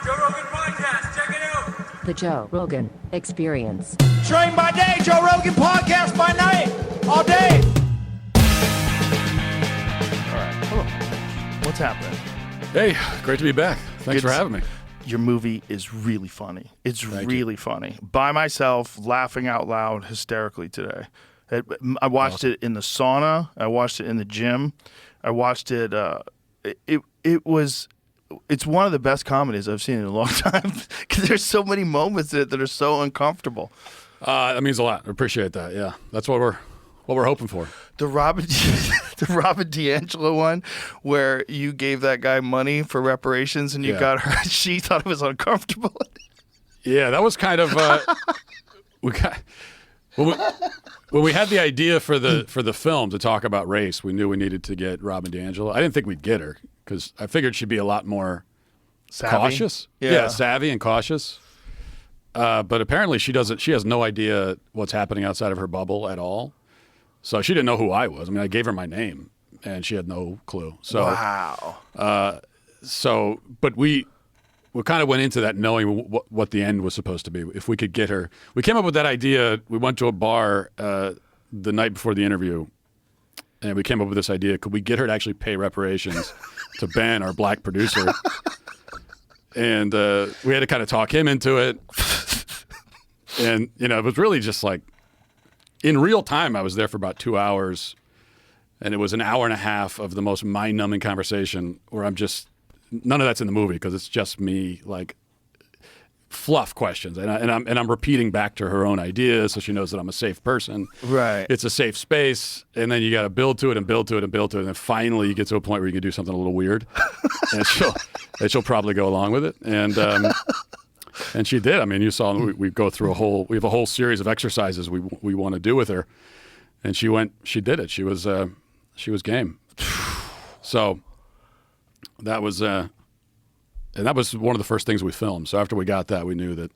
Joe Rogan Podcast. Check it out. The Joe Rogan Experience. Train by day, Joe Rogan Podcast by night, all day. All right. Hello. What's happening? Hey, great to be back. Thanks for having me. Your movie is really funny. It's really funny. By myself, laughing out loud hysterically today. I watched it in the sauna. I watched it in the gym. I watched it. It's one of the best comedies I've seen in a long time because there's so many moments in it that are so uncomfortable. That means a lot. I appreciate that. Yeah, that's what we're hoping for. The Robin D'Angelo one, where you gave that guy money for reparations and you got her. She thought it was uncomfortable. Yeah, that was kind of when we had the idea for the film to talk about race, we knew we needed to get Robin D'Angelo. I didn't think we'd get her because I figured she'd be a lot more cautious. Yeah, savvy and cautious. But apparently she doesn't. She has no idea what's happening outside of her bubble at all. So she didn't know who I was. I mean, I gave her my name, and she had no clue. So wow. But we kind of went into that knowing what the end was supposed to be. If we could get her, we came up with that idea. We went to a bar the night before the interview, and we came up with this idea: could we get her to actually pay reparations to Ben, our black producer? And we had to kind of talk him into it. And it was really just like in real time. I was there for about 2 hours, and it was an hour and a half of the most mind-numbing conversation where I'm just. None of that's in the movie because it's just me like fluff questions, and I'm repeating back to her own ideas so she knows that I'm a safe person. Right. It's a safe space, and then you got to build to it and build to it and build to it, and then finally you get to a point where you can do something a little weird, and she'll probably go along with it, and she did. I mean, you saw we go through we have a whole series of exercises we want to do with her, and she did it. She was game. So. That was one of the first things we filmed. So after we got that, we knew that,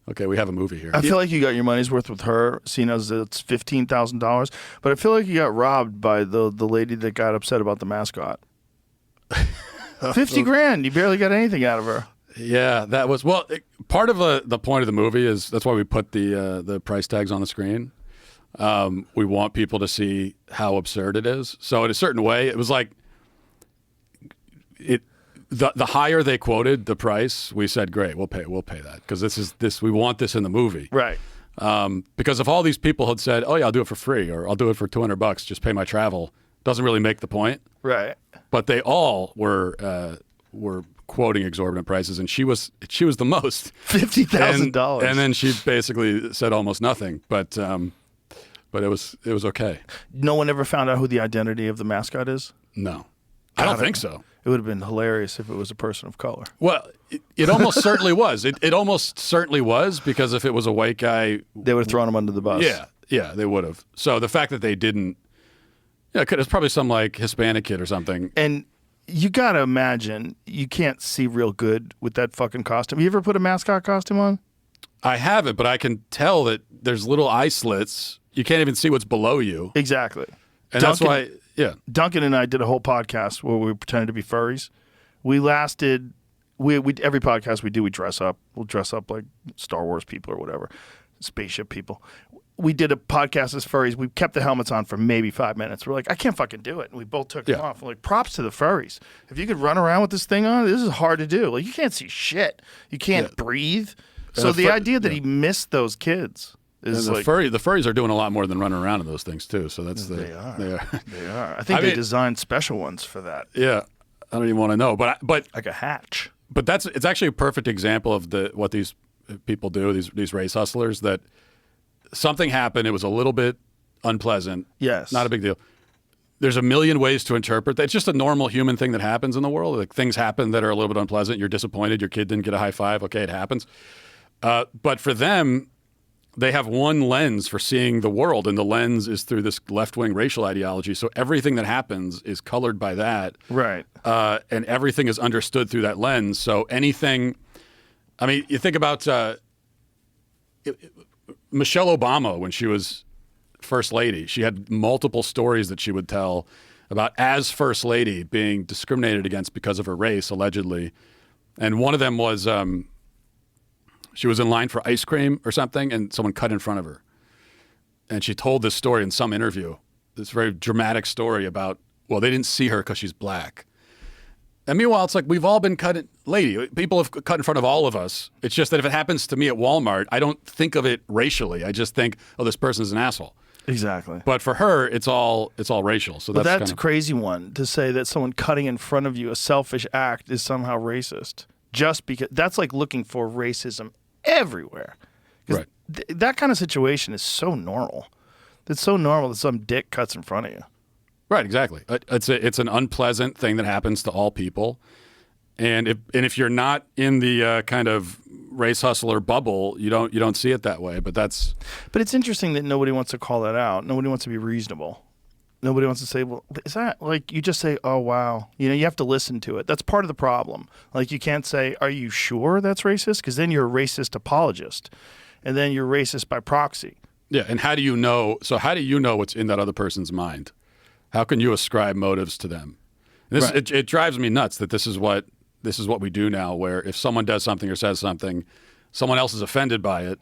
okay, we have a movie here. I feel like you got your money's worth with her, seeing as it's $15,000. But I feel like you got robbed by the lady that got upset about the mascot. 50 grand. You barely got anything out of her. Yeah, that was part of the point of the movie is that's why we put the price tags on the screen. We want people to see how absurd it is. So in a certain way, it was like. The higher they quoted the price, we said, great, we'll pay that because we want this in the movie, right? Because if all these people had said, oh yeah, I'll do it for free or I'll do it for $200, just pay my travel, doesn't really make the point, right? But they all were quoting exorbitant prices, and she was the most $50,000, and then she basically said almost nothing, but it was okay. No one ever found out who the identity of the mascot is. No, I don't think so. It would have been hilarious if it was a person of color. Well, it almost certainly was. It almost certainly was because if it was a white guy... They would have thrown him under the bus. Yeah, they would have. So the fact that they didn't... Yeah, it's probably some like Hispanic kid or something. And you got to imagine you can't see real good with that fucking costume. You ever put a mascot costume on? I haven't, but I can tell that there's little eye slits. You can't even see what's below you. Exactly. And that's why... Yeah, Duncan and I did a whole podcast where we pretended to be furries. We lasted. We every podcast we do, we dress up. We'll dress up like Star Wars people or whatever, spaceship people. We did a podcast as furries. We kept the helmets on for maybe 5 minutes. We're like, I can't fucking do it, and we both took them off. We're like, props to the furries. If you could run around with this thing on, this is hard to do. Like you can't see shit. You can't breathe. So the idea that he missed those kids. The furries are doing a lot more than running around in those things too. So that's they are. I think they designed special ones for that. Yeah, I don't even want to know, but like a hatch. But it's actually a perfect example of what these people do. These race hustlers that something happened. It was a little bit unpleasant. Yes, not a big deal. There's a million ways to interpret that. It's just a normal human thing that happens in the world. Like things happen that are a little bit unpleasant. You're disappointed. Your kid didn't get a high five. Okay, it happens. But for them. They have one lens for seeing the world, and the lens is through this left-wing racial ideology. So everything that happens is colored by that. Right. And everything is understood through that lens. So anything – I mean, you think about Michelle Obama when she was first lady. She had multiple stories that she would tell about as first lady being discriminated against because of her race, allegedly. And one of them was she was in line for ice cream or something, and someone cut in front of her. And she told this story in some interview, this very dramatic story about, well, they didn't see her because she's black. And meanwhile, it's like we've all been cut in, lady, people have cut in front of all of us. It's just that if it happens to me at Walmart, I don't think of it racially. I just think, oh, this person's an asshole. Exactly. But for her, it's all racial. So that's kind a crazy one to say that someone cutting in front of you, a selfish act, is somehow racist. Just because that's like looking for racism everywhere. Right. That kind of situation is so normal. It's so normal that some dick cuts in front of you. Right, exactly. It's an unpleasant thing that happens to all people, and if you're not in the kind of race hustler bubble, you don't see it that way. But it's interesting that nobody wants to call that out. Nobody wants to be reasonable. Nobody wants to say, well, is that like, you just say, oh wow, you have to listen to it. That's part of the problem. Like, you can't say, are you sure that's racist? Because then you're a racist apologist, and then you're racist by proxy. Yeah, and how do you know? So how do you know what's in that other person's mind? How can you ascribe motives to them? Right. It drives me nuts that this is what we do now, where if someone does something or says something, someone else is offended by it,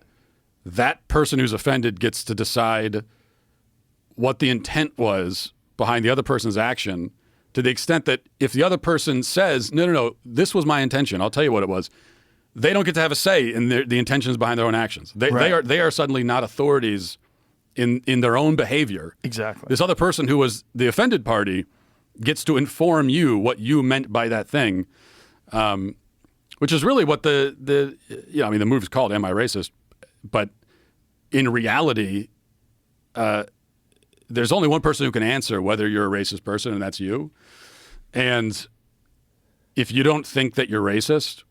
that person who's offended gets to decide what the intent was behind the other person's action, to the extent that if the other person says, no, this was my intention, I'll tell you what it was, they don't get to have a say in the intentions behind their own actions. They are suddenly not authorities in their own behavior. Exactly. This other person who was the offended party gets to inform you what you meant by that thing, which is really what the movie's called Am I Racist? But in reality, there's only one person who can answer whether you're a racist person, and that's you. And if you don't think that you're racist,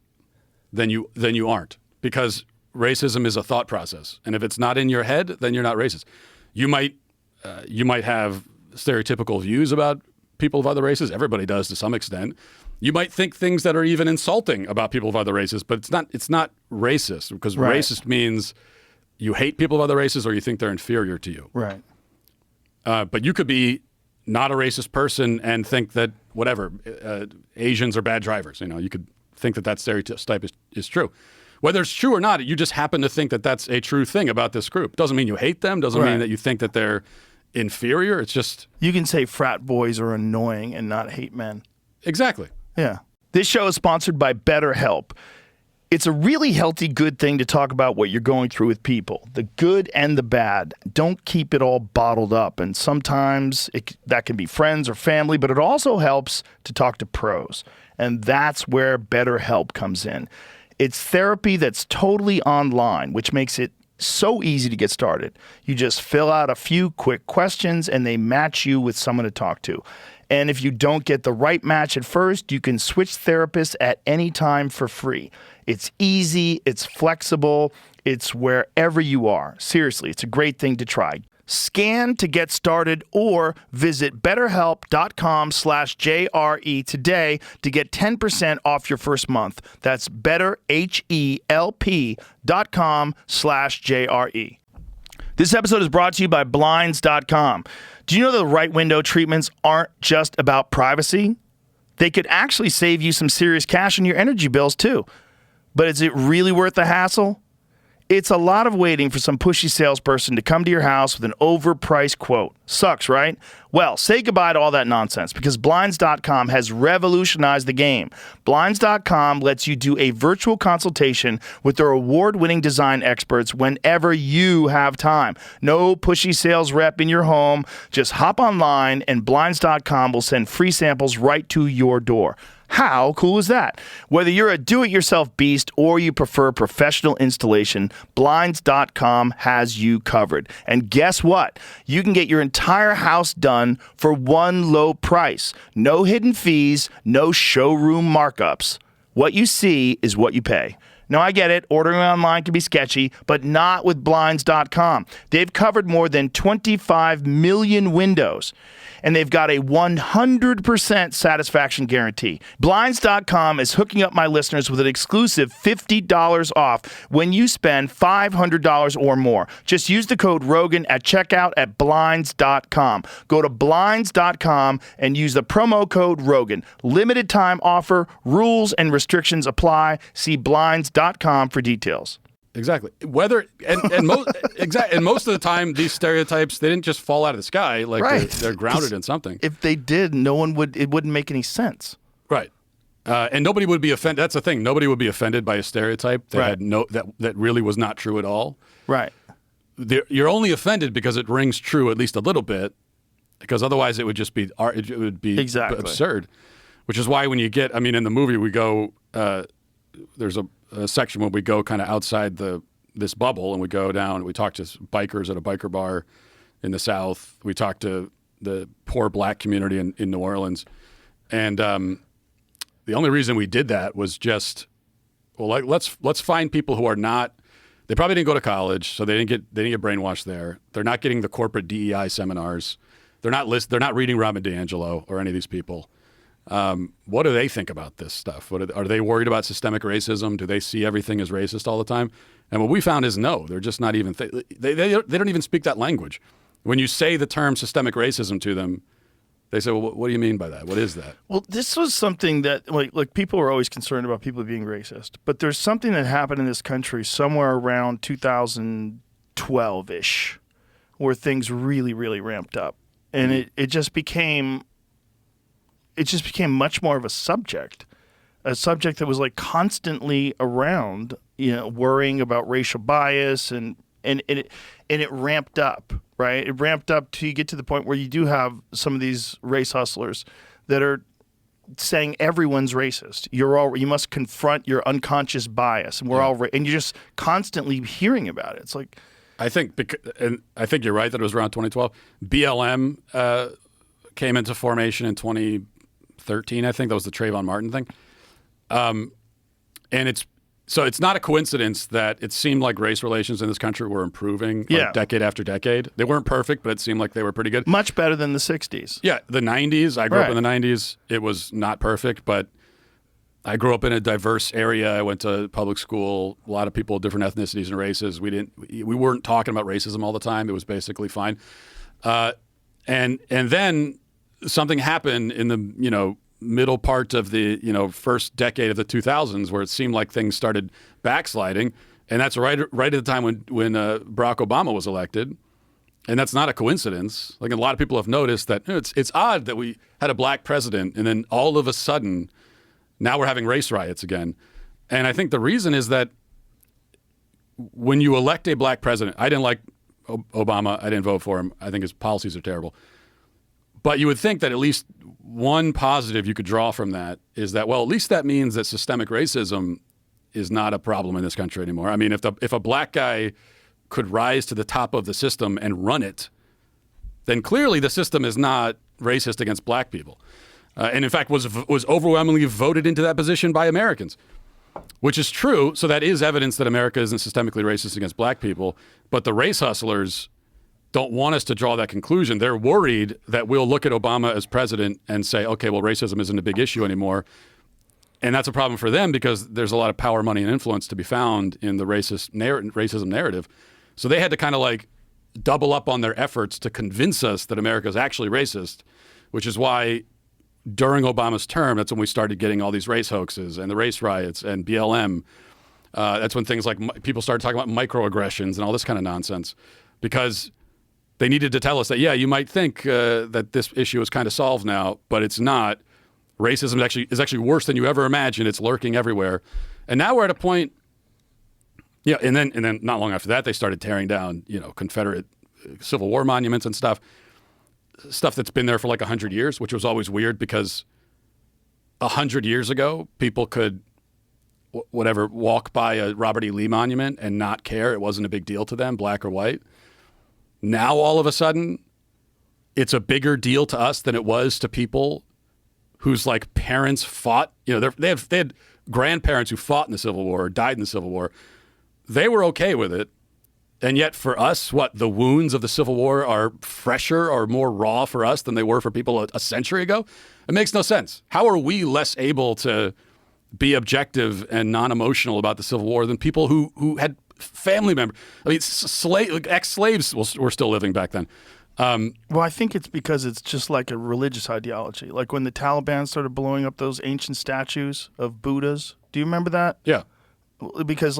then you aren't, because racism is a thought process, and if it's not in your head, then you're not racist. You might have stereotypical views about people of other races. Everybody does to some extent. You might think things that are even insulting about people of other races, but it's not racist, because racist means you hate people of other races or you think they're inferior to you. Right. But you could be not a racist person and think that whatever, Asians are bad drivers. You could think that stereotype is true. Whether it's true or not, you just happen to think that that's a true thing about this group. Doesn't mean you hate them. Doesn't mean that you think that they're inferior. It's just... You can say frat boys are annoying and not hate men. Exactly. Yeah. This show is sponsored by BetterHelp. It's a really healthy, good thing to talk about what you're going through with people, the good and the bad. Don't keep it all bottled up. And sometimes that can be friends or family, but it also helps to talk to pros. And that's where BetterHelp comes in. It's therapy that's totally online, which makes it so easy to get started. You just fill out a few quick questions and they match you with someone to talk to. And if you don't get the right match at first, you can switch therapists at any time for free. It's easy, it's flexible, it's wherever you are. Seriously, it's a great thing to try. Scan to get started or visit betterhelp.com/JRE today to get 10% off your first month. That's betterhelp.com/JRE. This episode is brought to you by Blinds.com. Do you know that the right window treatments aren't just about privacy? They could actually save you some serious cash on your energy bills too. But is it really worth the hassle? It's a lot of waiting for some pushy salesperson to come to your house with an overpriced quote. Sucks, right? Well, say goodbye to all that nonsense, because Blinds.com has revolutionized the game. Blinds.com lets you do a virtual consultation with their award-winning design experts whenever you have time. No pushy sales rep in your home. Just hop online and Blinds.com will send free samples right to your door. How cool is that? Whether you're a do-it-yourself beast or you prefer professional installation, Blinds.com has you covered. And guess what? You can get your entire house done for one low price. No hidden fees, no showroom markups. What you see is what you pay. Now, I get it. Ordering online can be sketchy, but not with Blinds.com. They've covered more than 25 million windows, and they've got a 100% satisfaction guarantee. Blinds.com is hooking up my listeners with an exclusive $50 off when you spend $500 or more. Just use the code Rogan at checkout at Blinds.com. Go to Blinds.com and use the promo code Rogan. Limited time offer. Rules and restrictions apply. See Blinds.com for details. Exactly. Whether and most of the time, these stereotypes, they didn't just fall out of the sky. Like Right. they're grounded in something. If they did, it wouldn't make any sense. Right. And nobody would be offended. That's the thing. Nobody would be offended by a stereotype that Right. had that really was not true at all. Right. You're only offended because it rings true at least a little bit, because otherwise it would just be Exactly. absurd. Which is why when you get, in the movie we go, there's a section where we go kind of outside this bubble, and we go down and we talk to bikers at a biker bar in the South. We talk to the poor black community in New Orleans. And the only reason we did that was just, let's find people who are not, they probably didn't go to college, so they didn't get brainwashed there. They're not getting the corporate DEI seminars. They're not reading Robin DiAngelo or any of these people. What do they think about this stuff? Are they worried about systemic racism? Do they see everything as racist all the time? And what we found is no, they're just not even, they don't even speak that language. When you say the term systemic racism to them, they say, well, what do you mean by that? What is that? Well, this was something that, like people are always concerned about people being racist, but there's something that happened in this country somewhere around 2012-ish where things really, really ramped up. And it just became much more of a subject that was like constantly around, worrying about racial bias, and it ramped up, right? It ramped up to you get to the point where you do have some of these race hustlers that are saying everyone's racist. You must confront your unconscious bias, and and you're just constantly hearing about it. It's like, I think you're right that it was around 2012. BLM came into formation in 2013. I think that was the Trayvon Martin thing. And it's not a coincidence that it seemed like race relations in this country were improving decade after decade. They weren't perfect, but it seemed like they were pretty good. Much better than the 60s. Yeah, the 90s. I grew up in the 90s. It was not perfect, but I grew up in a diverse area. I went to public school. A lot of people of different ethnicities and races. We weren't talking about racism all the time. It was basically fine. And then something happened in the middle part of the first decade of the 2000s where it seemed like things started backsliding, and that's right at the time when Barack Obama was elected. And that's not a coincidence. Like, a lot of people have noticed that it's odd that we had a black president, and then all of a sudden now we're having race riots again. And I think the reason is that when you elect a black president, I didn't like Obama. I didn't vote for him. I think his policies are terrible. But you would think that at least one positive you could draw from that is that, well, at least that means that systemic racism is not a problem in this country anymore. I mean, if a black guy could rise to the top of the system and run it, then clearly the system is not racist against black people. And in fact, was overwhelmingly voted into that position by Americans, which is true. So that is evidence that America isn't systemically racist against black people. But the race hustlers don't want us to draw that conclusion. They're worried that we'll look at Obama as president and say, okay, well, racism isn't a big issue anymore. And that's a problem for them because there's a lot of power, money, and influence to be found in the racism narrative. So they had to kind of like double up on their efforts to convince us that America is actually racist, which is why during Obama's term, that's when we started getting all these race hoaxes and the race riots and BLM. That's when things like people started talking about microaggressions and all this kind of nonsense, because they needed to tell us that, yeah, you might think that this issue is kind of solved now, but it's not. Racism is actually worse than you ever imagined. It's lurking everywhere. And now we're at a point, and then not long after that, they started tearing down, Confederate Civil War monuments and stuff that's been there for like 100 years, which was always weird because 100 years ago, people could walk by a Robert E. Lee monument and not care. It wasn't a big deal to them, black or white. Now, all of a sudden, it's a bigger deal to us than it was to people whose like parents fought. They had grandparents who fought in the Civil War or died in the Civil War, they were okay with it. And yet for us, the wounds of the Civil War are fresher or more raw for us than they were for people a century ago? It makes no sense. How are we less able to be objective and non-emotional about the Civil War than people who had family members? I mean, ex-slaves were still living back then. Well, I think it's because it's just like a religious ideology. Like when the Taliban started blowing up those ancient statues of Buddhas. Do you remember that? Yeah. Because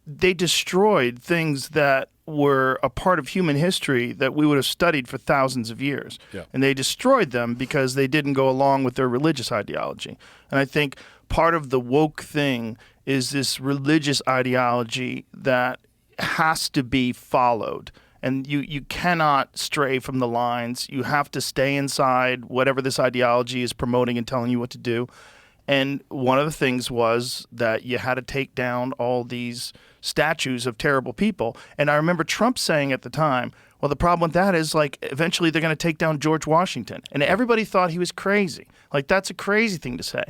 they destroyed things that were a part of human history that we would have studied for thousands of years. Yeah. And they destroyed them because they didn't go along with their religious ideology. And I think part of the woke thing is this religious ideology that has to be followed. And you cannot stray from the lines. You have to stay inside whatever this ideology is promoting and telling you what to do. And one of the things was that you had to take down all these statues of terrible people. And I remember Trump saying at the time, well, the problem with that is, like, eventually they're going to take down George Washington. And everybody thought he was crazy. Like, that's a crazy thing to say.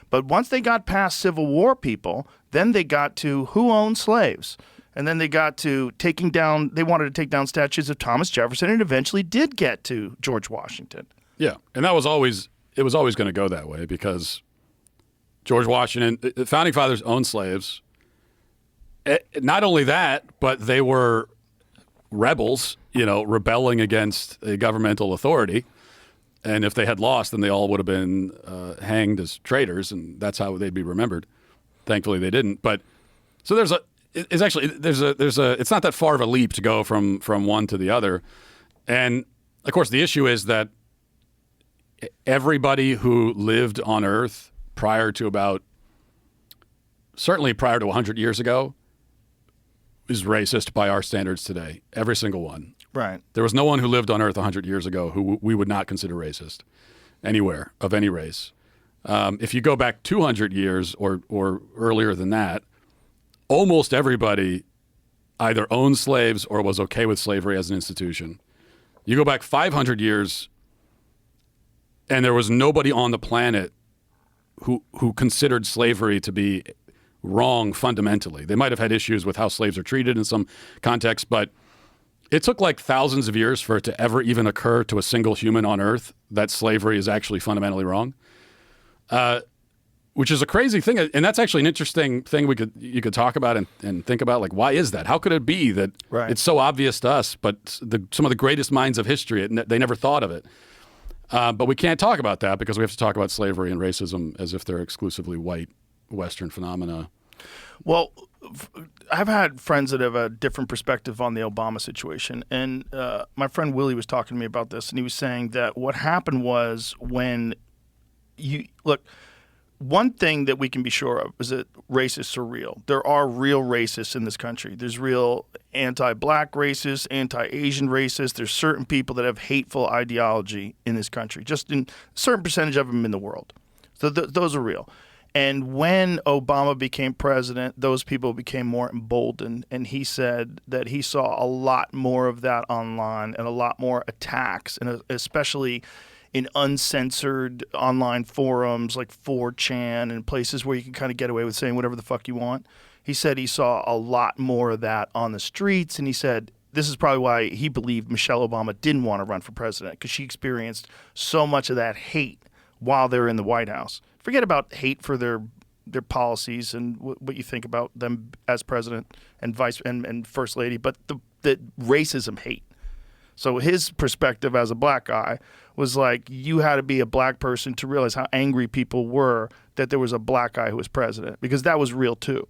But once they got past Civil War people, then they got to who owned slaves. And then they got to they wanted to take down statues of Thomas Jefferson, and eventually did get to George Washington. Yeah. And it was always going to go that way because George Washington, the founding fathers owned slaves. Not only that, but they were rebels, rebelling against a governmental authority. And if they had lost, then they all would have been hanged as traitors, and that's how they'd be remembered. Thankfully, they didn't. But so it's not that far of a leap to go from one to the other. And of course, the issue is that everybody who lived on Earth certainly prior to 100 years ago, is racist by our standards today. Every single one. Right. There was no one who lived on Earth 100 years ago who we would not consider racist anywhere of any race. If you go back 200 years or earlier than that, almost everybody either owned slaves or was okay with slavery as an institution. You go back 500 years, and there was nobody on the planet who considered slavery to be wrong fundamentally. They might have had issues with how slaves are treated in some contexts, but it took like thousands of years for it to ever even occur to a single human on Earth that slavery is actually fundamentally wrong, which is a crazy thing. And that's actually an interesting thing you could talk about and think about, like, why is that? How could it be that It's so obvious to us, but some of the greatest minds of history, they never thought of it. But we can't talk about that because we have to talk about slavery and racism as if they're exclusively white Western phenomena. Well, I've had friends that have a different perspective on the Obama situation. And my friend Willie was talking to me about this, and he was saying that what happened was when one thing that we can be sure of is that racists are real. There are real racists in this country. There's real anti-black racists, anti-Asian racists. There's certain people that have hateful ideology in this country, just in a certain percentage of them in the world. So those are real. And when Obama became president, those people became more emboldened. And he said that he saw a lot more of that online and a lot more attacks, and especially in uncensored online forums like 4chan and places where you can kind of get away with saying whatever the fuck you want. He said he saw a lot more of that on the streets, and he said this is probably why he believed Michelle Obama didn't want to run for president, because she experienced so much of that hate while they were in the White House. Forget about hate for their policies and what you think about them as president and vice and first lady, but the racism hate. So his perspective as a black guy was like, you had to be a black person to realize how angry people were that there was a black guy who was president, because that was real too.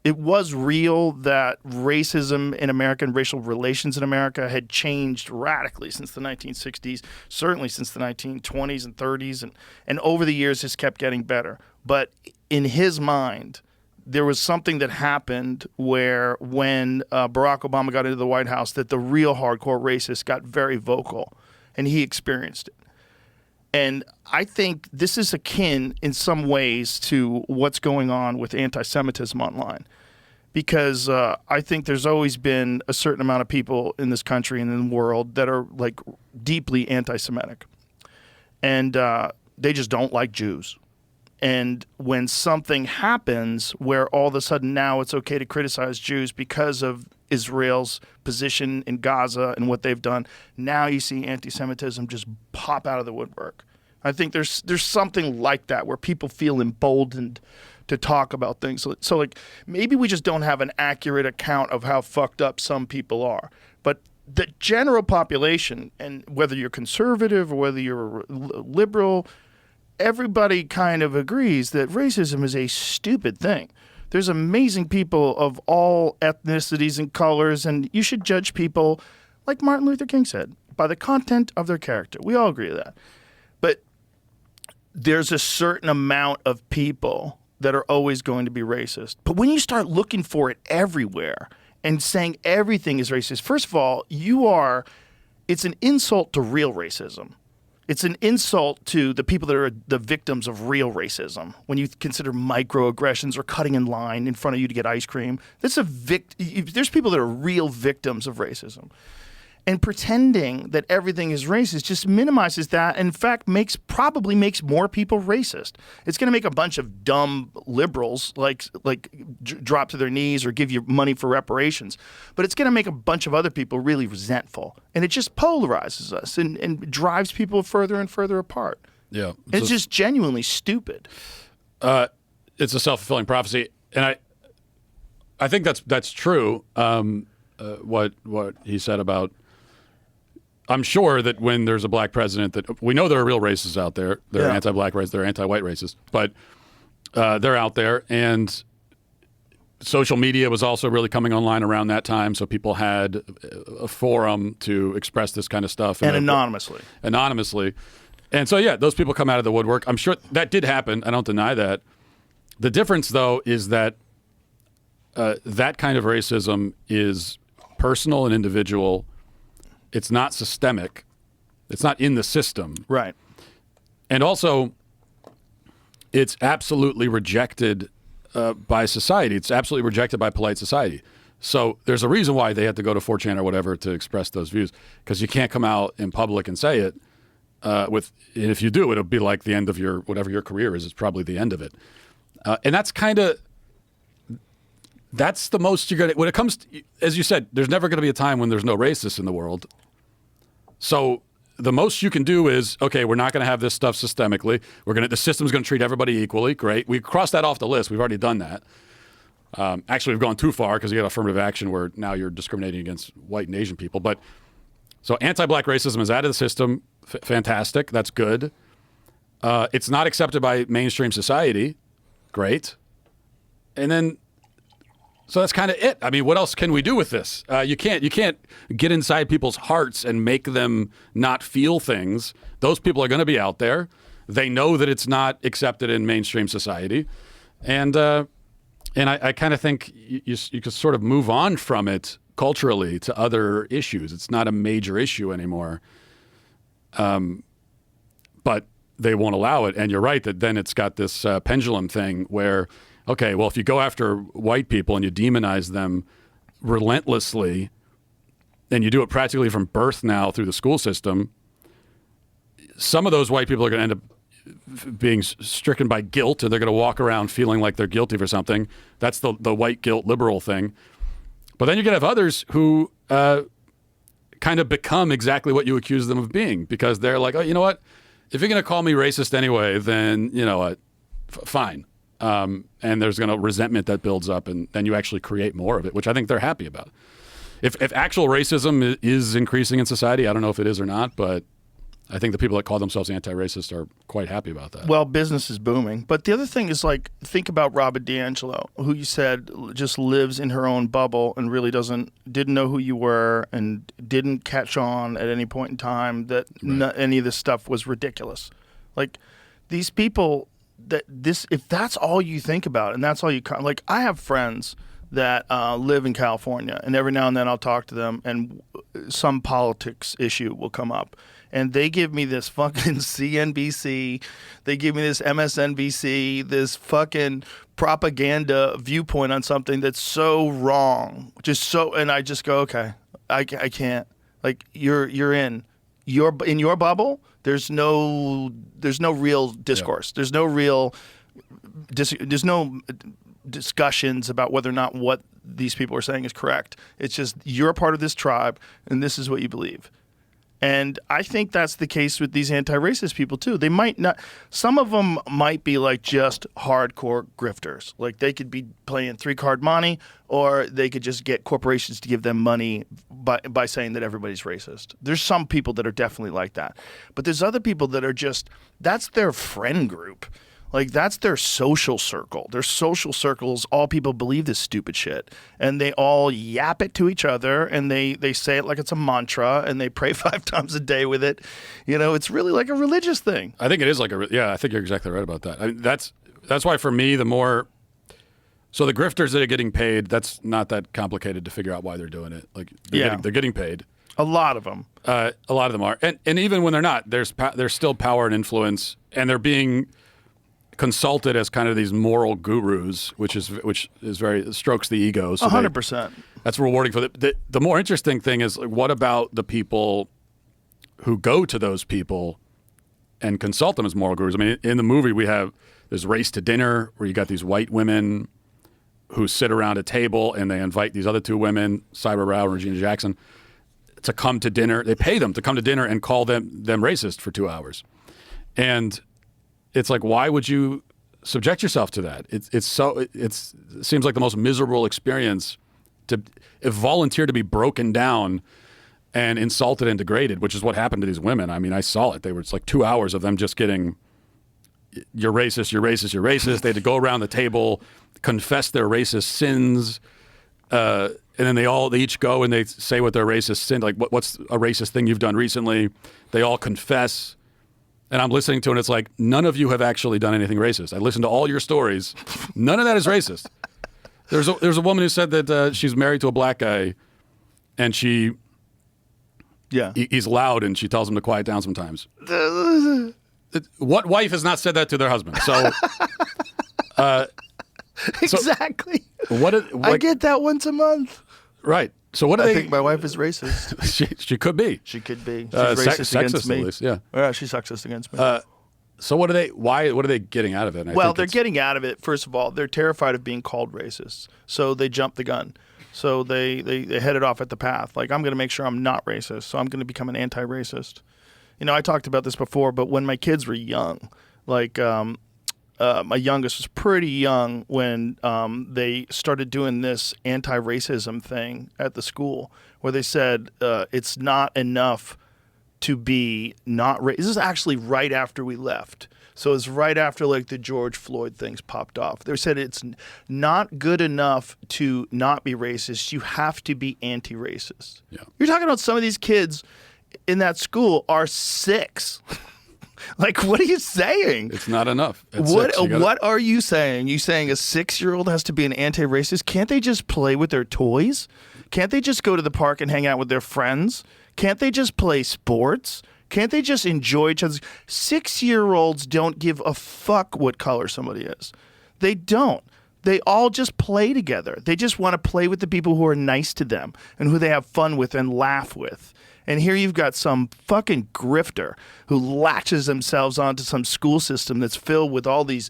It was real that racism in America and racial relations in America had changed radically since the 1960s, certainly since the 1920s and 30s, and over the years it's kept getting better. But in his mind, there was something that happened where when Barack Obama got into the White House, that the real hardcore racists got very vocal, and he experienced it. And I think this is akin in some ways to what's going on with anti-Semitism online, because I think there's always been a certain amount of people in this country and in the world that are like deeply anti-Semitic, and they just don't like Jews. And when something happens where all of a sudden now it's okay to criticize Jews because of Israel's position in Gaza and what they've done, now you see anti-Semitism just pop out of the woodwork. I think there's something like that where people feel emboldened to talk about things. So like maybe we just don't have an accurate account of how fucked up some people are. But the general population, and whether you're conservative or whether you're liberal, everybody kind of agrees that racism is a stupid thing. There's amazing people of all ethnicities and colors, and you should judge people, like Martin Luther King said, by the content of their character. We all agree with that. But there's a certain amount of people that are always going to be racist. But when you start looking for it everywhere and saying everything is racist, first of all, it's an insult to real racism. It's an insult to the people that are the victims of real racism. When you consider microaggressions or cutting in line in front of you to get ice cream, there's people that are real victims of racism. And pretending that everything is racist just minimizes that, and in fact probably makes more people racist. It's going to make a bunch of dumb liberals like drop to their knees or give you money for reparations, but it's going to make a bunch of other people really resentful, and it just polarizes us and drives people further and further apart. Yeah, it's just genuinely stupid. It's a self-fulfilling prophecy, and I think that's true. What he said about. I'm sure that when there's a black president, that we know there are real racists out there. There are anti-black racists, there are anti-white racists, but they're out there. And social media was also really coming online around that time, so people had a forum to express this kind of stuff. And anonymously. And so, yeah, those people come out of the woodwork. I'm sure that did happen. I don't deny that. The difference, though, is that that kind of racism is personal and individual. It's not systemic. It's not in the system. Right. And also, it's absolutely rejected by society. It's absolutely rejected by polite society. So there's a reason why they had to go to 4chan or whatever to express those views, because you can't come out in public and say it. And if you do, it'll be like the end of whatever your career is. It's probably the end of it. And that's that's the most you're going to, when it comes to, as you said, there's never going to be a time when there's no racists in the world. So the most you can do is, okay, we're not going to have this stuff systemically. The system's going to treat everybody equally. Great. We crossed that off the list. We've already done that. Actually, we've gone too far because you got affirmative action where now you're discriminating against white and Asian people. But so anti-black racism is out of the system. Fantastic. That's good. It's not accepted by mainstream society. Great. And then, so that's kind of it. I mean, what else can we do with this? You can't get inside people's hearts and make them not feel things. Those people are going to be out there. They know that it's not accepted in mainstream society, and I kind of think you could sort of move on from it culturally to other issues. It's not a major issue anymore. But they won't allow it, and you're right that then it's got this pendulum thing where. Okay, well, if you go after white people and you demonize them relentlessly, and you do it practically from birth now through the school system, some of those white people are going to end up being stricken by guilt, and they're going to walk around feeling like they're guilty for something. That's the white guilt liberal thing. But then you're going to have others who kind of become exactly what you accuse them of being, because they're like, oh, you know what? If you're going to call me racist anyway, then, you know what? Fine. And there's going to resentment that builds up, and then you actually create more of it, which I think they're happy about. If actual racism is increasing in society, I don't know if it is or not, but I think the people that call themselves anti-racist are quite happy about that. Well, business is booming. But the other thing is, like, think about Robert DiAngelo, who you said just lives in her own bubble and really didn't know who you were and didn't catch on at any point in time that any of this stuff was ridiculous. Like, these people... if that's all you think about and that's all you like, I have friends that live in California, and every now and then I'll talk to them and some politics issue will come up, and they give me this fucking CNBC, they give me this MSNBC, this fucking propaganda viewpoint on something that's so wrong, and I just go, okay, I can't, like, you're in your bubble. There's no real discourse. Yeah. There's no real there's no discussions about whether or not what these people are saying is correct. It's just you're a part of this tribe and this is what you believe. And I think that's the case with these anti-racist people too. They might not, some of them might be like just hardcore grifters. Like they could be playing 3-card money, or they could just get corporations to give them money by saying that everybody's racist. There's some people that are definitely like that. But there's other people that are just, that's their friend group. Like, that's their social circle. Their social circles, all people believe this stupid shit. And they all yap it to each other, and they say it like it's a mantra, and they pray 5 times a day with it. You know, it's really like a religious thing. I think it is like I think you're exactly right about that. I mean, that's why for me, the grifters that are getting paid, that's not that complicated to figure out why they're doing it. Like, they're getting paid. A lot of them. A lot of them are. And even when they're not, there's still power and influence, and they're being consulted as kind of these moral gurus, which is very strokes the ego. So 100%. That's rewarding for the more interesting thing is, like, what about the people who go to those people and consult them as moral gurus? I mean, in the movie there's Race to Dinner, where you got these white women who sit around a table and they invite these other 2 women, Cyber Rao and Regina Jackson, to come to dinner. They pay them to come to dinner and call them racist for 2 hours. And it's like, why would you subject yourself to that? It seems like the most miserable experience to volunteer to be broken down and insulted and degraded, which is what happened to these women. I mean, I saw it. It's like 2 hours of them just getting, you're racist, you're racist, you're racist. They had to go around the table, confess their racist sins, and then they each go and they say what their racist sin, like what's a racist thing you've done recently. They all confess. And I'm listening to it, and it's like, none of you have actually done anything racist. I listened to all your stories. None of that is racist. There's a woman who said that she's married to a black guy, and he's loud, and she tells him to quiet down sometimes. What wife has not said that to their husband? So, exactly. I get that once a month. Right. So what do I think my wife is racist. She could be. She could be. She's racist against me. At least, yeah. Yeah, she's sexist against me. So what are they getting out of it? They're getting out of it. First of all, they're terrified of being called racist, so they jump the gun. So they headed off at the path. Like, I'm going to make sure I'm not racist, so I'm going to become an anti-racist. You know, I talked about this before, but when my kids were young, like my youngest was pretty young when they started doing this anti-racism thing at the school, where they said it's not enough to be not racist. This is actually right after we left. So it's right after, like, the George Floyd things popped off. They said it's not good enough to not be racist. You have to be anti-racist. Yeah. You're talking about some of these kids in that school are 6. Like, what are you saying? It's not enough. What are you saying? You saying a 6-year-old has to be an anti-racist? Can't they just play with their toys? Can't they just go to the park and hang out with their friends? Can't they just play sports? Can't they just enjoy each other's? 6-year-olds don't give a fuck what color somebody is. They don't. They all just play together. They just want to play with the people who are nice to them and who they have fun with and laugh with. And here you've got some fucking grifter who latches themselves onto some school system that's filled with all these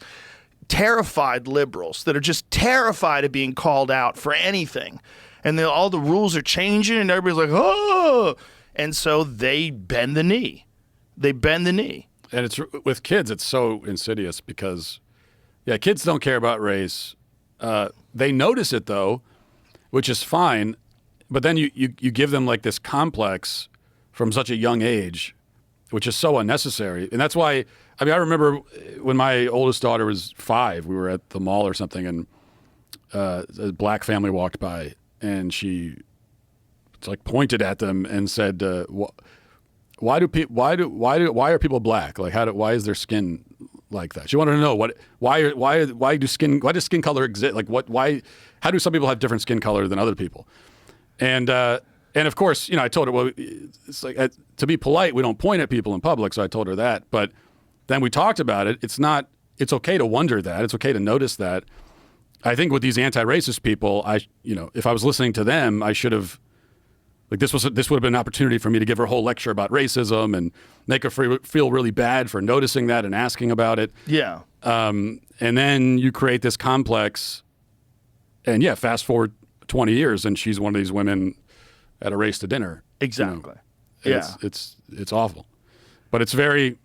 terrified liberals that are just terrified of being called out for anything. And all the rules are changing and everybody's like, oh. And so they bend the knee. They bend the knee. And it's with kids, it's so insidious because, kids don't care about race. They notice it, though, which is fine. But then you give them, like, this complex from such a young age, which is so unnecessary. And that's why, I remember when my oldest daughter was 5, we were at the mall or something, and a black family walked by, and she pointed at them and said, why are people black? Like, why is their skin like that? She wanted to know why does skin color exist? Like, how do some people have different skin color than other people? And of course, I told her, well, it's like, to be polite, we don't point at people in public. So I told her that. But then we talked about it. It's okay to wonder that. It's okay to notice that. I think with these anti-racist people, if I was listening to them, I should have Like this would have been an opportunity for me to give her a whole lecture about racism and make her feel really bad for noticing that and asking about it. Yeah. And then you create this complex, and fast forward 20 years, and she's one of these women at a race to dinner. Exactly. It's awful, but it's a very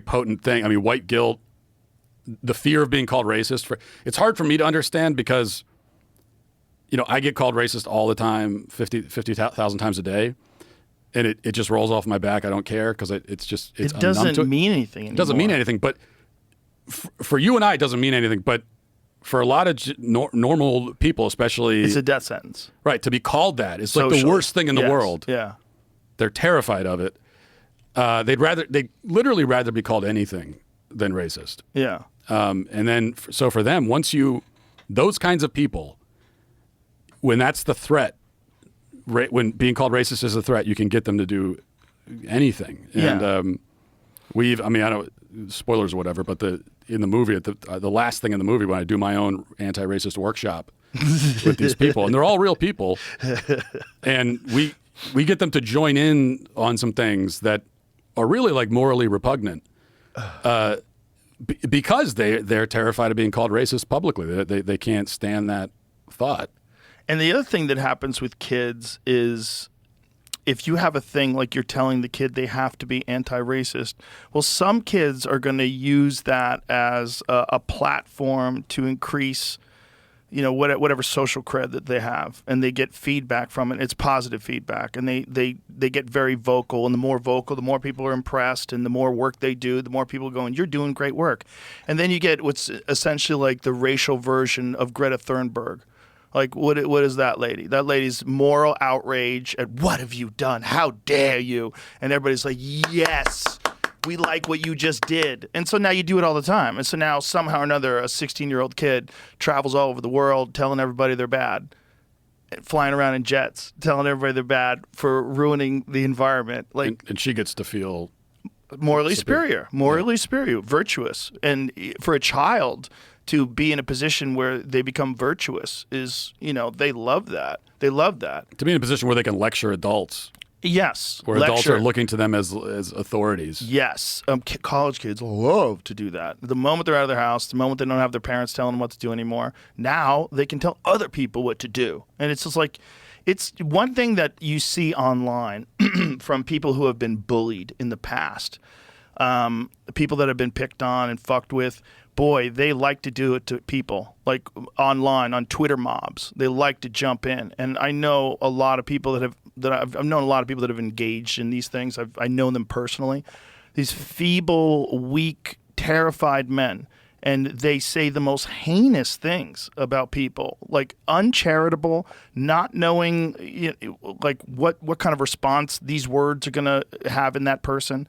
potent thing. I mean, white guilt, the fear of being called racist. It's hard for me to understand because, I get called racist all the time, 50,000 times a day, and it just rolls off my back. I don't care because it doesn't mean anything anymore. It doesn't mean anything, but for you and I, it doesn't mean anything. But for a lot of normal people, especially, it's a death sentence. Right, to be called that, it's like the worst thing in the world. Yeah, they're terrified of it. They'd literally rather be called anything than racist. Yeah. And then, so for them, those kinds of people, when that's the threat, when being called racist is a threat, you can get them to do anything. And I don't, spoilers or whatever, but in the movie, the last thing in the movie, when I do my own anti-racist workshop with these people, and they're all real people, and we get them to join in on some things that are really like morally repugnant, because they're terrified of being called racist publicly. They can't stand that thought. And the other thing that happens with kids is if you have a thing like you're telling the kid they have to be anti-racist, well, some kids are going to use that as a platform to increase, whatever social cred that they have, and they get feedback from it. It's positive feedback, and they get very vocal, and the more vocal, the more people are impressed, and the more work they do, the more people going, you're doing great work. And then you get what's essentially like the racial version of Greta Thunberg. Like, what is that lady? That lady's moral outrage at what have you done? How dare you? And everybody's like, yes, we like what you just did. And so now you do it all the time. And so now somehow or another, a 16-year-old kid travels all over the world telling everybody they're bad, flying around in jets, telling everybody they're bad for ruining the environment. And she gets to feel morally superior, virtuous. And for a child to be in a position where they become virtuous is, they love that. They love that. To be in a position where they can lecture adults. Yes. Where adults are looking to them as authorities. Yes. College kids love to do that. The moment they're out of their house, the moment they don't have their parents telling them what to do anymore, now they can tell other people what to do. And it's just like, it's one thing that you see online from people who have been bullied in the past, people that have been picked on and fucked with. Boy, they like to do it to people, like online, on Twitter mobs. They like to jump in. And I know a lot of people I've known a lot of people that have engaged in these things. I know them personally. These feeble, weak, terrified men. And they say the most heinous things about people, like uncharitable, not knowing like what kind of response these words are going to have in that person.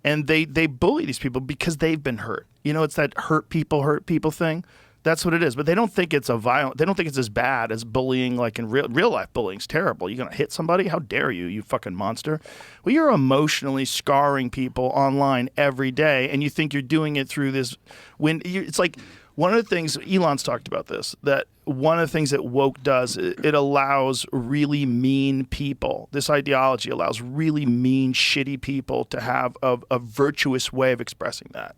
And they bully these people because they've been hurt. It's that hurt people thing. That's what it is. But they don't think it's they don't think it's as bad as bullying, like in real life. Bullying's terrible. You're going to hit somebody? How dare you, you fucking monster. Well, you're emotionally scarring people online every day, and you think you're doing it through this. It's like one of the things, Elon's talked about this, that one of the things that woke does, it allows really mean people. This ideology allows really mean, shitty people to have a virtuous way of expressing that.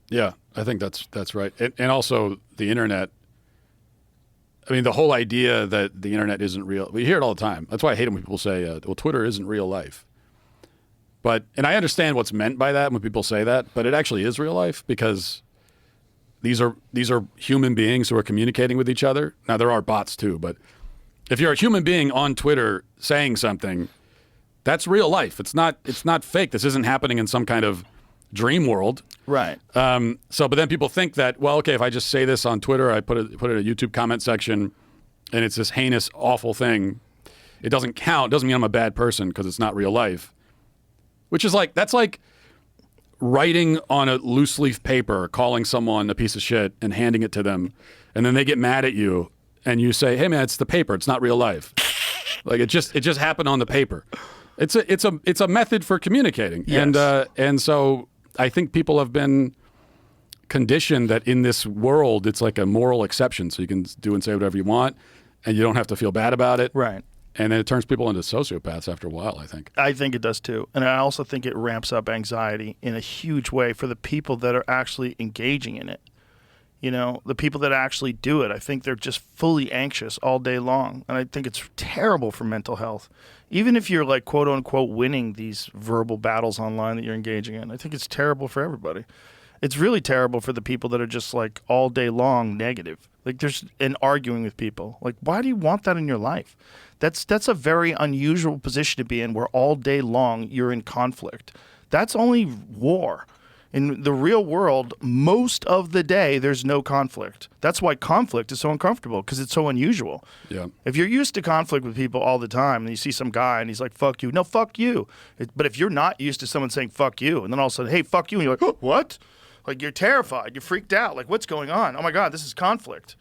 Yeah, I think that's right. And also the internet. I mean, the whole idea that the internet isn't real. We hear it all the time. That's why I hate it when people say, well, Twitter isn't real life. And I understand what's meant by that when people say that, but it actually is real life because these are human beings who are communicating with each other. Now, there are bots too, but if you're a human being on Twitter saying something, that's real life. It's not fake. This isn't happening in some kind of dream world. Right. But then people think that, well, okay, if I just say this on Twitter, I put it in a YouTube comment section, and it's this heinous, awful thing, it doesn't count. It doesn't mean I'm a bad person because it's not real life. Which is that's like writing on a loose leaf paper, calling someone a piece of shit and handing it to them, and then they get mad at you, and you say, "Hey man, it's the paper. It's not real life." Like it just happened on the paper. It's a method for communicating, yes. And so I think people have been conditioned that in this world it's like a moral exception, so you can do and say whatever you want, and you don't have to feel bad about it. Right. And then it turns people into sociopaths after a while, I think. I think it does too. And I also think it ramps up anxiety in a huge way for the people that are actually engaging in it. You know, the people that actually do it, I think they're just fully anxious all day long. And I think it's terrible for mental health. Even if you're like, quote unquote, winning these verbal battles online that you're engaging in, I think it's terrible for everybody. It's really terrible for the people that are just like all day long negative. Like and arguing with people. Like, why do you want that in your life? That's a very unusual position to be in, where all day long you're in conflict. That's only war. In the real world, most of the day, there's no conflict. That's why conflict is so uncomfortable, because it's so unusual. Yeah. If you're used to conflict with people all the time, and you see some guy and he's like, fuck you. No, fuck you. But if you're not used to someone saying fuck you, and then all of a sudden, hey, fuck you, and you're like, oh, what? Like, you're terrified. You're freaked out. Like, what's going on? Oh, my God, this is conflict.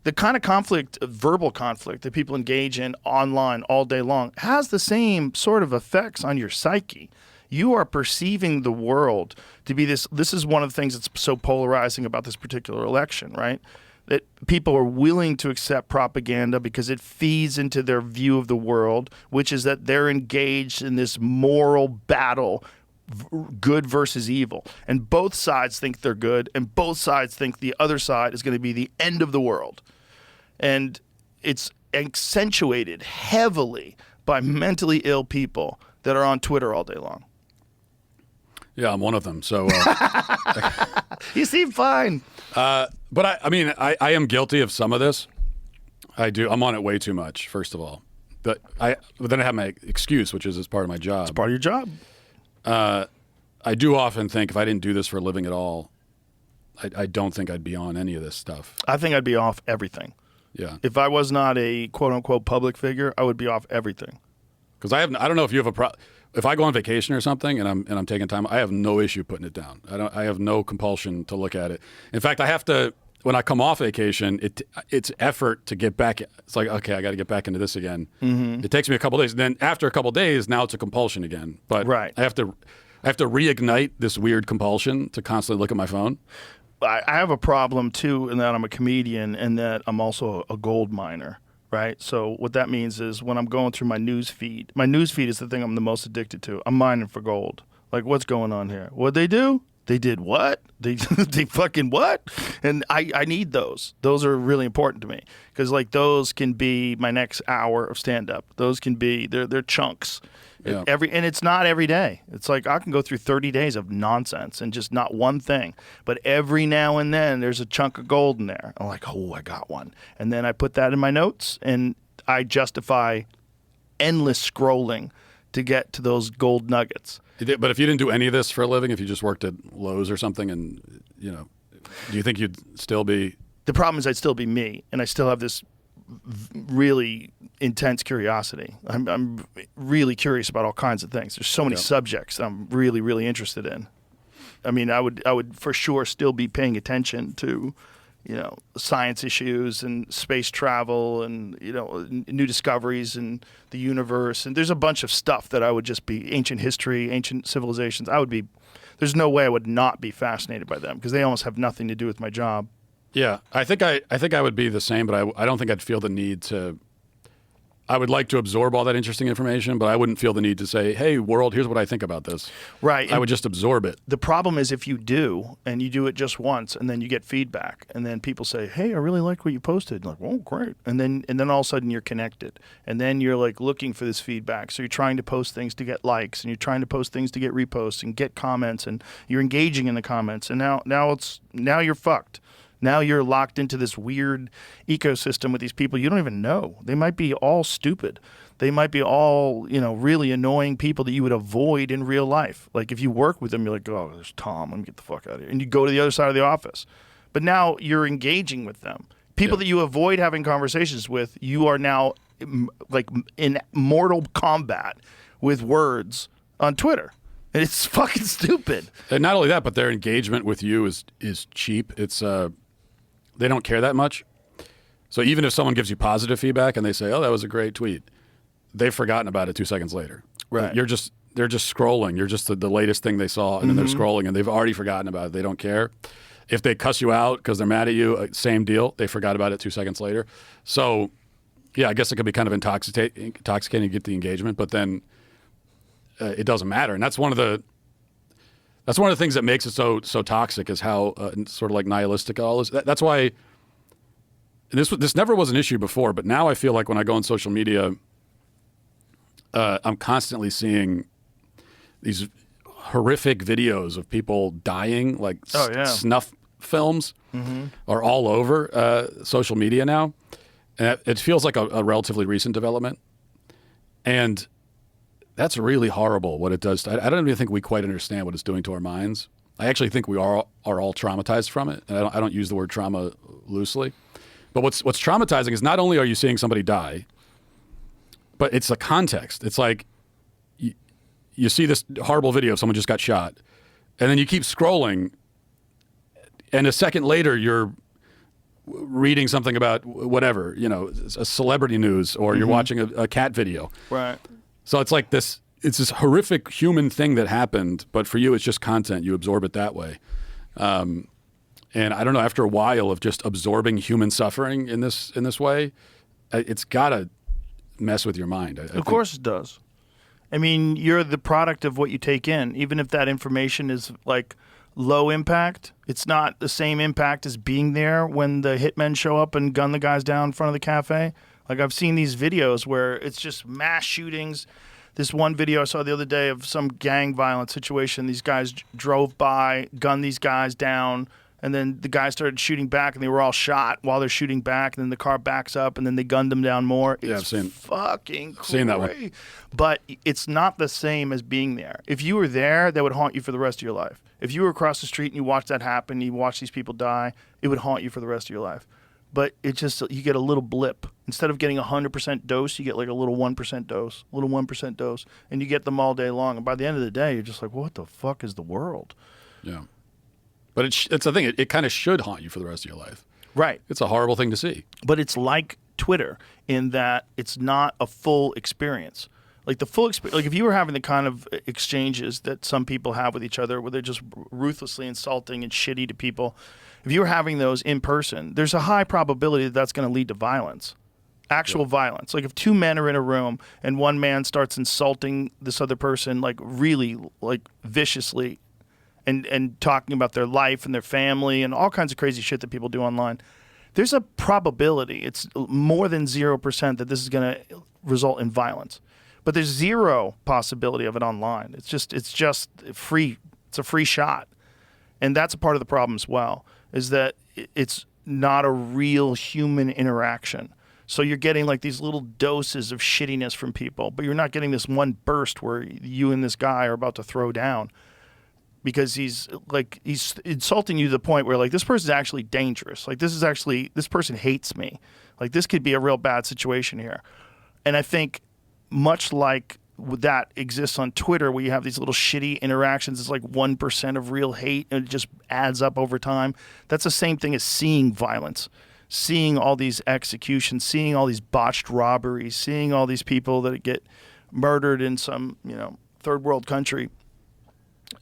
The kind of conflict, verbal conflict, that people engage in online all day long has the same sort of effects on your psyche. You are perceiving the world to be this. This is one of the things that's so polarizing about this particular election, right? That people are willing to accept propaganda because it feeds into their view of the world, which is that they're engaged in this moral battle, good versus evil. And both sides think they're good, and both sides think the other side is going to be the end of the world. And it's accentuated heavily by mentally ill people that are on Twitter all day long. Yeah, I'm one of them. So you seem fine. But I am guilty of some of this. I do. I'm on it way too much, first of all. But then I have my excuse, which is as part of my job. It's part of your job. I do often think if I didn't do this for a living at all, I don't think I'd be on any of this stuff. I think I'd be off everything. Yeah. If I was not a quote unquote public figure, I would be off everything. Because I don't know if you have a problem. If I go on vacation or something and I'm taking time, I have no issue putting it down. I have no compulsion to look at it. In fact, I have to, when I come off vacation, it's effort to get back. It's like, okay, I got to get back into this again. Mm-hmm. It takes me a couple days. And then after a couple days, now it's a compulsion again. But right. I have to reignite this weird compulsion to constantly look at my phone. I have a problem too, in that I'm a comedian and that I'm also a gold miner. Right. So what that means is when I'm going through my news feed is the thing I'm the most addicted to. I'm mining for gold. Like, what's going on here? What'd they do? They did what? They fucking what? And I need those. Those are really important to me because like those can be my next hour of stand up. Those can be they're chunks. Yeah. And it's not every day. It's like I can go through 30 days of nonsense and just not one thing. But every now and then there's a chunk of gold in there. I'm like, oh, I got one. And then I put that in my notes and I justify endless scrolling to get to those gold nuggets. But if you didn't do any of this for a living, if you just worked at Lowe's or something and, do you think you'd still be? The problem is I'd still be me and I still have this really intense curiosity. I'm really curious about all kinds of things. There's so many subjects I'm really, really interested in. I mean, I would for sure still be paying attention to, science issues and space travel and, new discoveries in the universe. And there's a bunch of stuff that I would just be ancient history, ancient civilizations. There's no way I would not be fascinated by them because they almost have nothing to do with my job. Yeah, I think I would be the same, but I don't think I'd feel the need to. I would like to absorb all that interesting information, but I wouldn't feel the need to say, "Hey, world, here's what I think about this." Right. I would just absorb it. The problem is if you do, and you do it just once, and then you get feedback, and then people say, "Hey, I really like what you posted." Like, "Oh, great!" And then all of a sudden you're connected, and then you're like looking for this feedback. So you're trying to post things to get likes, and you're trying to post things to get reposts and get comments, and you're engaging in the comments, and now you're fucked. Now you're locked into this weird ecosystem with these people you don't even know. They might be all stupid. They might be all, really annoying people that you would avoid in real life. Like if you work with them, you're like, oh, there's Tom. Let me get the fuck out of here. And you go to the other side of the office. But now you're engaging with them. People that you avoid having conversations with, you are now like in mortal combat with words on Twitter. And it's fucking stupid. And not only that, but their engagement with you is cheap. It's they don't care that much. So even if someone gives you positive feedback and they say, "Oh, that was a great tweet," they've forgotten about it 2 seconds later. Right. They're just scrolling. You're just the latest thing they saw, and then they're scrolling, and they've already forgotten about it. They don't care. If they cuss you out because they're mad at you, same deal. They forgot about it 2 seconds later. So I guess it could be kind of intoxicating to get the engagement, but then it doesn't matter. And that's one of the things that makes it so toxic is how sort of like nihilistic it all is. That's why this never was an issue before, but now I feel like when I go on social media, I'm constantly seeing these horrific videos of people dying, like snuff films are all over social media now. And it feels like a relatively recent development. And that's really horrible what it does. I don't even think we quite understand what it's doing to our minds. I actually think we are all traumatized from it. And I don't use the word trauma loosely. But what's traumatizing is not only are you seeing somebody die, but it's the context. It's like you see this horrible video of someone just got shot, and then you keep scrolling, and a second later you're reading something about whatever, a celebrity news, or you're watching a cat video. Right. So it's like it's this horrific human thing that happened, but for you it's just content. You absorb it that way. And I don't know, after a while of just absorbing human suffering in this way, it's got to mess with your mind. I of course it does. I mean, you're the product of what you take in. Even if that information is like low impact, it's not the same impact as being there when the hitmen show up and gun the guys down in front of the cafe. Like, I've seen these videos where it's just mass shootings. This one video I saw the other day of some gang violence situation. These guys drove by, gunned these guys down, and then the guys started shooting back, and they were all shot while they're shooting back, and then the car backs up, and then they gunned them down more. Yeah, it's I've seen fucking crazy. Seen that one. But it's not the same as being there. If you were there, that would haunt you for the rest of your life. If you were across the street and you watched that happen, you watched these people die, it would haunt you for the rest of your life. But it just, you get a little blip. Instead of getting 100% dose, you get like a little 1% dose, a little 1% dose, and you get them all day long. And by the end of the day, you're just like, what the fuck is the world? Yeah. But it's the thing. It kind of should haunt you for the rest of your life. Right. It's a horrible thing to see. But it's like Twitter in that it's not a full experience. Like the full experience, like if you were having the kind of exchanges that some people have with each other where they're just ruthlessly insulting and shitty to people, if you were having those in person, there's a high probability that that's going to lead to violence. Actual violence. Like if two men are in a room and one man starts insulting this other person like really like viciously and talking about their life and their family and all kinds of crazy shit that people do online, there's a probability, it's more than 0% that this is going to result in violence. But there's zero possibility of it online. It's just free. It's a free shot. And that's a part of the problem as well, is that it's not a real human interaction. So you're getting like these little doses of shittiness from people, but you're not getting this one burst where you and this guy are about to throw down. Because he's insulting you to the point where like this person's actually dangerous. Like this person hates me. Like this could be a real bad situation here. And I think much like that exists on Twitter where you have these little shitty interactions, it's like 1% of real hate and it just adds up over time. That's the same thing as seeing violence, seeing all these executions, seeing all these botched robberies, seeing all these people that get murdered in some, third world country.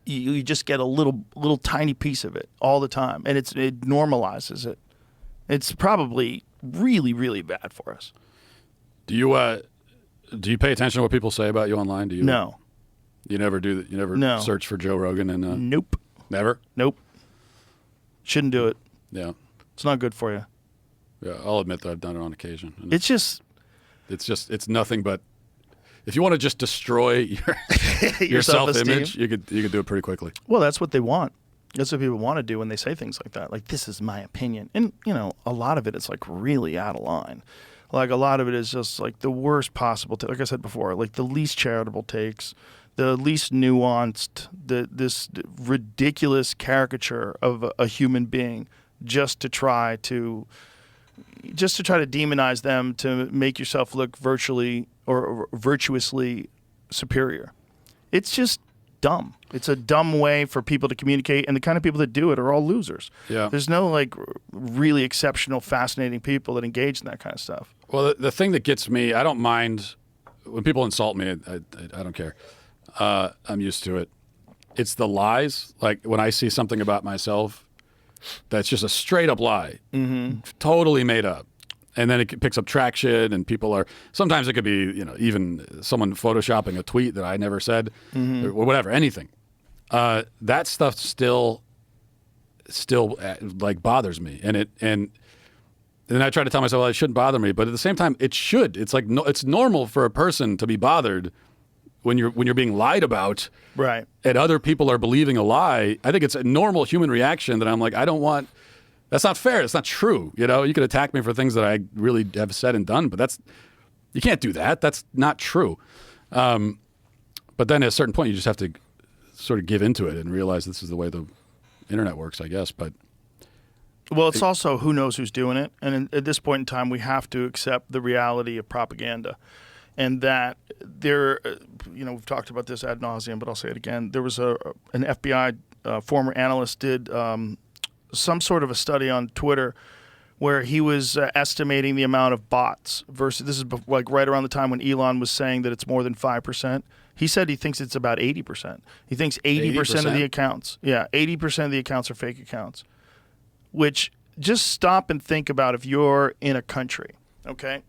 You just get a little tiny piece of it all the time, and it normalizes it. It's probably really, really bad for us. Do you pay attention to what people say about you online? Do you? No. You never do that. You never search for Joe Rogan and. Nope. Never. Nope. Shouldn't do it. Yeah. It's not good for you. Yeah, I'll admit that I've done it on occasion. And it's nothing but. If you want to just destroy your self-image, you could do it pretty quickly. Well, that's what they want. That's what people want to do when they say things like that. Like, this is my opinion. And, a lot of it is like really out of line. Like a lot of it is just like the worst possible, like I said before, like the least charitable takes, the least nuanced, this ridiculous caricature of a human being just to try to demonize them to make yourself look virtually or virtuously superior. It's just dumb. It's a dumb way for people to communicate, and the kind of people that do it are all losers. Yeah. There's no like really exceptional, fascinating people that engage in that kind of stuff. Well, the thing that gets me, I don't mind when people insult me. I don't care. I'm used to it. It's the lies. Like when I see something about myself that's just a straight up lie, totally made up, and then it picks up traction, and people are sometimes it could be even someone photoshopping a tweet that I never said or whatever, anything. That stuff still like bothers me, and then I try to tell myself, well, it shouldn't bother me, but at the same time, it should. It's like it's normal for a person to be bothered when you're being lied about, right? And other people are believing a lie. I think it's a normal human reaction that I'm like, I don't want. That's not fair. It's not true. You could attack me for things that I really have said and done, but you can't do that. That's not true. But then at a certain point, you just have to sort of give into it and realize this is the way the internet works, I guess. But well, it's also who knows who's doing it, and at this point in time, we have to accept the reality of propaganda, and that there, we've talked about this ad nauseum, but I'll say it again. There was an FBI former analyst did some sort of a study on Twitter where he was estimating the amount of bots versus, this is like right around the time when Elon was saying that it's more than 5%. He said he thinks it's about 80%. He thinks 80% of the accounts, 80% of the accounts are fake accounts. Which, just stop and think about if you're in a country, okay?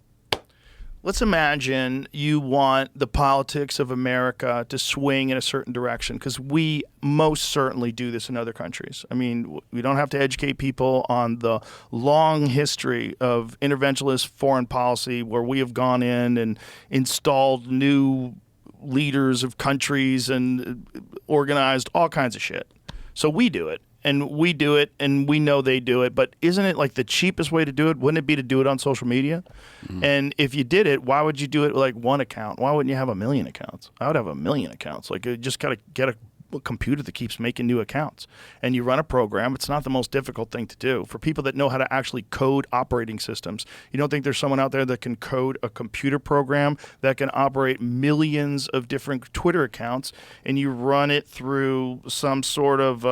Let's imagine you want the politics of America to swing in a certain direction, because we most certainly do this in other countries. I mean, we don't have to educate people on the long history of interventionist foreign policy where we have gone in and installed new leaders of countries and organized all kinds of shit. So we do it. And we do it, and we know they do it. But isn't it like the cheapest way to do it? Wouldn't it be to do it on social media? Mm-hmm. And if you did it, why would you do it with like one account? Why wouldn't you have 1 million accounts? I would have 1 million accounts. Like, you just got to get a computer that keeps making new accounts. And you run a program. It's not the most difficult thing to do. For people that know how to actually code operating systems, you don't think there's someone out there that can code a computer program that can operate millions of different Twitter accounts, and you run it through some sort of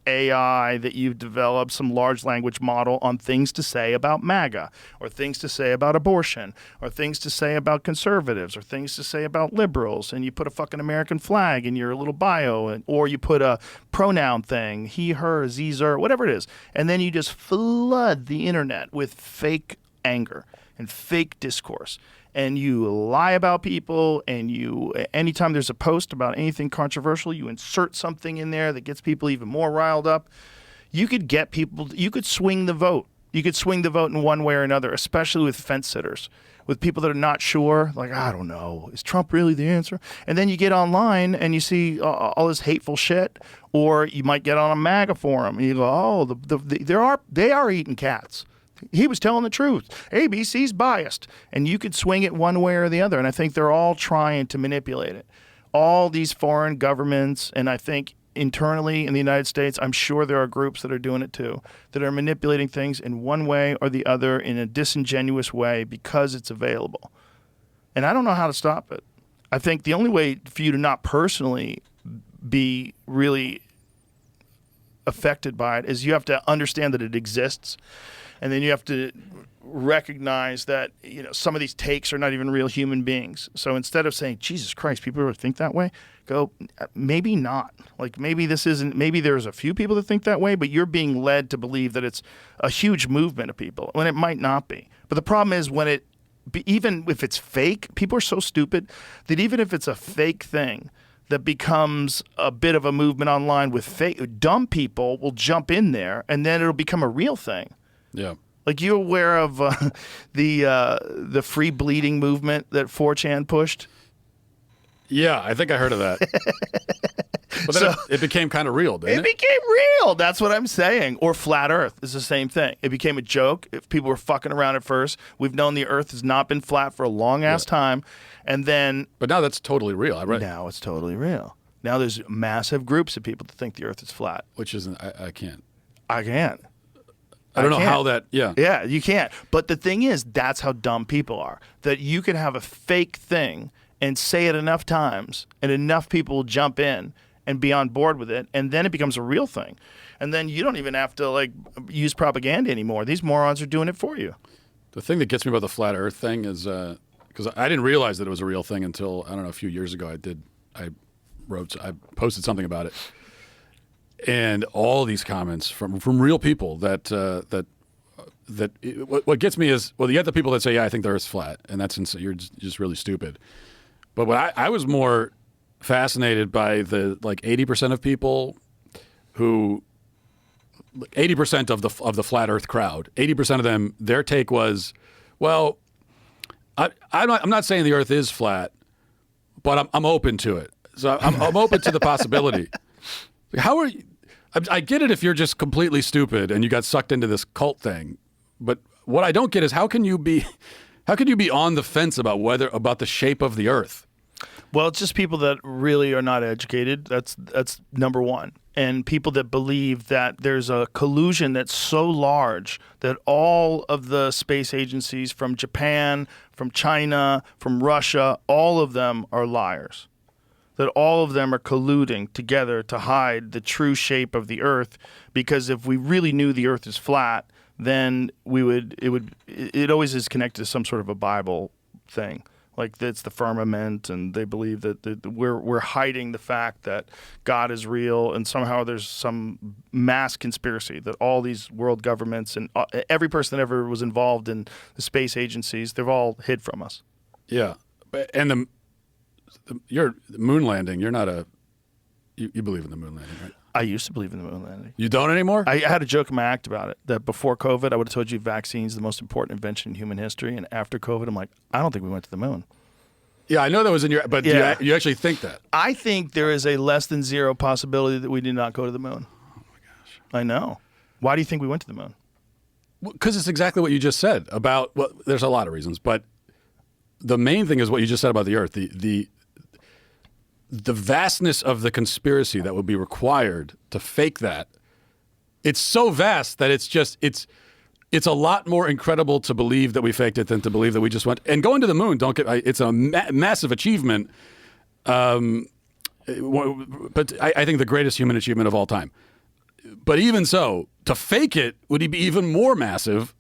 AI that you've developed, some large language model on things to say about MAGA, or things to say about abortion, or things to say about conservatives, or things to say about liberals, and you put a fucking American flag in your little bio, or you put a pronoun thing, he, her, ze, zer, whatever it is, and then you just flood the internet with fake anger and fake discourse, and you lie about people, and you, anytime there's a post about anything controversial, you insert something in there that gets people even more riled up. You could get people, you could swing the vote. You could swing the vote in one way or another, especially with fence sitters, with people that are not sure, like, I don't know, is Trump really the answer? And then you get online and you see all this hateful shit, or you might get on a MAGA forum and you go, oh, they are eating cats. He was telling the truth. ABC's biased. And you could swing it one way or the other. And I think they're all trying to manipulate it. All these foreign governments, and I think internally in the United States, I'm sure there are groups that are doing it too, that are manipulating things in one way or the other in a disingenuous way because it's available. And I don't know how to stop it. I think the only way for you to not personally be really affected by it is you have to understand that it exists, and then you have to recognize that some of these takes are not even real human beings. So instead of saying, Jesus Christ, people really think that way, go, maybe not. Like, maybe this isn't, maybe there's a few people that think that way, but you're being led to believe that it's a huge movement of people, when it might not be. But the problem is even if it's fake, people are so stupid that even if it's a fake thing that becomes a bit of a movement online with fake, dumb people will jump in there, and then it'll become a real thing. Yeah. Like, you aware of the free bleeding movement that 4chan pushed? Yeah, I think I heard of that. But then it became kind of real, didn't it? It became real. That's what I'm saying. Or flat Earth is the same thing. It became a joke. If people were fucking around at first, we've known the Earth has not been flat for a long-ass time. And then... But now that's totally real, right? Now it's totally real. Now there's massive groups of people that think the Earth is flat. Which isn't... I can't. I can't. I don't know how that... Yeah. Yeah, you can't. But the thing is, that's how dumb people are. That you can have a fake thing and say it enough times, and enough people will jump in and be on board with it, and then it becomes a real thing. And then you don't even have to use propaganda anymore. These morons are doing it for you. The thing that gets me about the flat Earth thing is because I didn't realize that it was a real thing until, I don't know, a few years ago. I posted something about it, and all these comments from real people that what gets me is, well, you get the people that say, yeah, I think the Earth's flat, and you're just really stupid. But what I was more fascinated by the 80% of people who 80% of the flat Earth crowd, 80% of them, their take was, well, I'm not saying the Earth is flat, but I'm open to it. So I'm open to the possibility. How are you? I get it if you're just completely stupid and you got sucked into this cult thing, but what I don't get is how can you be on the fence about the shape of the Earth? Well, it's just people that really are not educated. That's number one. And people that believe that there's a collusion that's so large that all of the space agencies from Japan, from China, from Russia, all of them are liars. That all of them are colluding together to hide the true shape of the Earth, because if we really knew the Earth is flat, then it always is connected to some sort of a Bible thing. Like it's the firmament, and they believe that we're hiding the fact that God is real, and somehow there's some mass conspiracy that all these world governments and every person that ever was involved in the space agencies, they've all hid from us. Yeah, and the moon landing. You're not you believe in the moon landing, right? I used to believe in the moon landing. You don't anymore? I had a joke in my act about it, that before COVID, I would have told you vaccines the most important invention in human history. And after COVID, I'm like, I don't think we went to the moon. Yeah, I know that was in your, but Yeah. you actually think that? I think there is a less than zero possibility that we did not go to the moon. Oh my gosh. I know. Why do you think we went to the moon? Because it's exactly what you just said about, well, there's a lot of reasons, but the main thing is what you just said about the Earth, the vastness of the conspiracy that would be required to fake that. It's so vast that it's a lot more incredible to believe that we faked it than to believe that we just went. And going to the moon, it's a massive achievement, but I think the greatest human achievement of all time. But even so, to fake it would be even more massive,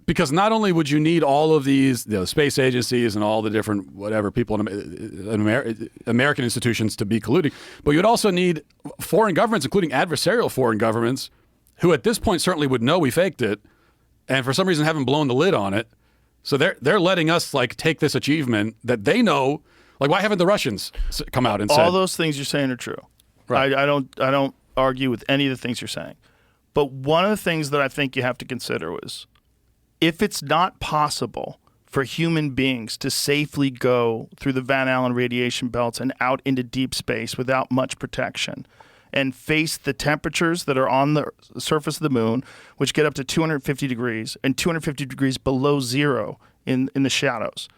because not only would you need all of these space agencies and all the different whatever people in American institutions to be colluding, but you'd also need foreign governments, including adversarial foreign governments, who at this point certainly would know we faked it, and for some reason haven't blown the lid on it. So they're letting us take this achievement that they know. Like, why haven't the Russians come out and said all those things you're saying are true? Right. I don't argue with any of the things you're saying, but one of the things that I think you have to consider was, if it's not possible for human beings to safely go through the Van Allen radiation belts and out into deep space without much protection and face the temperatures that are on the surface of the moon, which get up to 250 degrees and 250 degrees below zero in the shadows.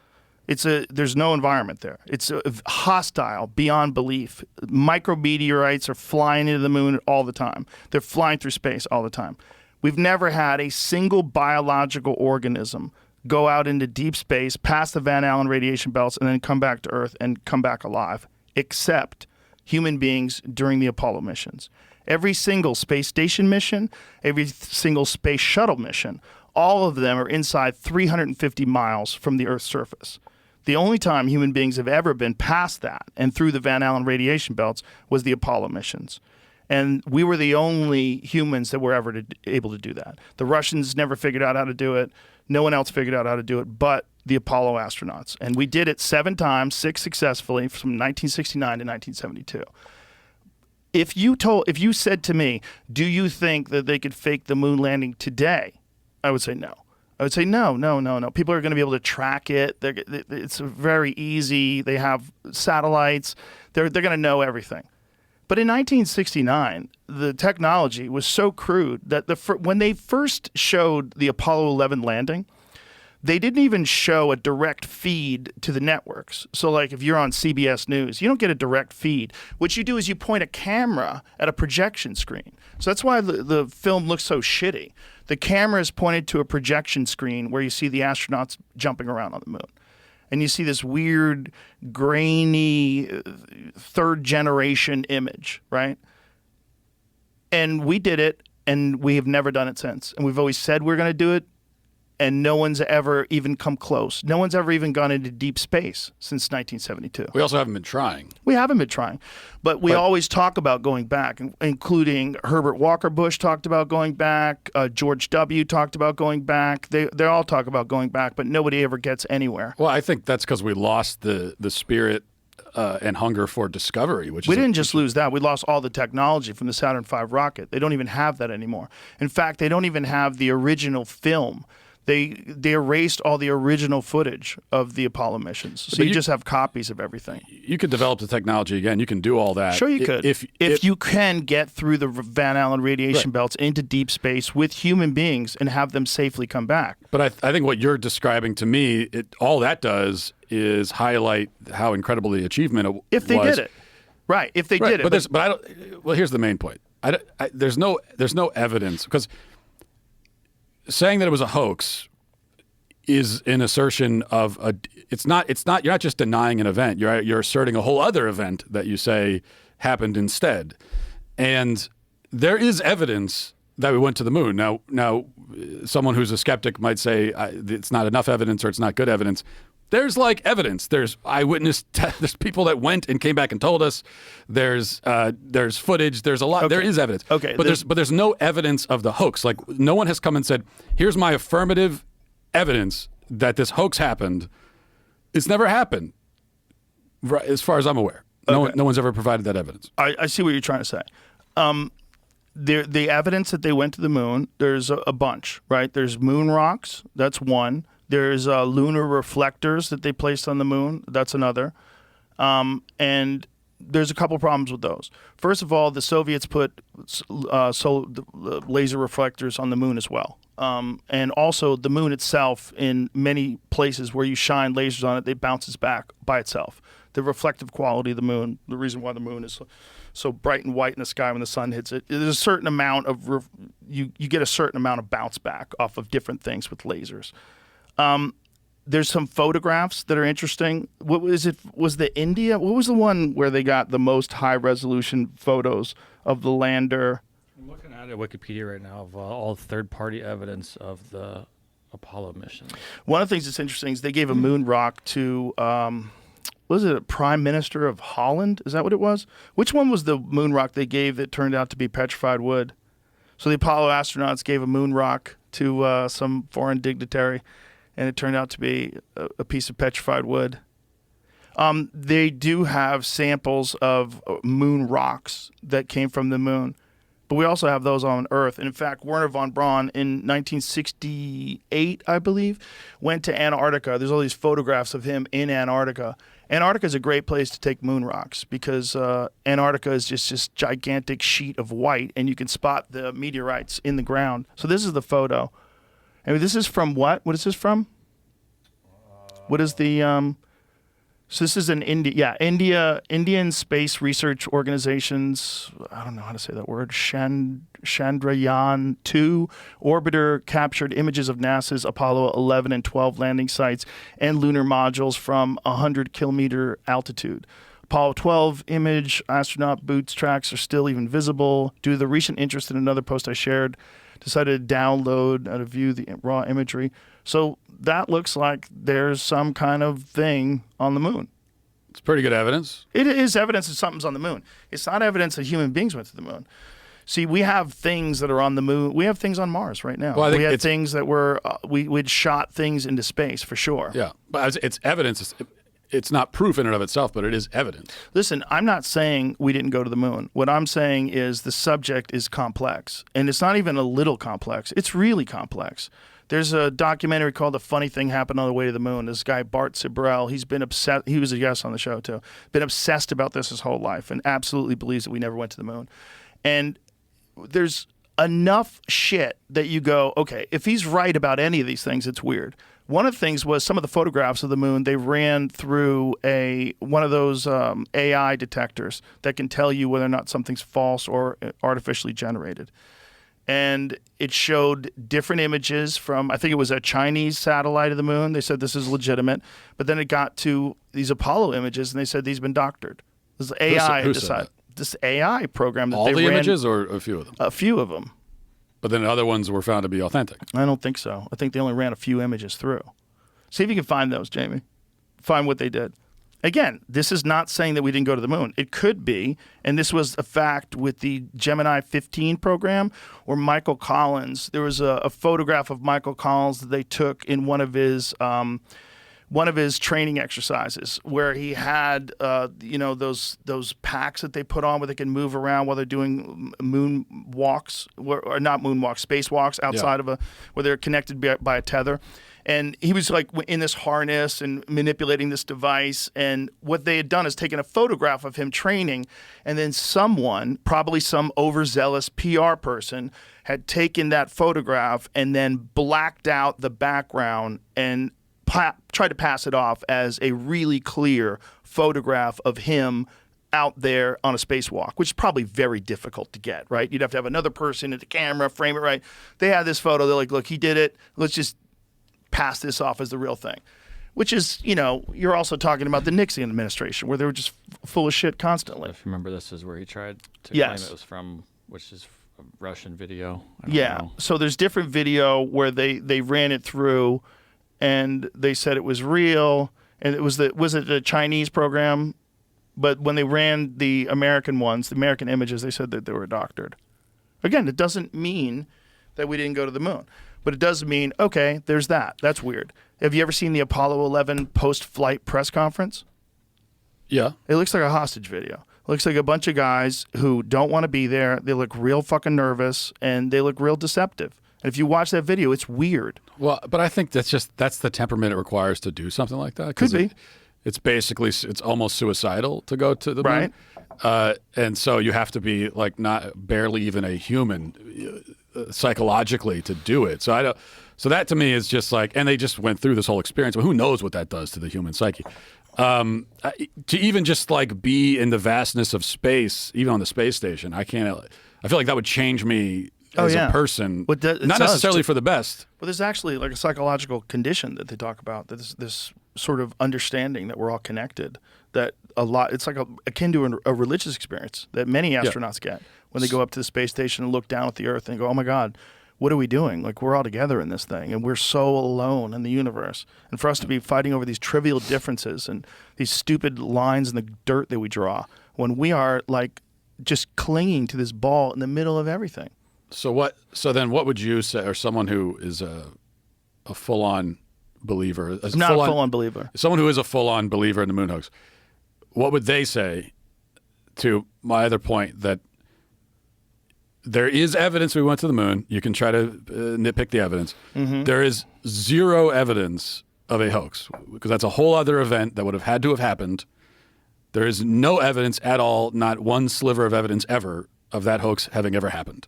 There's no environment there. It's hostile beyond belief. Micrometeorites are flying into the moon all the time. They're flying through space all the time. We've never had a single biological organism go out into deep space, past the Van Allen radiation belts, and then come back to Earth and come back alive, except human beings during the Apollo missions. Every single space station mission, every single space shuttle mission, all of them are inside 350 miles from the Earth's surface. The only time human beings have ever been past that and through the Van Allen radiation belts was the Apollo missions. And we were the only humans that were ever able to do that. The Russians never figured out how to do it. No one else figured out how to do it but the Apollo astronauts. And we did it 7 times, 6 successfully, from 1969 to 1972. If you said to me, do you think that they could fake the moon landing today? I would say no. I would say no. People are going to be able to track it. It's very easy. They have satellites. They're going to know everything. But in 1969, the technology was so crude that when they first showed the Apollo 11 landing, they didn't even show a direct feed to the networks. So like if you're on CBS News, you don't get a direct feed. What you do is you point a camera at a projection screen. So that's why the film looks so shitty. The camera is pointed to a projection screen where you see the astronauts jumping around on the moon. And you see this weird, grainy, third-generation image, right? And we did it, and we have never done it since. And we've always said we're going to do it, and no one's ever even come close. No one's ever even gone into deep space since 1972. We also haven't been trying. We haven't been trying, but we always talk about going back, including Herbert Walker Bush talked about going back, George W. talked about going back. They all talk about going back, but nobody ever gets anywhere. Well, I think that's because we lost the spirit and hunger for discovery. We didn't just lose that. We lost all the technology from the Saturn V rocket. They don't even have that anymore. In fact, they don't even have the original film. They erased all the original footage of the Apollo missions. So you just have copies of everything. You could develop the technology again. You can do all that. Sure you could. If you can get through the Van Allen radiation belts into deep space with human beings and have them safely come back. But I think what you're describing to me, all that does is highlight how incredible the achievement was. If they did it. Right, if they did it. But I don't. Well, here's the main point. There's no evidence, because saying that it was a hoax is an assertion of a. It's not. You're not just denying an event. You're asserting a whole other event that you say happened instead. And there is evidence that we went to the moon. Now, someone who's a skeptic might say it's not enough evidence or it's not good evidence. There's evidence. There's eyewitness. There's people that went and came back and told us. There's footage. There's a lot. Okay. There is evidence. Okay. But there's no evidence of the hoax. No one has come and said, "Here's my affirmative evidence that this hoax happened." It's never happened, right, as far as I'm aware. Okay. No one's ever provided that evidence. I see what you're trying to say. The evidence that they went to the moon, there's a bunch, right? There's moon rocks. That's one. There's lunar reflectors that they placed on the moon. That's another. And there's a couple problems with those. First of all, the Soviets put laser reflectors on the moon as well. And also the moon itself, in many places where you shine lasers on it, it bounces back by itself. The reflective quality of the moon, the reason why the moon is so bright and white in the sky when the sun hits it, there's a certain amount of, you get a certain amount of bounce back off of different things with lasers. There's some photographs that are interesting. What was it? Was the India? What was the one where they got the most high resolution photos of the lander? I'm looking at Wikipedia right now of all third-party evidence of the Apollo mission. One of the things that's interesting is they gave a moon rock to, was it a prime minister of Holland? Is that what it was? Which one was the moon rock they gave that turned out to be petrified wood? So the Apollo astronauts gave a moon rock to some foreign dignitary, and it turned out to be a piece of petrified wood. They do have samples of moon rocks that came from the moon, but we also have those on Earth. And in fact, Werner von Braun in 1968, I believe, went to Antarctica. There's all these photographs of him in Antarctica. Antarctica is a great place to take moon rocks because Antarctica is just this gigantic sheet of white, and you can spot the meteorites in the ground. So this is the photo. And this is from what? What is this from? What is the? So this is an Indian Space Research Organization's. I don't know how to say that word. Chandrayaan-2 orbiter captured images of NASA's Apollo 11 and 12 landing sites and lunar modules from 100-kilometer altitude. Apollo 12 image astronaut boots tracks are still even visible. Due to the recent interest in another post I shared, decided to download and view the raw imagery. So that looks like there's some kind of thing on the moon. It's pretty good evidence. It is evidence that something's on the moon. It's not evidence that human beings went to the moon. See, we have things that are on the moon. We have things on Mars right now. Well, we have things that were, we'd shot things into space for sure. Yeah, but it's evidence. It's not proof in and of itself, but it is evidence. Listen, I'm not saying we didn't go to the moon. What I'm saying is the subject is complex. And it's not even a little complex. It's really complex. There's a documentary called The Funny Thing Happened on the Way to the Moon. This guy, Bart Sibrel, he's been obsessed. He was a guest on the show, too. Been obsessed about this his whole life and absolutely believes that we never went to the moon. And there's enough shit that you go, okay, if he's right about any of these things, it's weird. One of the things was some of the photographs of the moon, they ran through one of those AI detectors that can tell you whether or not something's false or artificially generated. And it showed different images from, I think it was a Chinese satellite of the moon. They said this is legitimate. But then it got to these Apollo images, and they said these have been doctored. This AI who said that? This AI program that all they the ran, images or a few of them? A few of them. but then other ones were found to be authentic. I don't think so. I think they only ran a few images through. See if you can find those, Jamie. Find what they did. Again, this is not saying that we didn't go to the moon. It could be, and this was a fact with the Gemini 15 program, where Michael Collins, there was a photograph of Michael Collins that they took in one of his training exercises, where he had those packs that they put on where they can move around while they're doing moon walks, or not moon walks, space walks outside of where they're connected by a tether. And he was like in this harness and manipulating this device. And what they had done is taken a photograph of him training, and then someone, probably some overzealous PR person, had taken that photograph and then blacked out the background and tried to pass it off as a really clear photograph of him out there on a spacewalk, which is probably very difficult to get, right? You'd have to have another person at the camera, frame it right. They had this photo. They're like, look, he did it. Let's just pass this off as the real thing, which is, you're also talking about the Nixon administration, where they were just full of shit constantly. If you remember, this is where he tried to claim it was from, which is a Russian video. I don't know. So there's different video where they ran it through, and they said it was real, and was it the Chinese program? But when they ran the American ones, the American images, they said that they were doctored. Again, it doesn't mean that we didn't go to the moon. But it does mean, okay, there's that. That's weird. Have you ever seen the Apollo 11 post-flight press conference? Yeah. It looks like a hostage video. It looks like a bunch of guys who don't want to be there. They look real fucking nervous, and they look real deceptive. And if you watch that video, it's weird. Well, but I think that's the temperament it requires to do something like that. Could be. It's almost suicidal to go to the moon. Right. And so you have to be like barely even a human psychologically to do it. So that to me is just like, and they just went through this whole experience. Well, who knows what that does to the human psyche? To even just like be in the vastness of space, even on the space station, I feel like that would change me as a person, not necessarily for the best. Well, there's actually like a psychological condition that they talk about. That this sort of understanding that we're all connected. That it's like akin to a religious experience that many astronauts get when they go up to the space station and look down at the Earth and go, "Oh my God, what are we doing? Like, we're all together in this thing, and we're so alone in the universe." And for us to be fighting over these trivial differences and these stupid lines in the dirt that we draw, when we are like just clinging to this ball in the middle of everything. So then what would you say, or someone who is a full-on believer, not a full-on believer, someone who is a full-on believer in the moon hoax, what would they say to my other point that there is evidence we went to the moon? You can try to nitpick the evidence. Mm-hmm. There is zero evidence of a hoax, because that's a whole other event that would have had to have happened. There is no evidence at all, not one sliver of evidence ever, of that hoax having ever happened.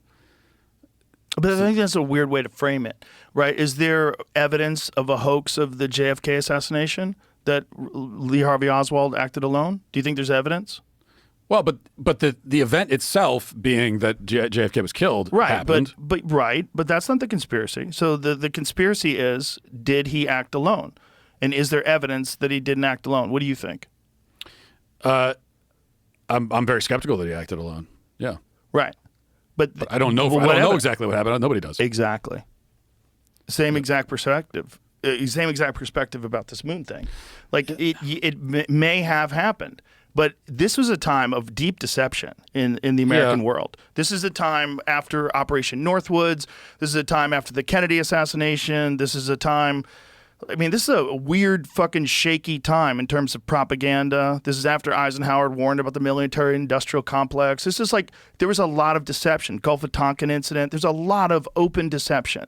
But I think that's a weird way to frame it, right? Is there evidence of a hoax of the JFK assassination that Lee Harvey Oswald acted alone? Do you think there's evidence? Well, but the event itself, being that JFK was killed, happened. But that's not the conspiracy. So the conspiracy is, did he act alone? And is there evidence that he didn't act alone? What do you think? I'm very skeptical that he acted alone. Yeah. Right. But I don't know. I don't know exactly what happened. Nobody does. Exactly. Same exact perspective. Same exact perspective about this moon thing. Like it may have happened, but this was a time of deep deception in the American world. This is a time after Operation Northwoods. This is a time after the Kennedy assassination. This is a time. I mean, this is a weird, fucking shaky time in terms of propaganda. This is after Eisenhower warned about the military-industrial complex. This is like, there was a lot of deception. Gulf of Tonkin incident. There's a lot of open deception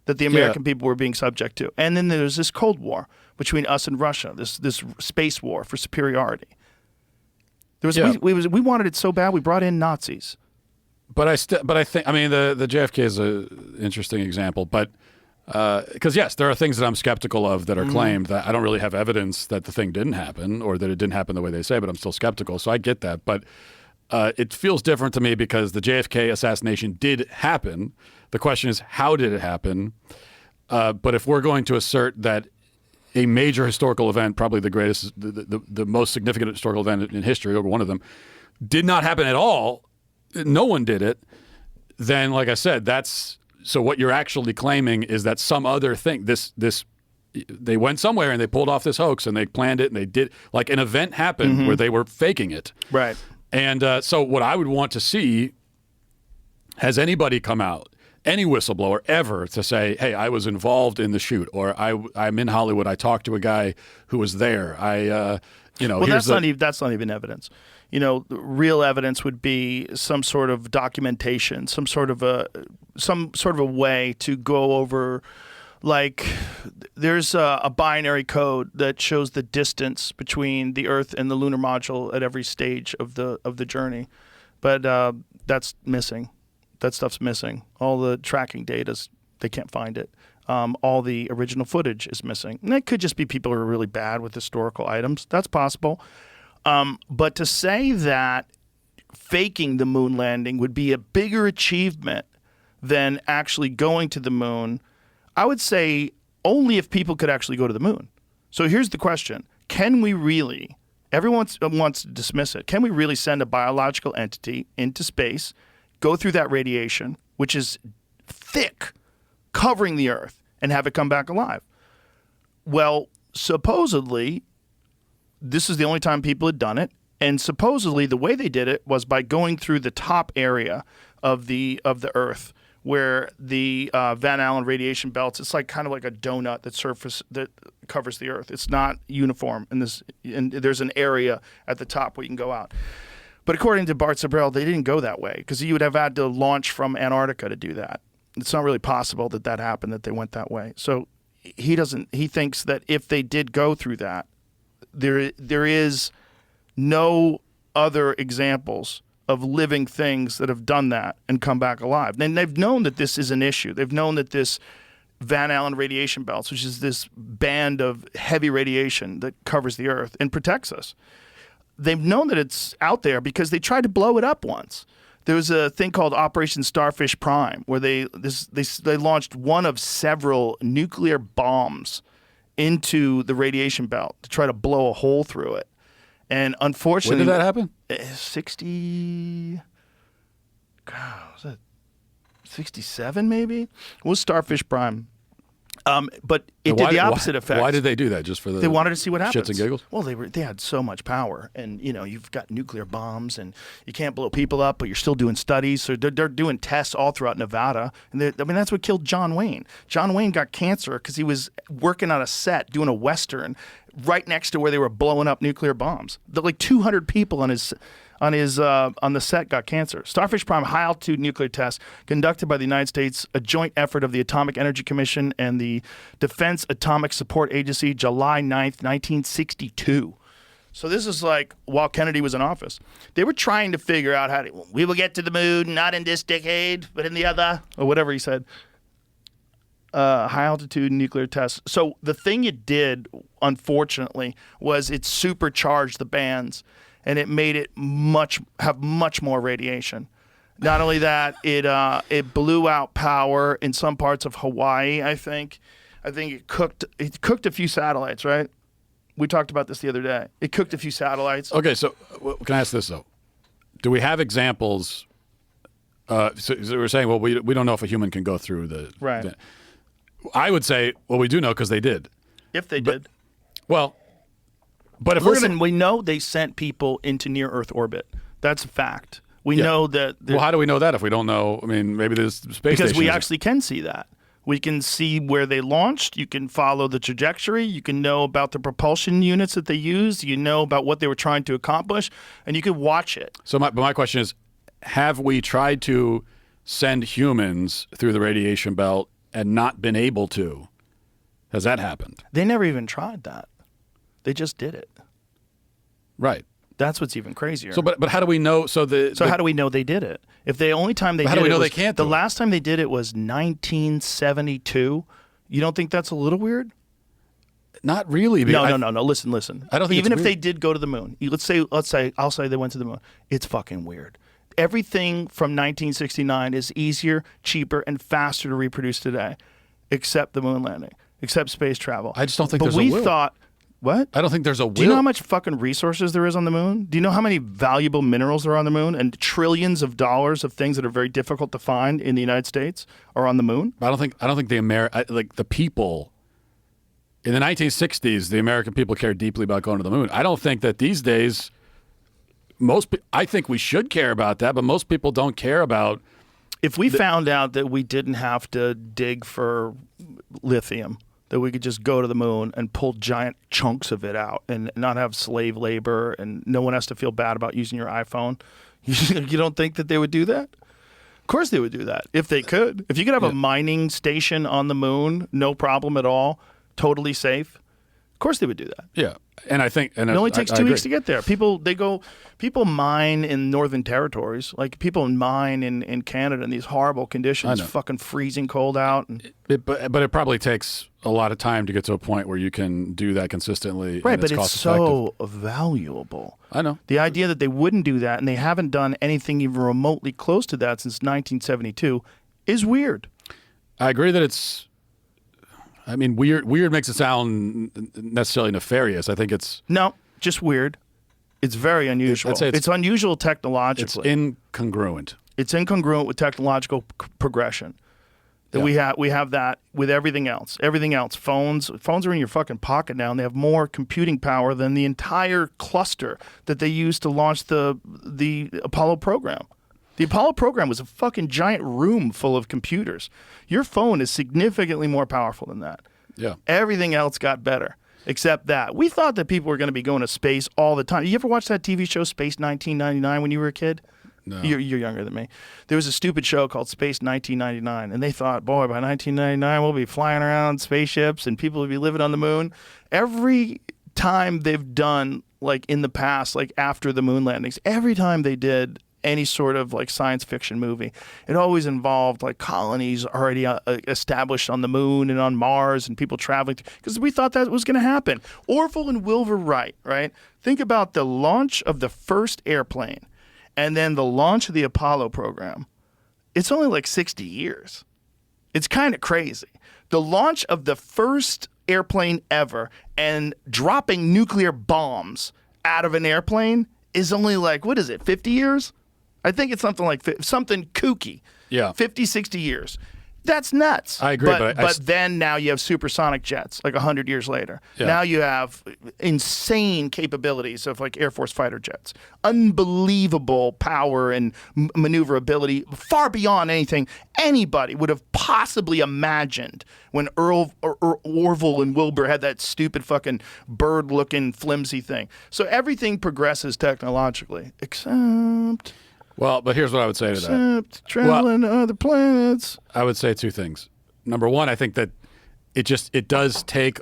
that the American people were being subject to. And then there's this Cold War between us and Russia, this space war for superiority. There was we wanted it so bad we brought in Nazis. But I think, I mean, the JFK is an interesting example, but because yes, there are things that I'm skeptical of that are claimed that I don't really have evidence that the thing didn't happen or that it didn't happen the way they say, but I'm still skeptical. So I get that. But it feels different to me because the JFK assassination did happen. The question is, how did it happen? But if we're going to assert that a major historical event, probably the greatest, the most significant historical event in history, or one of them, did not happen at all, no one did it, then, like I said, that's So what you're actually claiming is that some other thing, they went somewhere and they pulled off this hoax and they planned it and they did, like an event happened where they were faking it. Right. And so what I would want to see, has anybody come out, any whistleblower ever, to say, hey, I was involved in the shoot, or I'm in Hollywood, I talked to a guy who was there. Well, that's not even evidence. Real evidence would be some sort of documentation, some sort of a way to go over. Like, there's a binary code that shows the distance between the Earth and the lunar module at every stage of the journey, but that's missing. That stuff's missing. All the tracking data's, they can't find it. All the original footage is missing. And that could just be people who are really bad with historical items. That's possible. But to say that faking the moon landing would be a bigger achievement than actually going to the moon, I would say only if people could actually go to the moon. So here's the question. Can we really, everyone wants to dismiss it, can we really send a biological entity into space, go through that radiation, which is thick, covering the Earth, and have it come back alive? Well, supposedly, this is the only time people had done it, and supposedly the way they did it was by going through the top area of the Earth, where the Van Allen radiation belts. It's like kind of like a donut that covers the Earth. It's not uniform, and there's an area at the top where you can go out. But according to Bart Sibrel, they didn't go that way because you would have had to launch from Antarctica to do that. It's not really possible that happened, that they went that way. So he thinks that if they did go through that, there is no other examples of living things that have done that and come back alive. And they've known that this is an issue. They've known that this Van Allen radiation belts, which is this band of heavy radiation that covers the Earth and protects us, they've known that it's out there because they tried to blow it up once. There was a thing called Operation Starfish Prime where they launched one of several nuclear bombs into the radiation belt to try to blow a hole through it. And unfortunately, when did that happen? 67 maybe? It was Starfish Prime. But it did the opposite effect. Why did they do that? Just for they wanted to see what happens. Shits and giggles? Well, they had so much power, and you've got nuclear bombs, and you can't blow people up, but you're still doing studies. So they're doing tests all throughout Nevada, and that's what killed John Wayne. John Wayne got cancer because he was working on a set doing a Western right next to where they were blowing up nuclear bombs. Like 200 people on the set got cancer. Starfish Prime high-altitude nuclear test conducted by the United States, a joint effort of the Atomic Energy Commission and the Defense Atomic Support Agency, July 9th, 1962. So this is like while Kennedy was in office. They were trying to figure out we will get to the moon, not in this decade, but in the other, or whatever he said. High-altitude nuclear test. So the thing it did, unfortunately, was it supercharged the bands, and it made it have much more radiation. Not only that, it blew out power in some parts of Hawaii. I think it cooked a few satellites. Right? We talked about this the other day. It cooked a few satellites. Okay, so can I ask this though? Do we have examples? So we're saying, well, we don't know if a human can go through the right. I would say, well, we do know because they did. If they did. Well, but if we know they sent people into near Earth orbit. That's a fact. We know that. Well, how do we know that if we don't know? I mean, maybe there's space because we stations. actually can see that. We can see where they launched. You can follow the trajectory. You can know about the propulsion units that they used. You know about what they were trying to accomplish, and you can watch it. So my question is, have we tried to send humans through the radiation belt and not been able to? Has that happened? They never even tried that. They just did it. Right. That's what's even crazier. So, but how do we know? So how do we know they did it? If the only time they did it, how do we know they can't? The last time they did it was 1972. You don't think that's a little weird? Not really. No. Listen. I don't think even it's if weird. they did go to the moon. Let's say I'll say they went to the moon. It's fucking weird. Everything from 1969 is easier, cheaper, and faster to reproduce today, except the moon landing, except space travel. I just don't think but there's a we will. thought What? I don't think there's a will. Do you know how much fucking resources there is on the moon? Do you know how many valuable minerals are on the moon and trillions of dollars of things that are very difficult to find in the United States are on the moon? I don't think the people in the 1960s, the American people cared deeply about going to the moon. I don't think that these days I think we should care about that, but most people don't care about. If we found out that we didn't have to dig for lithium, that we could just go to the moon and pull giant chunks of it out and not have slave labor and no one has to feel bad about using your iPhone, you don't think that they would do that? Of course they would do that if they could. If you could have a mining station on the moon, no problem at all, totally safe, of course they would do that. Yeah. And I think it only takes 2 weeks to get there. People mine in northern territories, like people mine in Canada in these horrible conditions, fucking freezing cold out. But it probably takes a lot of time to get to a point where you can do that consistently. Right, but it's so valuable. I know. The idea that they wouldn't do that and they haven't done anything even remotely close to that since 1972 is weird. I agree that it's. I mean, weird makes it sound necessarily nefarious. I think it's... No, just weird. It's very unusual. I'd say it's unusual technologically. It's incongruent. It's incongruent with technological progression. That we have that with everything else. Everything else. Phones are in your fucking pocket now, and they have more computing power than the entire cluster that they used to launch the Apollo program. The Apollo program was a fucking giant room full of computers. Your phone is significantly more powerful than that. Yeah. Everything else got better, except that. We thought that people were going to be going to space all the time. You ever watch that TV show, Space 1999, when you were a kid? No. You're younger than me. There was a stupid show called Space 1999, and they thought, boy, by 1999, we'll be flying around spaceships and people will be living on the moon. Every time they've done, like in the past, like after the moon landings, every time they did any sort of like science fiction movie, it always involved like colonies already established on the moon and on Mars and people traveling because we thought that was going to happen. Orville and Wilbur Wright, right? Think about the launch of the first airplane and then the launch of the Apollo program. It's only like 60 years. It's kind of crazy. The launch of the first airplane ever and dropping nuclear bombs out of an airplane is only like, what is it, 50 years? I think it's something like something kooky. Yeah. 50, 60 years. That's nuts. I agree. But then now you have supersonic jets, like 100 years later. Yeah. Now you have insane capabilities of like Air Force fighter jets. Unbelievable power and maneuverability, far beyond anything anybody would have possibly imagined when Orville and Wilbur had that stupid fucking bird-looking flimsy thing. So everything progresses technologically, except... Well, but here's what I would say to that. Except traveling to other planets. I would say two things. Number one, I think that it does take.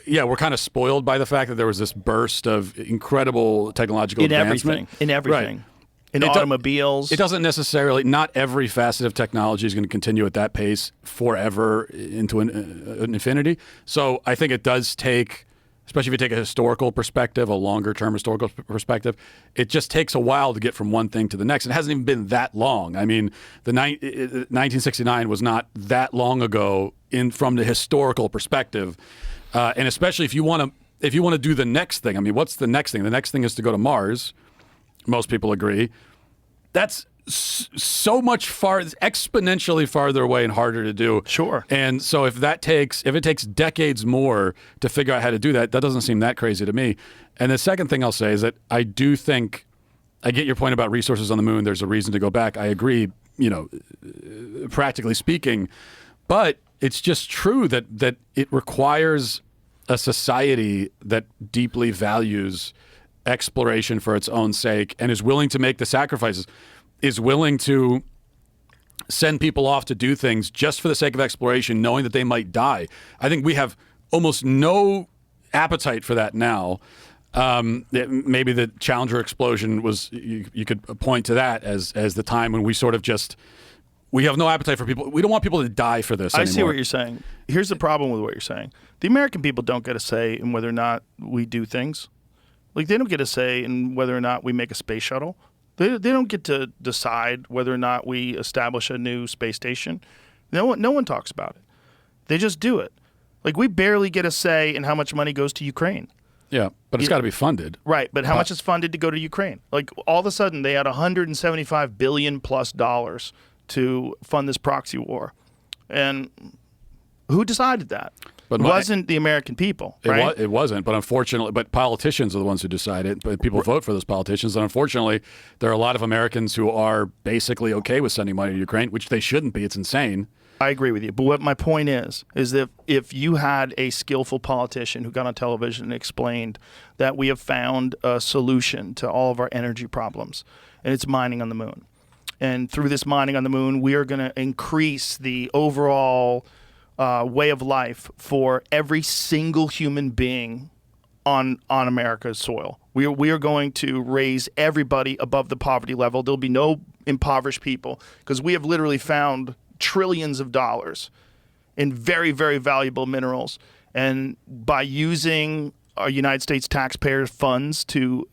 Yeah, we're kind of spoiled by the fact that there was this burst of incredible technological advancement. In everything. Right. In automobiles. It doesn't necessarily. Not every facet of technology is going to continue at that pace forever into an infinity. So I think it does take. Especially if you take a historical perspective, a longer-term historical perspective, it just takes a while to get from one thing to the next. It hasn't even been that long. I mean, 1969 was not that long ago from the historical perspective, and especially if you want to do the next thing. I mean, what's the next thing? The next thing is to go to Mars. Most people agree. That's so much exponentially farther away and harder to do. Sure. And so if it takes decades more to figure out how to do that, that doesn't seem that crazy to me. And the second thing I'll say is that I do think I get your point about resources on the moon. There's a reason to go back. I agree, practically speaking, but it's just true that it requires a society that deeply values exploration for its own sake and is willing to make the sacrifices. Is willing to send people off to do things just for the sake of exploration, knowing that they might die. I think we have almost no appetite for that now. Maybe the Challenger explosion was, you could point to that as the time when we sort of we have no appetite for people. We don't want people to die for this anymore. I see what you're saying. Here's the problem with what you're saying. The American people don't get a say in whether or not we do things. Like, they don't get a say in whether or not we make a space shuttle. They don't get to decide whether or not we establish a new space station. No one talks about it. They just do it. Like, we barely get a say in how much money goes to Ukraine. Yeah, but it's got to be funded. Right, but how much is funded to go to Ukraine? Like, all of a sudden, they had $175 billion plus to fund this proxy war. And who decided that? But it wasn't the American people, right? It wasn't, but unfortunately, but politicians are the ones who decide it. But people vote for those politicians, and unfortunately, there are a lot of Americans who are basically okay with sending money to Ukraine, which they shouldn't be. It's insane. I agree with you. But what my point is that if you had a skillful politician who got on television and explained that we have found a solution to all of our energy problems, and it's mining on the moon. And through this mining on the moon, we are going to increase the overall way of life for every single human being on America's soil. We are going to raise everybody above the poverty level. There'll be no impoverished people because we have literally found trillions of dollars in very, very valuable minerals. And by using our United States taxpayers' funds to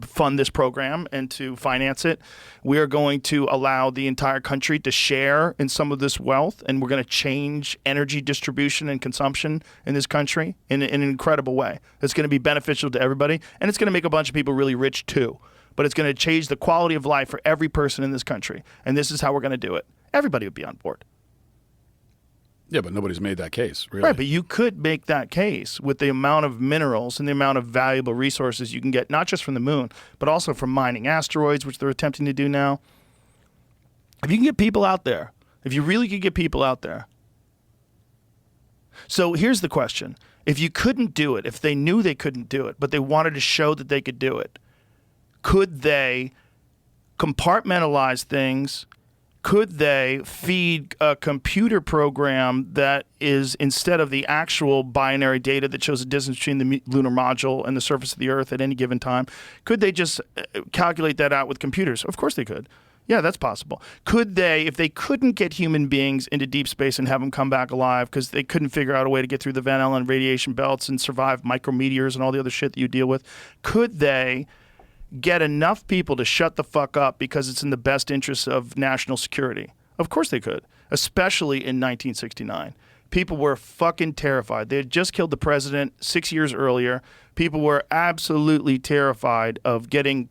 fund this program and to finance it, we are going to allow the entire country to share in some of this wealth, and we're going to change energy distribution and consumption in this country in an incredible way. It's going to be beneficial to everybody, and it's going to make a bunch of people really rich too. But it's going to change the quality of life for every person in this country, and this is how we're going to do it. Everybody would be on board. Yeah, but nobody's made that case, really. Right, but you could make that case with the amount of minerals and the amount of valuable resources you can get, not just from the moon, but also from mining asteroids, which they're attempting to do now. If you can get people out there, if you really could get people out there. So here's the question. If you couldn't do it, if they knew they couldn't do it, but they wanted to show that they could do it, could they compartmentalize things? Could they feed a computer program that is, instead of the actual binary data that shows the distance between the lunar module and the surface of the Earth at any given time, could they just calculate that out with computers? Of course they could. Yeah, that's possible. Could they, if they couldn't get human beings into deep space and have them come back alive because they couldn't figure out a way to get through the Van Allen radiation belts and survive micrometeors and all the other shit that you deal with, could they get enough people to shut the fuck up because it's in the best interest of national security? Of course they could, especially in 1969. People were fucking terrified. They had just killed the president 6 years earlier. People were absolutely terrified of getting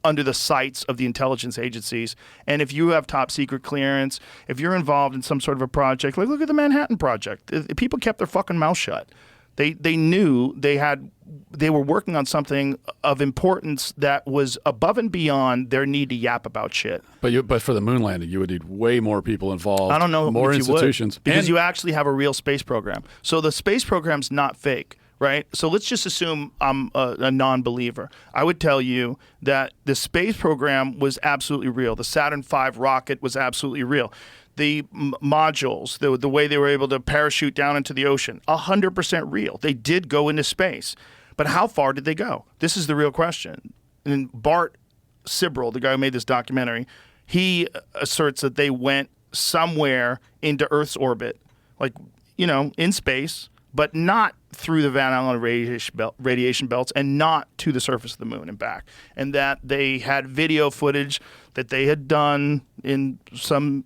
under the sights of the intelligence agencies. And if you have top secret clearance, if you're involved in some sort of a project, like look at the Manhattan Project. People kept their fucking mouth shut. They knew they were working on something of importance that was above and beyond their need to yap about shit. But for the moon landing, you would need way more people involved. I don't know more if institutions you would, because you actually have a real space program. So the space program's not fake, right? So let's just assume I'm a non-believer. I would tell you that the space program was absolutely real. The Saturn V rocket was absolutely real. The modules, the way they were able to parachute down into the ocean, 100% real. They did go into space. But how far did they go? This is the real question. And Bart Sibrel, the guy who made this documentary, he asserts that they went somewhere into Earth's orbit, like, you know, in space, but not through the Van Allen radiation belts and not to the surface of the moon and back. And that they had video footage that they had done in some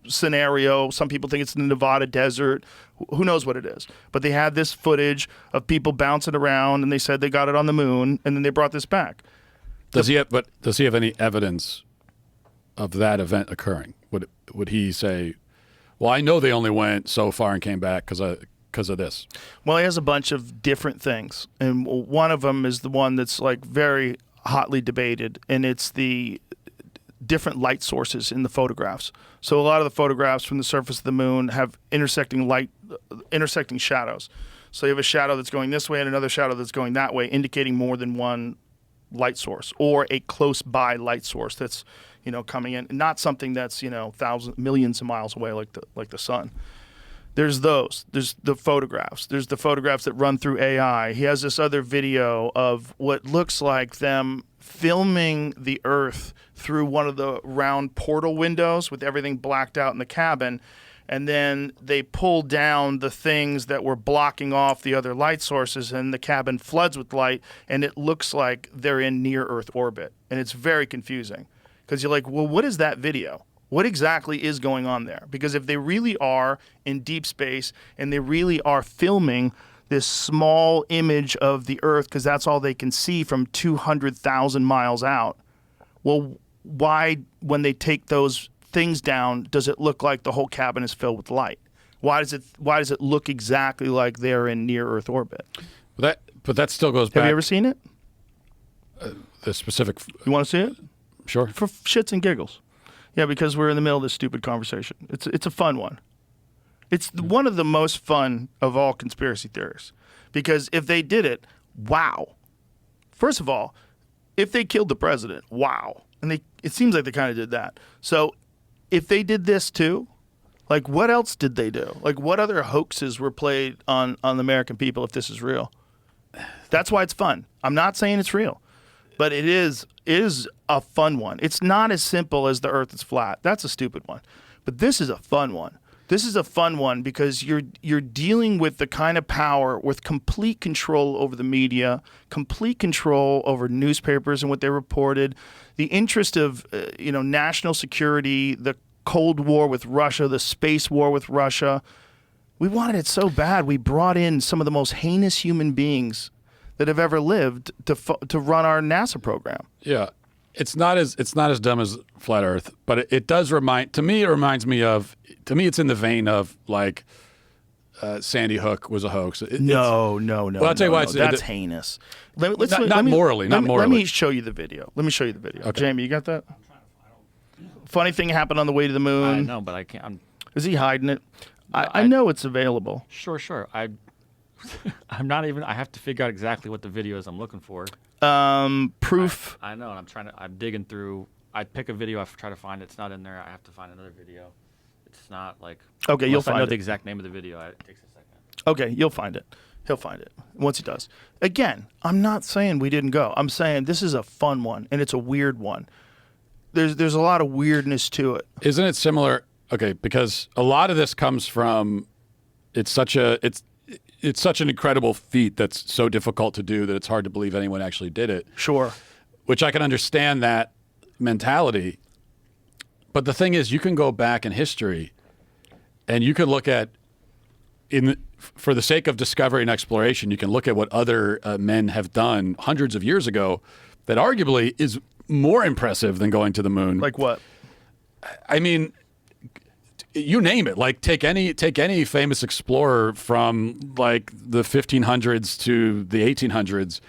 scenario. Some people think it's in the Nevada desert. Who knows what it is? But they had this footage of people bouncing around, and they said they got it on the moon, and then they brought this back. Does he have any evidence of that event occurring? Would he say, well, I know they only went so far and came back because of this? Well, he has a bunch of different things, and one of them is the one that's like very hotly debated, and it's the different light sources in the photographs. So a lot of the photographs from the surface of the moon have intersecting shadows. So you have a shadow that's going this way and another shadow that's going that way, indicating more than one light source or a close by light source that's, you know, coming in, not something that's, you know, millions of miles away like the sun. There's those. There's the photographs. There's the photographs that run through AI. He has this other video of what looks like them filming the Earth through one of the round portal windows with everything blacked out in the cabin. And then they pull down the things that were blocking off the other light sources, and the cabin floods with light, and it looks like they're in near-Earth orbit. And it's very confusing because you're like, well, what is that video? What exactly is going on there? Because if they really are in deep space and they really are filming this small image of the Earth because that's all they can see from 200,000 miles out, well, why, when they take those things down, does it look like the whole cabin is filled with light? Why does it look exactly like they're in near Earth orbit? But that still goes back. Have you ever seen it? The specific. You want to see it? Sure. For shits and giggles. Yeah, because we're in the middle of this stupid conversation. It's a fun one. It's one of the most fun of all conspiracy theories. Because if they did it, wow. First of all, if they killed the president, wow. And it seems like they kind of did that. So if they did this too, like what else did they do? Like what other hoaxes were played on the American people if this is real? That's why it's fun. I'm not saying it's real. But it is a fun one. It's not as simple as the Earth is flat. That's a stupid one. But this is a fun one. This is a fun one because you're dealing with the kind of power with complete control over the media, complete control over newspapers and what they reported, the interest of national security, the Cold War with Russia, the space war with Russia. We wanted it so bad. We brought in some of the most heinous human beings that have ever lived to run our NASA program. Yeah, it's not as dumb as flat Earth, but it does remind. To me, it reminds me of. To me, it's in the vein of like Sandy Hook was a hoax. No. Well, I'll tell you why. That's heinous. Not morally. Let me show you the video. Okay. Jamie, you got that? Funny thing happened on the way to the moon. I know, but I can't. Is he hiding it? I know it's available. Sure. I'm not even. I have to figure out exactly what the video is I'm looking for. Proof. I know, and I'm digging through. I pick a video, I try to find it. It's not in there. I have to find another video. It's not like. Okay, you'll I find know it. the exact name of the video. It takes a second. Okay, you'll find it. He'll find it once he does. Again, I'm not saying we didn't go. I'm saying this is a fun one and it's a weird one. There's a lot of weirdness to it. Isn't it similar? Okay, because a lot of this comes from. It's such an incredible feat that's so difficult to do that it's hard to believe anyone actually did it. Sure. Which I can understand that mentality. But the thing is, you can go back in history and you can look at, for the sake of discovery and exploration, you can look at what other men have done hundreds of years ago that arguably is more impressive than going to the moon. Like what? I mean, you name it. Like take any famous explorer from like the 1500s to the 1800s,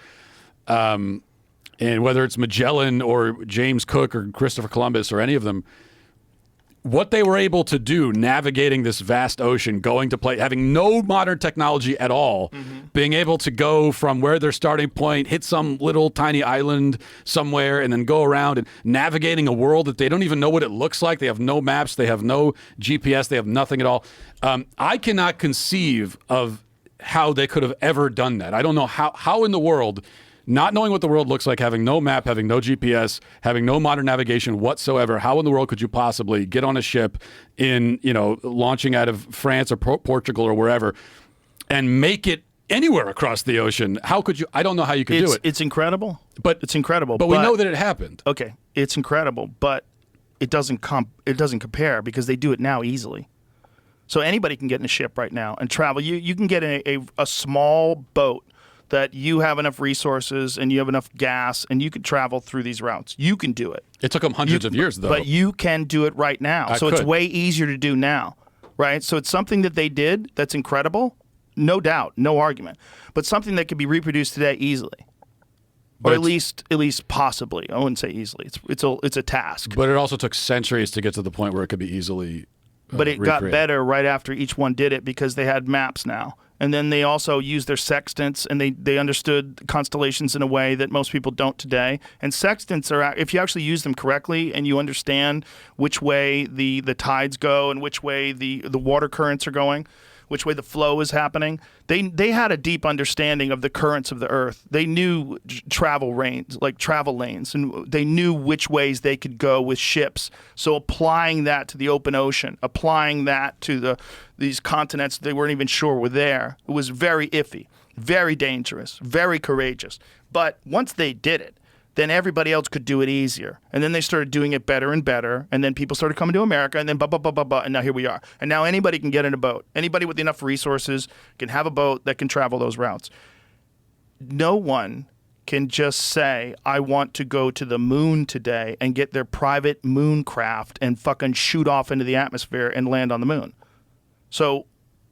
and whether it's Magellan or James Cook or Christopher Columbus or any of them, what they were able to do navigating this vast ocean, going to play, having no modern technology at all, being able to go from where their starting point, hit some little tiny island somewhere, and then go around and navigating a world that they don't even know what it looks like. They have no maps. They have no GPS. They have nothing at all. I cannot conceive of how they could have ever done that. I don't know how in the world, not knowing what the world looks like, having no map, having no GPS, having no modern navigation whatsoever, how in the world could you possibly get on a ship launching out of France or Portugal or wherever and make it anywhere across the ocean? How could you? I don't know how you could do it. It's incredible. But it's incredible. But we know that it happened. Okay, it's incredible, but it doesn't compare because they do it now easily. So anybody can get in a ship right now and travel. You can get in a small boat that you have enough resources and you have enough gas and you can travel through these routes. You can do it. It took them hundreds of years, though. But you can do it right now. It's way easier to do now, right? So it's something that they did that's incredible, no doubt, no argument. But something that could be reproduced today easily. Or at least possibly. I wouldn't say easily. It's a task. But it also took centuries to get to the point where it could be easily But it got better right after each one did it because they had maps now. And then they also used their sextants, and they understood constellations in a way that most people don't today. And sextants are, if you actually use them correctly and you understand which way the tides go and which way the water currents are going, which way the flow is happening, they had a deep understanding of the currents of the earth. They knew travel lanes, and they knew which ways they could go with ships. So applying that to the open ocean, applying that to these continents they weren't even sure were there, it was very iffy, very dangerous, very courageous. But once they did it, then everybody else could do it easier. And then they started doing it better and better. And then people started coming to America, and then and now here we are. And now anybody can get in a boat. Anybody with enough resources can have a boat that can travel those routes. No one can just say, I want to go to the moon today and get their private moon craft and fucking shoot off into the atmosphere and land on the moon. So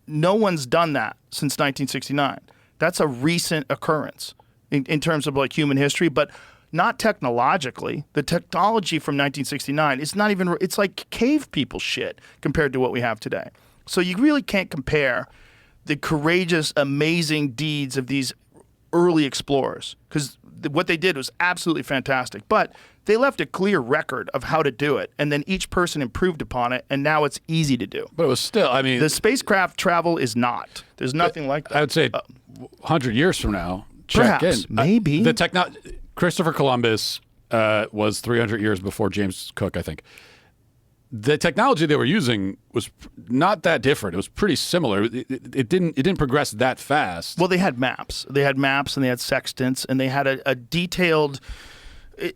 no one's done that since 1969. That's a recent occurrence in terms of like human history, but not technologically. The technology from 1969 is not even, it's like cave people shit compared to what we have today. So you really can't compare the courageous, amazing deeds of these early explorers, because what they did was absolutely fantastic. But they left a clear record of how to do it, and then each person improved upon it, and now it's easy to do. But it was still, I mean... The spacecraft travel is not. There's nothing like that. I would say 100 years from now, check perhaps, in. maybe. Christopher Columbus was 300 years before James Cook, I think. The technology they were using was not that different. It was pretty similar. It didn't progress that fast. Well, they had maps. They had maps, and they had sextants, and they had a detailed,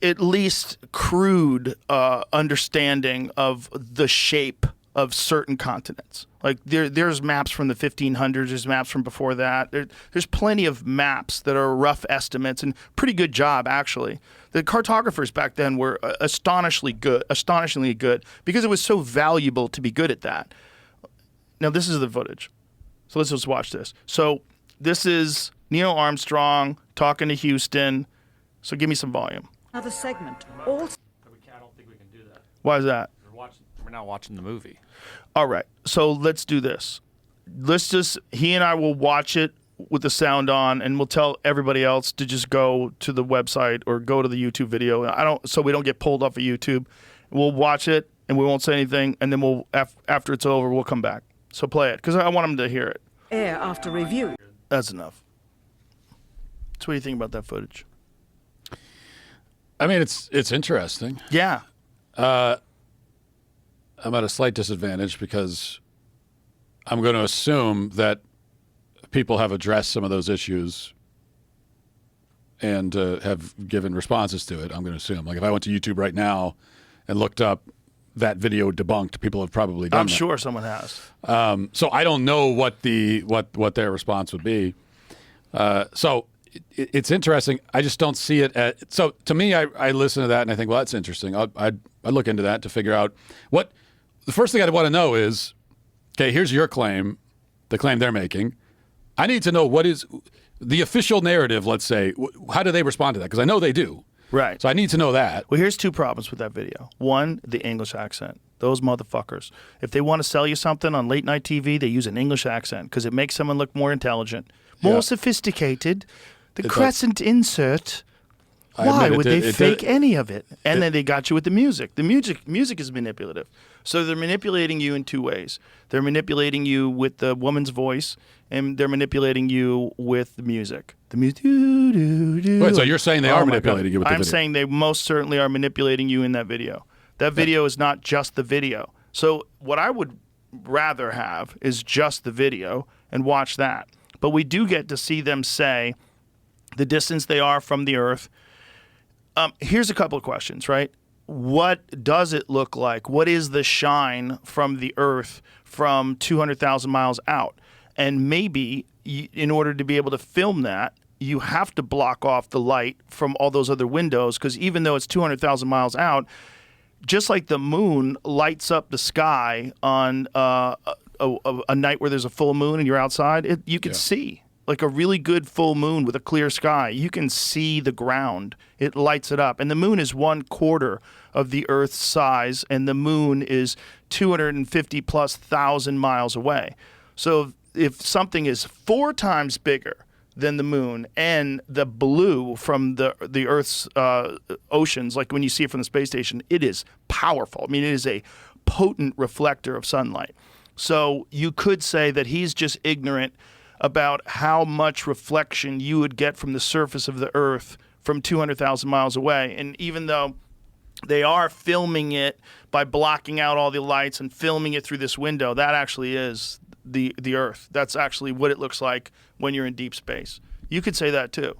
at least crude understanding of the shape of certain continents. Like there's maps from the 1500s. There's maps from before that. There's plenty of maps that are rough estimates, and pretty good job actually. The cartographers back then were astonishingly good because it was so valuable to be good at that. Now this is the footage. So let's just watch this. So this is Neil Armstrong talking to Houston. So give me some volume. Another segment. All I don't think we can do that. Why is that? We're not watching the movie. All right. So let's do this. He and I will watch it with the sound on, and we'll tell everybody else to just go to the website or go to the YouTube video. So we don't get pulled off of YouTube. We'll watch it and we won't say anything, and then we'll after it's over, we'll come back. So play it, because I want them to hear it. air after review. That's enough. So what do you think about that footage? I mean, it's interesting. Yeah. I'm at a slight disadvantage because I'm going to assume that people have addressed some of those issues and have given responses to it. I'm going to assume. Like if I went to YouTube right now and looked up that video debunked, people have probably done I'm that. sure someone has. So I don't know what their response would be. So it's interesting. I just don't see it. So to me, I listen to that and I think, well, that's interesting. I'd look into that to figure out what. The first thing I'd want to know is, okay, here's your claim, the claim they're making. I need to know what is the official narrative, let's say. How do they respond to that? Because I know they do. Right. So I need to know that. Well, here's two problems with that video. One, the English accent. Those motherfuckers. If they want to sell you something on late night TV, they use an English accent because it makes someone look more intelligent, more sophisticated. The crescent insert. Why would they fake any of it? And then they got you with the music. The music is manipulative. So they're manipulating you in two ways. They're manipulating you with the woman's voice, and they're manipulating you with the music. The music. Wait, so you're saying they are manipulating you with the video? I'm saying they most certainly are manipulating you in that video. That video is not just the video. So what I would rather have is just the video and watch that. But we do get to see them say the distance they are from the Earth. Here's a couple of questions, right? What does it look like? What is the shine from the Earth from 200,000 miles out? And maybe in order to be able to film that, you have to block off the light from all those other windows, because even though it's 200,000 miles out, just like the moon lights up the sky on a night where there's a full moon and you're outside, you can see. Like a really good full moon with a clear sky, you can see the ground. It lights it up. And the moon is 1/4 of the Earth's size, and the moon is 250,000+ miles away. So if something is 4 times bigger than the moon, and the blue from the Earth's oceans, like when you see it from the space station, it is powerful. I mean, it is a potent reflector of sunlight. So you could say that he's just ignorant about how much reflection you would get from the surface of the Earth from 200,000 miles away. And even though they are filming it by blocking out all the lights and filming it through this window, that actually is the Earth. That's actually what it looks like when you're in deep space. You could say that too.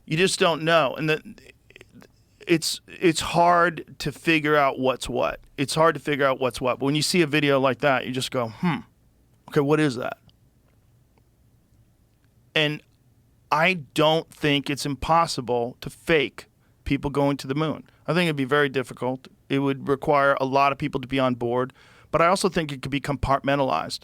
You just don't know. And it's hard to figure out what's what. It's hard to figure out what's what. But when you see a video like that, you just go, okay, what is that? And I don't think it's impossible to fake people going to the moon. I think it'd be very difficult. It would require a lot of people to be on board. But I also think it could be compartmentalized.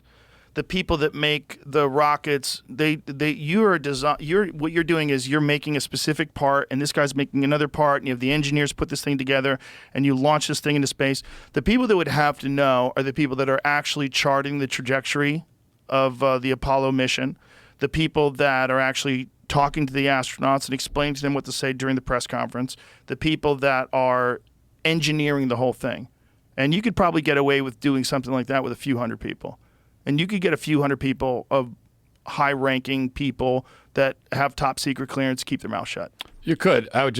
The people that make the rockets, what you're doing is you're making a specific part, and this guy's making another part, and you have the engineers put this thing together, and you launch this thing into space. The people that would have to know are the people that are actually charting the trajectory of the Apollo mission, the people that are actually talking to the astronauts and explaining to them what to say during the press conference, the people that are engineering the whole thing. And you could probably get away with doing something like that with a few hundred people. And you could get a few hundred people of high-ranking people that have top-secret clearance to keep their mouth shut. You could. I would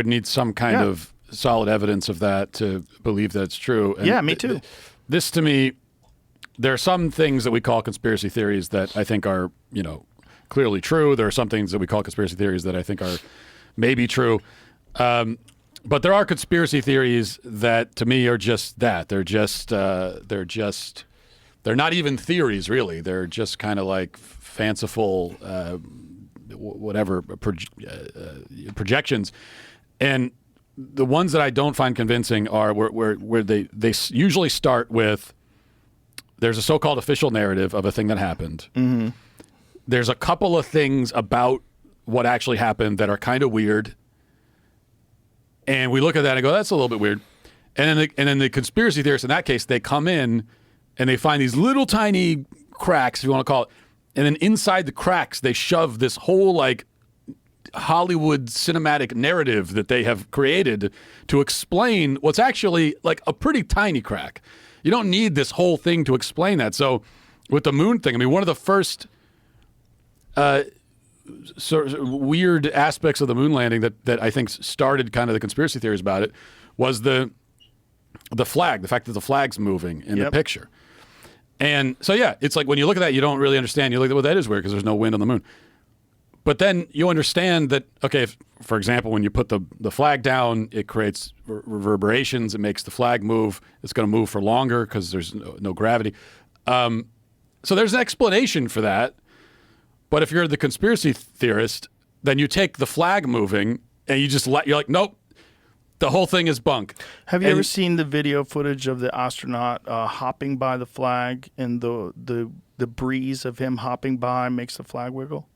need some kind of solid evidence of that to believe that it's true. And yeah, me too. This, to me, there are some things that we call conspiracy theories that I think are, clearly true. There are some things that we call conspiracy theories that I think are maybe true. But there are conspiracy theories that, to me, are just that. They're not even theories, really. They're just kind of like fanciful, projections. And the ones that I don't find convincing are where they usually start with, there's a so-called official narrative of a thing that happened. Mm-hmm. There's a couple of things about what actually happened that are kind of weird. And we look at that and go, that's a little bit weird. And then the conspiracy theorists, in that case, they come in and they find these little tiny cracks, if you want to call it. And then inside the cracks, they shove this whole like Hollywood cinematic narrative that they have created to explain what's actually like a pretty tiny crack. You don't need this whole thing to explain that. So with the moon thing, I mean, one of the first sort of weird aspects of the moon landing that I think started kind of the conspiracy theories about it was the flag, the fact that the flag's moving in the picture. And so, yeah, it's like when you look at that, you don't really understand. You look at, well, that is weird because there's no wind on the moon. But then you understand that, okay, if, for example, when you put the flag down, it creates reverberations. It makes the flag move. It's going to move for longer because there's no gravity. So there's an explanation for that. But if you're the conspiracy theorist, then you take the flag moving and you're like, nope, the whole thing is bunk. Have you ever seen the video footage of the astronaut hopping by the flag, and the breeze of him hopping by makes the flag wiggle?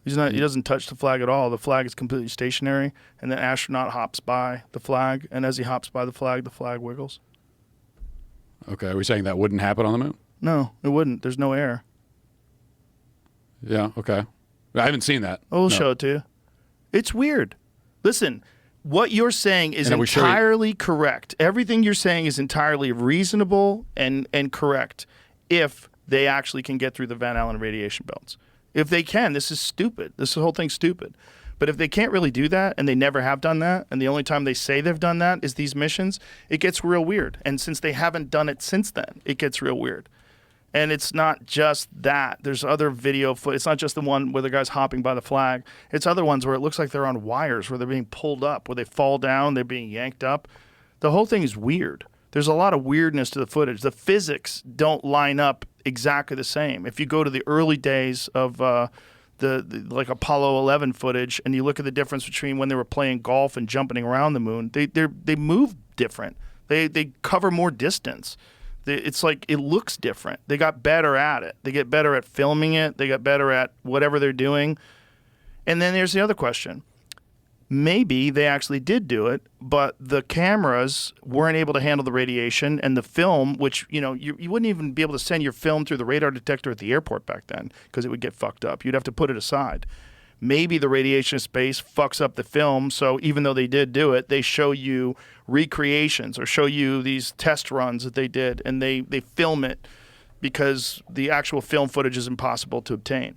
He doesn't touch the flag at all. The flag is completely stationary, and the astronaut hops by the flag, and as he hops by the flag wiggles. Okay, are we saying that wouldn't happen on the moon? No, it wouldn't. There's no air. Yeah, okay. I haven't seen that. We'll show it to you. It's weird. Listen, what you're saying is entirely correct. Everything you're saying is entirely reasonable and correct if they actually can get through the Van Allen radiation belts. If they can, this is stupid. This whole thing's stupid. But if they can't really do that, and they never have done that, and the only time they say they've done that is these missions, it gets real weird. And since they haven't done it since then, it gets real weird. And it's not just that. There's other video footage. It's not just the one where the guy's hopping by the flag. It's other ones where it looks like they're on wires, where they're being pulled up, where they fall down, they're being yanked up. The whole thing is weird. There's a lot of weirdness to the footage. The physics don't line up exactly the same. If you go to the early days of the like Apollo 11 footage, and you look at the difference between when they were playing golf and jumping around the moon, they move different. They cover more distance. It's like it looks different. They got better at it. They get better at filming it. They got better at whatever they're doing. And then there's the other question. Maybe they actually did do it, but the cameras weren't able to handle the radiation, and the film, which, you wouldn't even be able to send your film through the radar detector at the airport back then because it would get fucked up. You'd have to put it aside. Maybe the radiation of space fucks up the film, so even though they did do it, they show you recreations or show you these test runs that they did, and they film it because the actual film footage is impossible to obtain.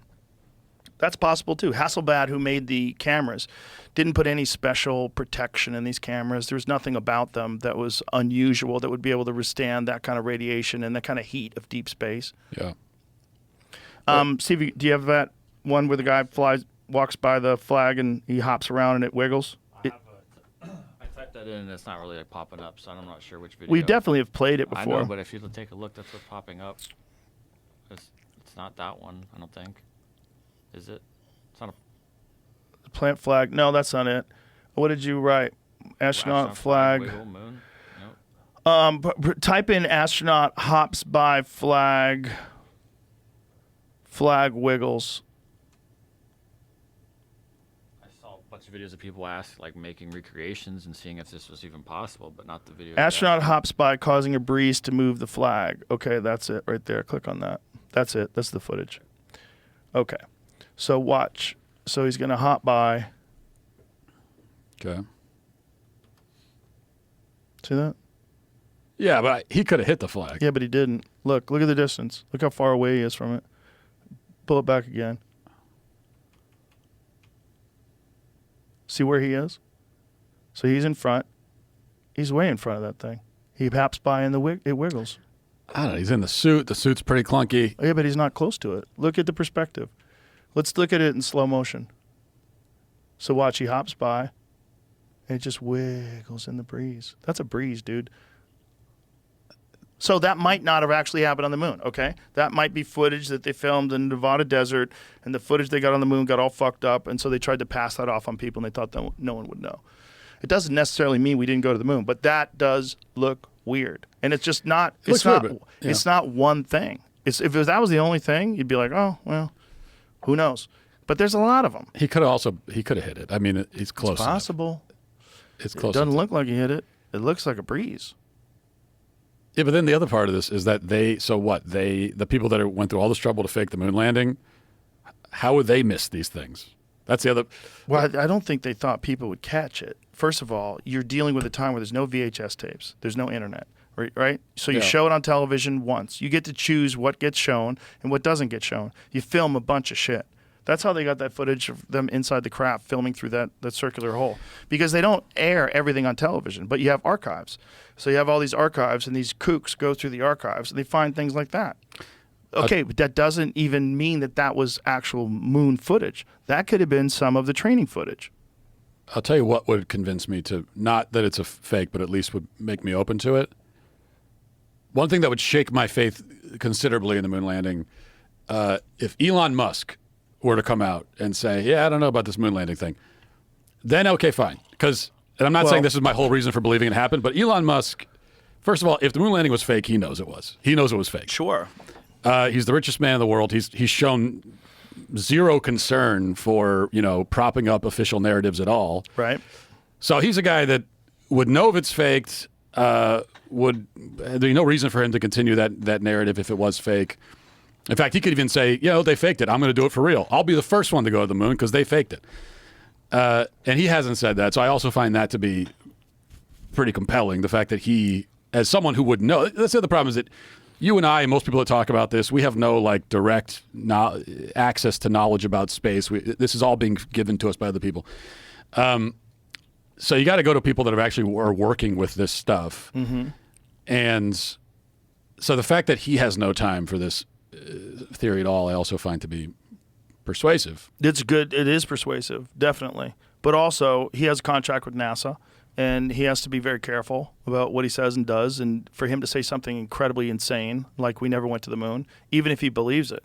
That's possible too. Hasselblad, who made the cameras, didn't put any special protection in these cameras. There was nothing about them that was unusual that would be able to withstand that kind of radiation and that kind of heat of deep space. Yeah. Stevie, do you have that one where the guy flies walks by the flag and he hops around and it wiggles? I typed that in and it's not really like popping up, so I'm not sure which video. We definitely have played it I before. know, but if you take a look, that's what's popping up. It's not that one, I don't think. Is it? It's not a The plant flag. No, that's not it. What did you write? Astronaut flag. Wiggle, moon. Nope. Type in astronaut hops by flag. Flag wiggles. I saw a bunch of videos of people making recreations and seeing if this was even possible, but not the video. Astronaut hops by causing a breeze to move the flag. Okay, that's it right there. Click on that. That's it. That's the footage. Okay. So watch. So he's going to hop by. Okay. See that? Yeah, but he could have hit the flag. Yeah, but he didn't. Look at the distance. Look how far away he is from it. Pull it back again. See where he is? So he's in front. He's way in front of that thing. He hops by and it wiggles. I don't know. He's in the suit. The suit's pretty clunky. Yeah, but he's not close to it. Look at the perspective. Let's look at it in slow motion. So watch, he hops by. And it just wiggles in the breeze. That's a breeze, dude. So that might not have actually happened on the moon, okay? That might be footage that they filmed in the Nevada desert, and the footage they got on the moon got all fucked up, and so they tried to pass that off on people, and they thought that no one would know. It doesn't necessarily mean we didn't go to the moon, but that does look weird. And it's just not, it's not one thing. If that was the only thing, you'd be like, oh, well, who knows? But there's a lot of them. He could have hit it. I mean, he's close. It's possible. It's close. It doesn't look like he hit it. It looks like a breeze. Yeah, but then the other part of this is that the people that went through all this trouble to fake the moon landing, how would they miss these things? That's the other. Well, I don't think they thought people would catch it. First of all, you're dealing with a time where there's no VHS tapes. There's no internet, right? So you show it on television once. You get to choose what gets shown and what doesn't get shown. You film a bunch of shit. That's how they got that footage of them inside the craft filming through that circular hole. Because they don't air everything on television, but you have archives. So you have all these archives, and these kooks go through the archives, and they find things like that. Okay, but that doesn't even mean that was actual moon footage. That could have been some of the training footage. I'll tell you what would convince me to, not that it's a fake, but at least would make me open to it. One thing that would shake my faith considerably in the moon landing, if Elon Musk were to come out and say, yeah, I don't know about this moon landing thing, then okay, fine. And I'm not saying this is my whole reason for believing it happened, but Elon Musk, first of all, if the moon landing was fake, he knows it was. He knows it was fake. Sure. He's the richest man in the world. He's shown zero concern for, propping up official narratives at all. Right. So he's a guy that would know if it's faked, there'd be no reason for him to continue that narrative if it was fake. In fact, he could even say, they faked it. I'm going to do it for real. I'll be the first one to go to the moon because they faked it. And he hasn't said that. So I also find that to be pretty compelling. The fact that he, as someone who would know, that's the other problem is that you and I and most people that talk about this, we have no direct access to knowledge about space. This is all being given to us by other people. So you got to go to people that are working with this stuff. Mm-hmm. And so the fact that he has no time for this theory at all, I also find to be persuasive. It's good. It is persuasive, definitely. But also, he has a contract with NASA, and he has to be very careful about what he says and does. And for him to say something incredibly insane, like we never went to the moon, even if he believes it,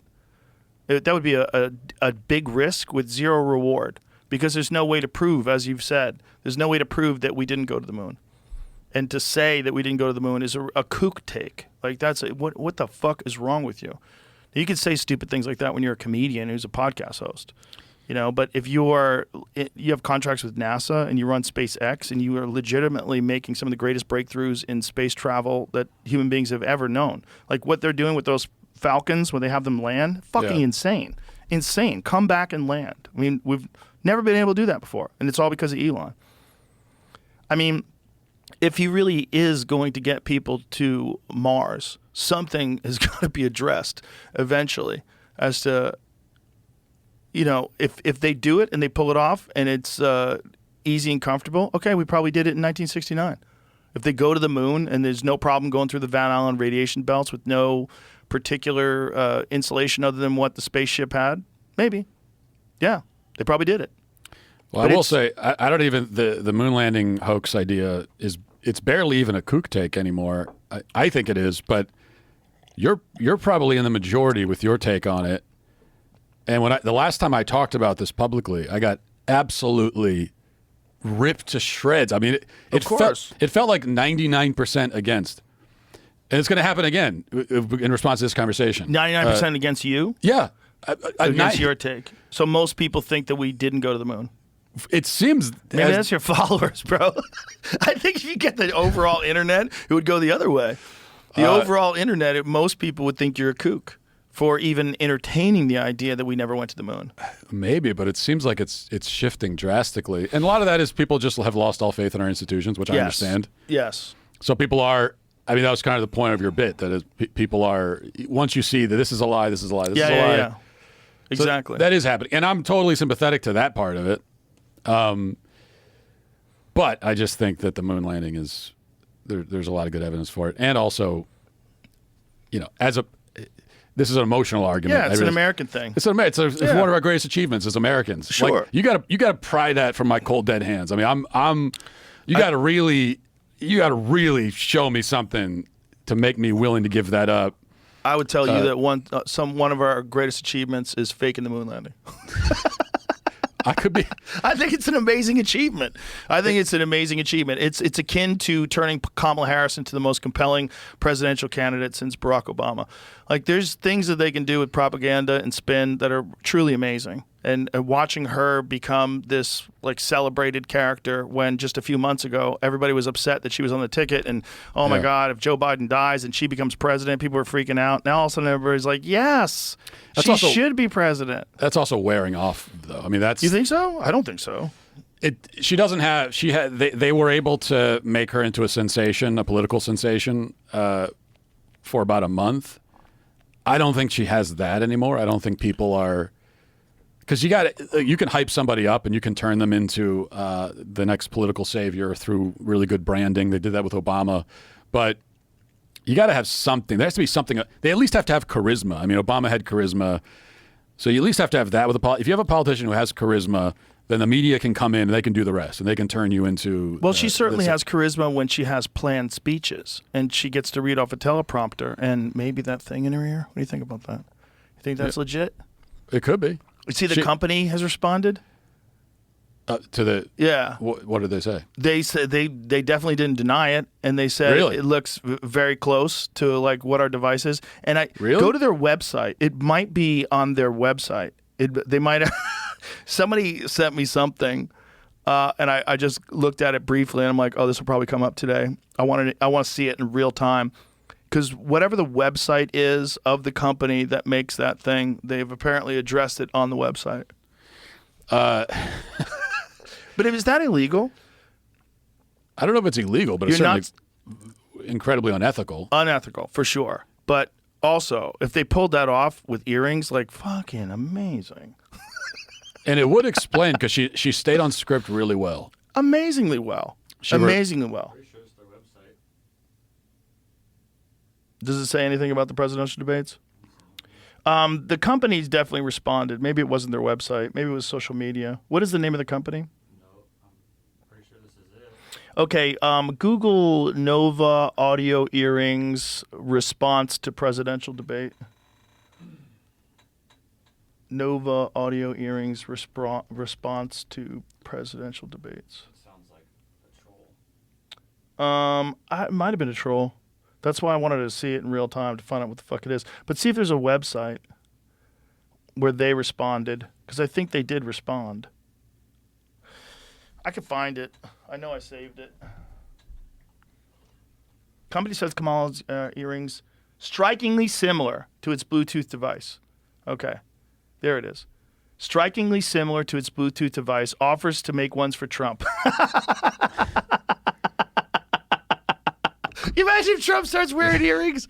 that would be a big risk with zero reward, because there's no way to prove, as you've said, there's no way to prove that we didn't go to the moon. And to say that we didn't go to the moon is a kook take. What the fuck is wrong with you? You can say stupid things like that when you're a comedian who's a podcast host, but if you have contracts with NASA and you run SpaceX and you are legitimately making some of the greatest breakthroughs in space travel that human beings have ever known, like what they're doing with those Falcons when they have them land, fucking insane. Come back and land. I mean, we've never been able to do that before, and it's all because of Elon. I mean, if he really is going to get people to Mars, something has got to be addressed eventually as to, if they do it and they pull it off and it's easy and comfortable, okay, we probably did it in 1969. If they go to the moon and there's no problem going through the Van Allen radiation belts with no particular insulation other than what the spaceship had, maybe. Yeah. They probably did it. Well, But I will it's- say, I don't even the moon landing hoax idea it's barely even a kook take anymore. I think it is, but you're probably in the majority with your take on it. And the last time I talked about this publicly, I got absolutely ripped to shreds. I mean, it felt like 99% against. And it's going to happen again in response to this conversation. 99% against you? Yeah. Against your take. So most people think that we didn't go to the moon. It seems... Maybe that's your followers, bro. I think if you get the overall internet, it would go the other way. The overall internet, most people would think you're a kook for even entertaining the idea that we never went to the moon. Maybe, but it seems like it's shifting drastically. And a lot of that is people just have lost all faith in our institutions, which I understand. Yes. So people are... I mean, that was kind of the point of your bit, that is, people are... Once you see that this is a lie, this is a lie, this is a lie. Yeah. Exactly. So that is happening. And I'm totally sympathetic to that part of it. But I just think that the moon landing is... There's a lot of good evidence for it. And also, this is an emotional argument. Yeah, it's an American thing. It's one of our greatest achievements as Americans. Sure. Like, you got to pry that from my cold dead hands. I mean, you got to really show me something to make me willing to give that up. I would tell you that one of our greatest achievements is faking the moon landing. I could be. I think it's an amazing achievement. It's akin to turning Kamala Harris into the most compelling presidential candidate since Barack Obama. Like, there's things that they can do with propaganda and spin that are truly amazing. And watching her become this like celebrated character when just a few months ago everybody was upset that she was on the ticket, and oh my God, if Joe Biden dies and she becomes president, people were freaking out. Now all of a sudden everybody's like, yes, she should be president. That's also wearing off, though. I mean, that's... You think so? I don't think so. They were able to make her into a sensation, a political sensation, for about a month. I don't think she has that anymore. I don't think people are... Because you can hype somebody up and you can turn them into the next political savior through really good branding. They did that with Obama. But you got to have something. There has to be something. They at least have to have charisma. I mean, Obama had charisma. So you at least have to have that with if you have a politician who has charisma, then the media can come in and they can do the rest. And they can turn you into... Well, she certainly has charisma when she has planned speeches and she gets to read off a teleprompter and maybe that thing in her ear. What do you think about that? You think that's legit? It could be. You see, the company has responded to the... Yeah. What did they say? They said they definitely didn't deny it, and they said Really? it looks very close to like what our device is. And I Really? go to their website. It might be on their website. They might have... Somebody sent me something, and I just looked at it briefly, and I'm like, oh, this will probably come up today. I want to see it in real time. Because whatever the website is of the company that makes that thing, they've apparently addressed it on the website. But is that illegal? I don't know if it's illegal, but it's certainly incredibly unethical. Unethical, for sure. But also, if they pulled that off with earrings, like, fucking amazing. And it would explain, because she stayed on script really well. Amazingly well. Amazingly well. Does it say anything about the presidential debates? The company's definitely responded. Maybe it wasn't their website. Maybe it was social media. What is the name of the company? No, I'm pretty sure this is it. Okay, Google Nova audio earrings response to presidential debate. Nova audio earrings response to presidential debates. Sounds like a troll. It might have been a troll. That's why I wanted to see it in real time to find out what the fuck it is. But see if there's a website where they responded, because I think they did respond. I could find it. I know I saved it. Company says Kamala's earrings strikingly similar to its Bluetooth device. Okay, there it is. Strikingly similar to its Bluetooth device, offers to make ones for Trump. You imagine if Trump starts wearing earrings?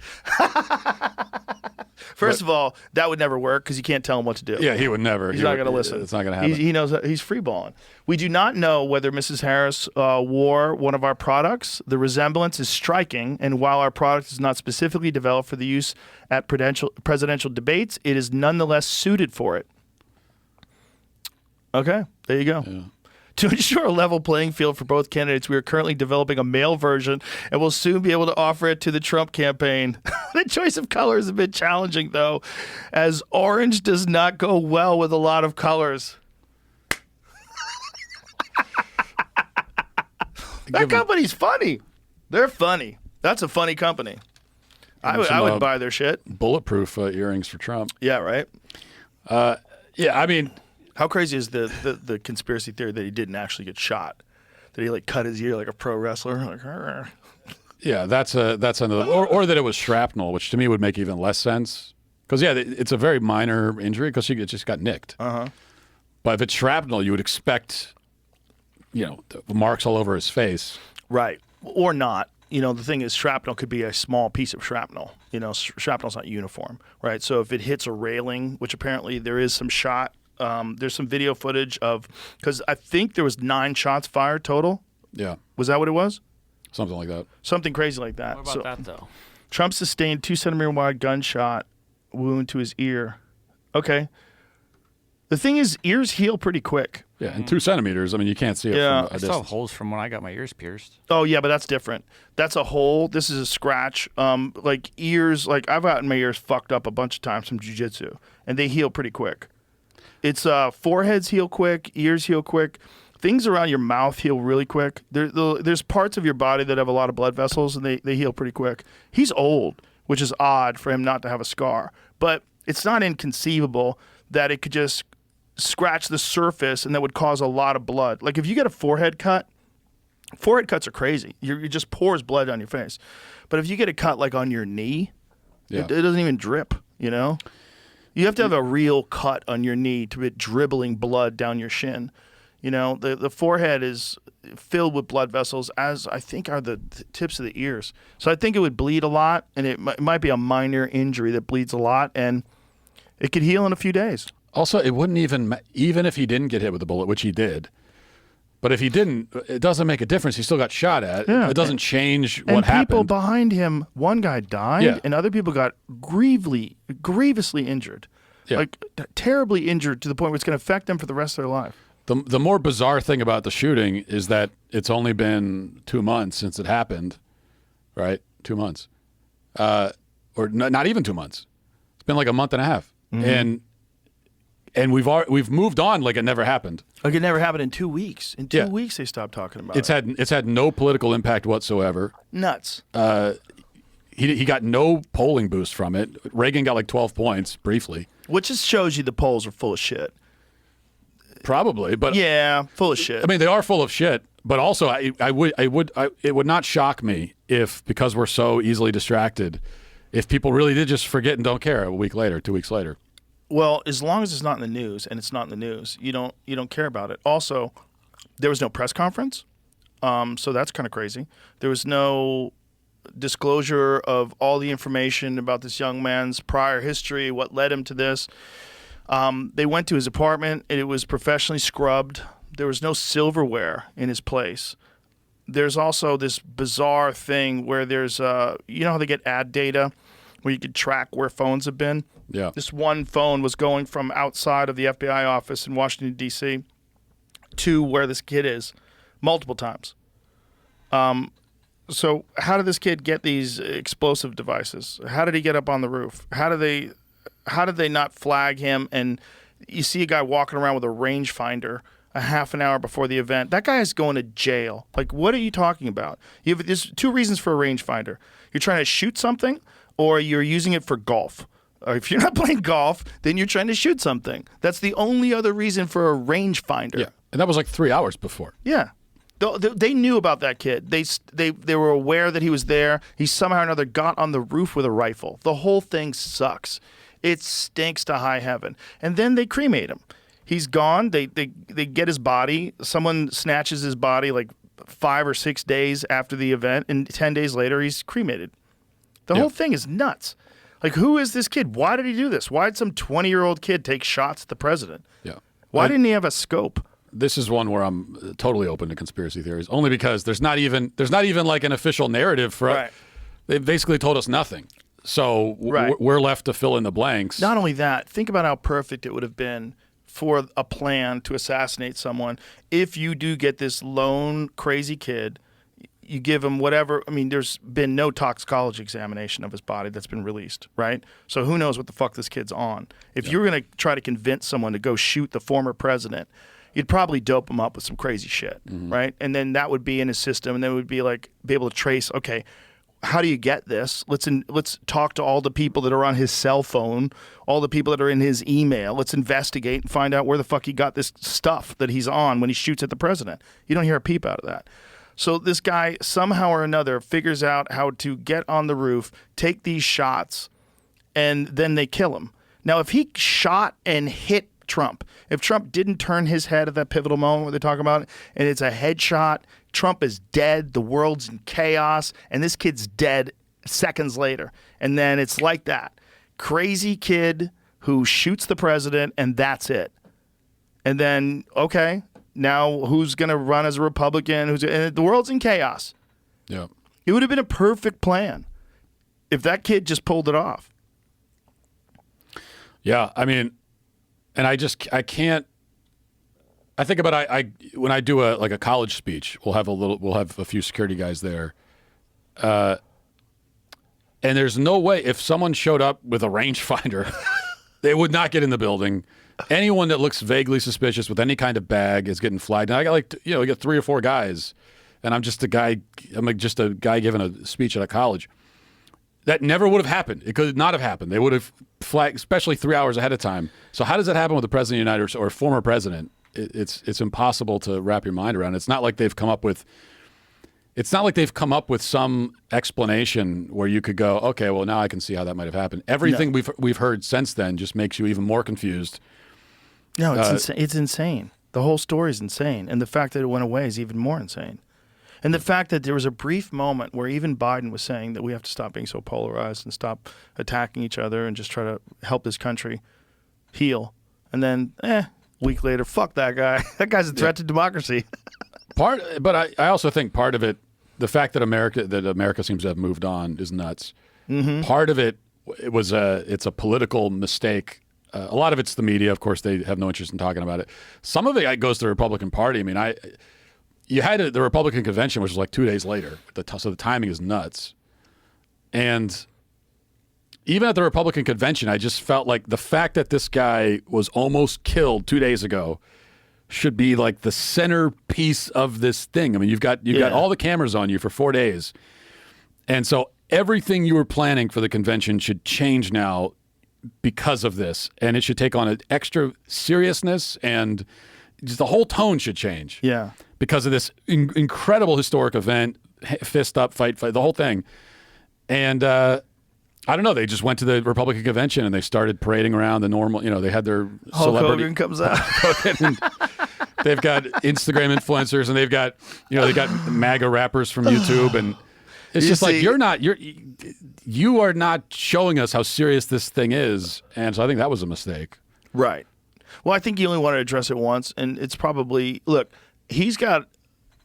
First of all, that would never work because you can't tell him what to do. Yeah, he would never. He's not going to listen. It's not going to happen. He knows that he's freeballing. We do not know whether Mrs. Harris wore one of our products. The resemblance is striking, and while our product is not specifically developed for the use at presidential debates, it is nonetheless suited for it. Okay, there you go. Yeah. To ensure a level playing field for both candidates, we are currently developing a male version and will soon be able to offer it to the Trump campaign. The choice of colors has been challenging, though, as orange does not go well with a lot of colors. That company's funny. They're funny. That's a funny company. I would buy their shit. Bulletproof earrings for Trump. Yeah, right? Yeah, I mean, how crazy is the conspiracy theory that he didn't actually get shot? That he like cut his ear like a pro wrestler? Like, "Arr." yeah, that's another, or that it was shrapnel, which to me would make even less sense. Because yeah, it's a very minor injury because he just got nicked. But if it's shrapnel, you would expect, the marks all over his face. Right. Or not. The thing is, shrapnel could be a small piece of shrapnel. Shrapnel's not uniform, right? So if it hits a railing, which apparently there is some shot, there's some video footage of, because I think there was 9 shots fired total. Yeah. Was that what it was? Something like that. Something crazy like that. What about that, though? Trump sustained 2-centimeter wide gunshot wound to his ear. Okay. The thing is, ears heal pretty quick. Yeah, and 2 centimeters. I mean, you can't see it Yeah. from a I still have distance. holes from when I got my ears pierced. Oh yeah, but that's different. That's a hole. This is a scratch. Like ears, like I've gotten my ears fucked up a bunch of times from jiu-jitsu, and they heal pretty quick. It's foreheads heal quick, ears heal quick. Things around your mouth heal really quick. There's parts of your body that have a lot of blood vessels, and they heal pretty quick. He's old, which is odd for him not to have a scar, but it's not inconceivable that it could just scratch the surface and that would cause a lot of blood. Like if you get a forehead cuts are crazy. It just pours blood down your face. But if you get a cut like on your knee, it doesn't even drip, You have to have a real cut on your knee to be dribbling blood down your shin. The forehead is filled with blood vessels, as I think are the tips of the ears. So I think it would bleed a lot, and it might be a minor injury that bleeds a lot, and it could heal in a few days. Also, it wouldn't even if he didn't get hit with a bullet, which he did. But if he didn't, it doesn't make a difference. He still got shot at. Yeah. It doesn't change what happened. And people behind him, one guy died, and other people got grievously injured. Yeah. Like terribly injured to the point where it's going to affect them for the rest of their life. The more bizarre thing about the shooting is that it's only been 2 months since it happened, right? 2 months. Or not even 2 months. It's been like a month and a half. Mm-hmm. And we've moved on like it never happened. Like it never happened in 2 weeks. In 2 weeks, they stopped talking about it. It's had no political impact whatsoever. Nuts. He got no polling boost from it. Reagan got like 12 points briefly. Which just shows you the polls are full of shit. Probably, but yeah, full of shit. I mean, they are full of shit. But also, it would not shock me if, because we're so easily distracted, if people really did just forget and don't care a week later, 2 weeks later. Well, as long as it's not in the news, and it's not in the news, you don't care about it. Also, there was no press conference, so that's kind of crazy. There was no disclosure of all the information about this young man's prior history, what led him to this. They went to his apartment, and it was professionally scrubbed. There was no silverware in his place. There's also this bizarre thing where there's, how they get ad data, where you could track where phones have been? Yeah. This one phone was going from outside of the FBI office in Washington, D.C. to where this kid is multiple times. So how did this kid get these explosive devices? How did he get up on the roof? How did they not flag him? And you see a guy walking around with a rangefinder a half an hour before the event. That guy is going to jail. Like, what are you talking about? There's 2 reasons for a rangefinder. You're trying to shoot something, or you're using it for golf. Or if you're not playing golf, then you're trying to shoot something. That's the only other reason for a rangefinder. Yeah, and that was like 3 hours before. Yeah. They knew about that kid. They were aware that he was there. He somehow or another got on the roof with a rifle. The whole thing sucks. It stinks to high heaven. And then they cremate him. He's gone. They get his body. Someone snatches his body like 5 or 6 days after the event, and 10 days later he's cremated. The whole thing is nuts. Like, who is this kid? Why did he do this? Why did some 20-year-old kid take shots at the president? Yeah. Why didn't he have a scope? This is one where I'm totally open to conspiracy theories, only because there's not even like an official narrative for right. They basically told us nothing. So we're left to fill in the blanks. Not only that, think about how perfect it would have been for a plan to assassinate someone. If you do get this lone crazy kid, you give him whatever. I mean, there's been no toxicology examination of his body that's been released, right? So who knows what the fuck this kid's on. If you were going to try to convince someone to go shoot the former president, you'd probably dope him up with some crazy shit, right? And then that would be in his system, and then it would be like be able to trace, okay, how do you get this? Let's talk to all the people that are on his cell phone, all the people that are in his email. Let's investigate and find out where the fuck he got this stuff that he's on when he shoots at the president. You don't hear a peep out of that. So this guy, somehow or another, figures out how to get on the roof, take these shots, and then they kill him. Now, if he shot and hit Trump, if Trump didn't turn his head at that pivotal moment where they talk about it, and it's a headshot, Trump is dead, the world's in chaos, and this kid's dead seconds later. And then it's like that. Crazy kid who shoots the president, and that's it. And then, okay, now who's going to run as a Republican? And the world's in chaos. Yeah. It would have been a perfect plan if that kid just pulled it off. Yeah, I mean, and I can't. I think about when I do a college speech, we'll have a few security guys there, and there's no way if someone showed up with a rangefinder, they would not get in the building. Anyone that looks vaguely suspicious with any kind of bag is getting flagged. And I got we got 3 or 4 guys, and I'm just a guy. I'm like just a guy giving a speech at a college. That never would have happened. It could not have happened. They would have flagged, especially 3 hours ahead of time. So how does that happen with the president of the United States or former president? It's impossible to wrap your mind around. It's not like they've come up with some explanation where you could go, okay, well now I can see how that might have happened. Everything we've heard since then just makes you even more confused. No, it's insane. The whole story is insane, and the fact that it went away is even more insane. And the fact that there was a brief moment where even Biden was saying that we have to stop being so polarized and stop attacking each other and just try to help this country heal. And then, a week later, fuck that guy. That guy's a threat to democracy. But I also think part of it, the fact that America seems to have moved on is nuts. Mm-hmm. Part of it was it's a political mistake. A lot of it's the media. Of course, they have no interest in talking about it. Some of it goes to the Republican Party. I mean, you had the Republican convention, which was like 2 days later. So the timing is nuts. And even at the Republican convention, I just felt like the fact that this guy was almost killed 2 days ago should be like the centerpiece of this thing. I mean, you've got all the cameras on you for 4 days. And so everything you were planning for the convention should change now because of this. And it should take on an extra seriousness, and just the whole tone should change. Yeah. Because of this incredible historic event, fist up, fight, the whole thing. And I don't know, they just went to the Republican convention and they started parading around the normal, they had their Hulk celebrity. Hogan comes out. They've got Instagram influencers, and they've got, they got MAGA rappers from YouTube, and it's just like you are not showing us how serious this thing is, and so I think that was a mistake. Right. Well, I think you only want to address it once, and it's probably he's got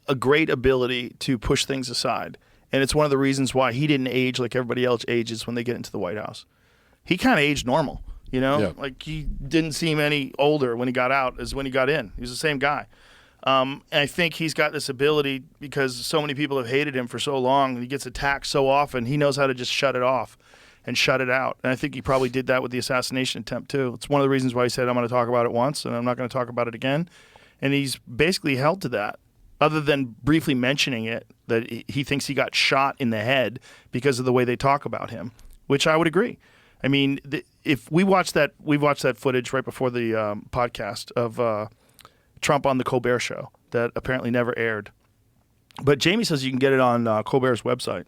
a great ability to push things aside, and it's one of the reasons why he didn't age like everybody else ages when they get into the White House. He kind of aged normal. Like he didn't seem any older when he got out as when he got in. He was the same guy. And I think he's got this ability because so many people have hated him for so long, and he gets attacked so often, he knows how to just shut it off and shut it out. And I think he probably did that with the assassination attempt too. It's one of the reasons why he said, I'm going to talk about it once and I'm not going to talk about it again. And he's basically held to that, other than briefly mentioning it, that he thinks he got shot in the head because of the way they talk about him, which I would agree. I mean, if we watched that footage right before the podcast of Trump on the Colbert Show that apparently never aired. But Jamie says you can get it on Colbert's website.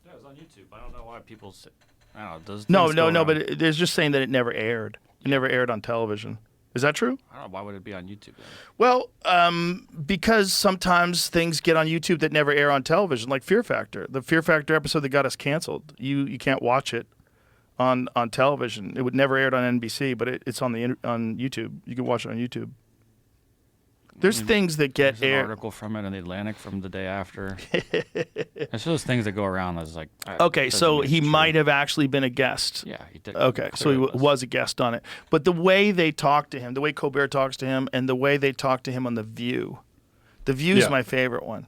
Yeah, it's on YouTube. I don't know why people say, I don't know. Does No, but they're just saying that it never aired. It never aired on television. Is that true? I don't know. Why would it be on YouTube then? Well, because sometimes things get on YouTube that never air on television, like Fear Factor. The Fear Factor episode that got us canceled. You can't watch it on television. It would never aired on NBC, but it's on on YouTube. You can watch it on YouTube. There's things that get There's an air. article from it in the Atlantic from the day after. It's those things that go around. That's like Okay, doesn't so mean he it's true. might have actually been a guest. Yeah, he did. Okay, so he clearly was a guest on it. But the way they talk to him, the way Colbert talks to him, and the way they talk to him on The View. The View is Yeah. my favorite one.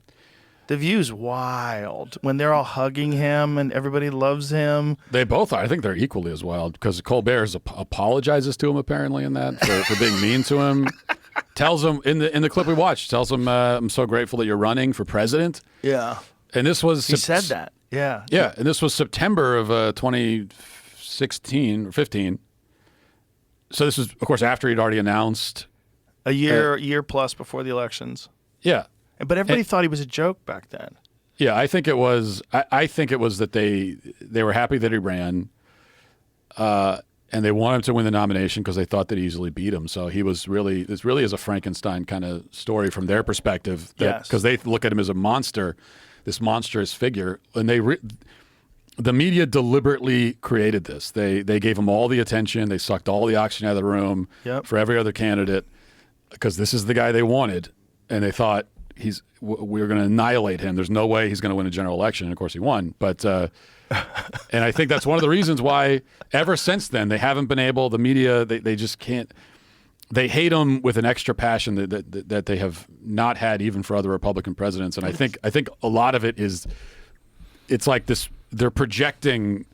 The View's wild when they're all hugging him and everybody loves him. They both are. I think they're equally as wild because Colbert apologizes to him apparently in that for being mean to him. Tells him in the clip we watched. Tells him, "I'm so grateful that you're running for president." Yeah, And this was he said that. Yeah, Yeah, and this was September of 2016 or 15. So this was, of course, after he'd already announced. a year plus before the elections. Yeah, But everybody thought he was a joke back then. yeah. I think it was. I think it was that they were happy that he ran, and they wanted him to win the nomination because they thought they'd easily beat him. So he was really. This really is a Frankenstein kind of story from their perspective. Yes. Because they look at him as a monster, this monstrous figure, and the media deliberately created this. They gave him all the attention. They sucked all the oxygen out of the room for every other candidate because this is the guy they wanted, and they thought we're going to annihilate him. There's no way he's going to win a general election. And of course, he won. But and I think that's one of the reasons why ever since then they haven't been able. The media they just can't. They hate him with an extra passion that they have not had even for other Republican presidents. And I think a lot of it is it's like this. They're projecting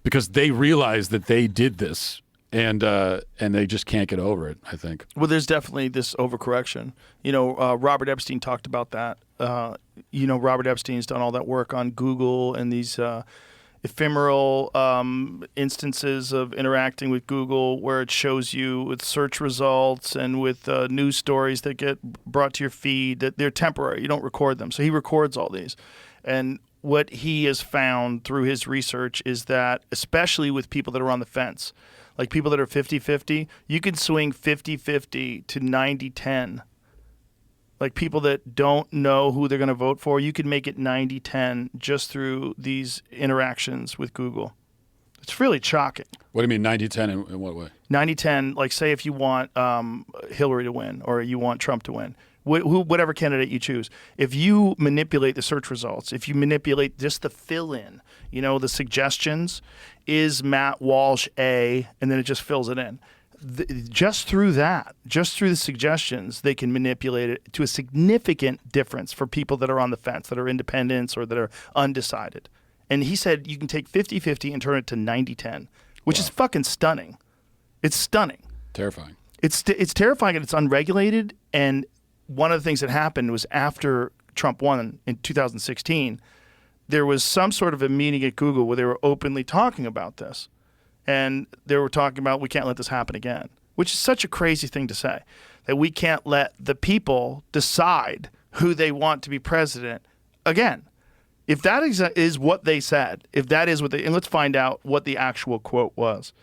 because they realize that they did this. And they just can't get over it, I think. Well, there's definitely this overcorrection. Robert Epstein talked about that. Robert Epstein's done all that work on Google and these ephemeral instances of interacting with Google where it shows you with search results and with news stories that get brought to your feed that they're temporary. You don't record them. So he records all these. And what he has found through his research is that, especially with people that are on the fence, like people that are 50-50, you can swing 50-50 to 90-10. Like people that don't know who they're going to vote for, you can make it 90-10 just through these interactions with Google. It's really shocking. What do you mean 90-10 in what way? 90-10, like say if you want Hillary to win or you want Trump to win, whatever candidate you choose, if you manipulate the search results, if you manipulate just the fill-in, the suggestions, is Matt Walsh A, and then it just fills it in. Just through the suggestions, they can manipulate it to a significant difference for people that are on the fence, that are independents or that are undecided. And he said you can take 50-50 and turn it to 90-10, which is fucking stunning. It's stunning. Terrifying. It's terrifying and it's unregulated. And one of the things that happened was after Trump won in 2016, there was some sort of a meeting at Google where they were openly talking about this. And they were talking about we can't let this happen again, which is such a crazy thing to say, that we can't let the people decide who they want to be president again. If that is what they said, and let's find out what the actual quote was.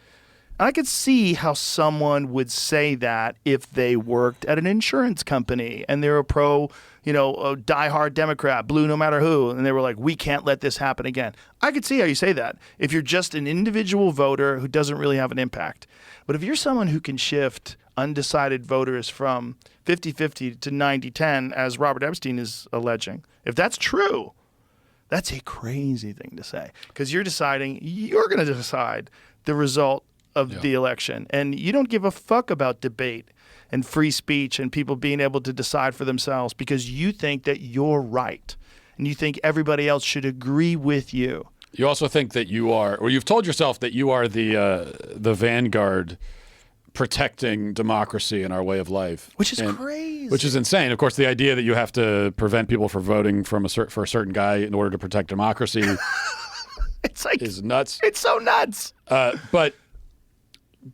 And I could see how someone would say that if they worked at an insurance company and they're a diehard Democrat, blue no matter who, and they were like, we can't let this happen again. I could see how you say that if you're just an individual voter who doesn't really have an impact. But if you're someone who can shift undecided voters from 50-50 to 90-10, as Robert Epstein is alleging, if that's true, that's a crazy thing to say because you're going to decide the result of the election. And you don't give a fuck about debate and free speech and people being able to decide for themselves because you think that you're right and you think everybody else should agree with you. You also think that you are, or you've told yourself that you are the vanguard protecting democracy and our way of life. Which is crazy. Which is insane. Of course, the idea that you have to prevent people from voting for a certain guy in order to protect democracy is nuts. It's so nuts.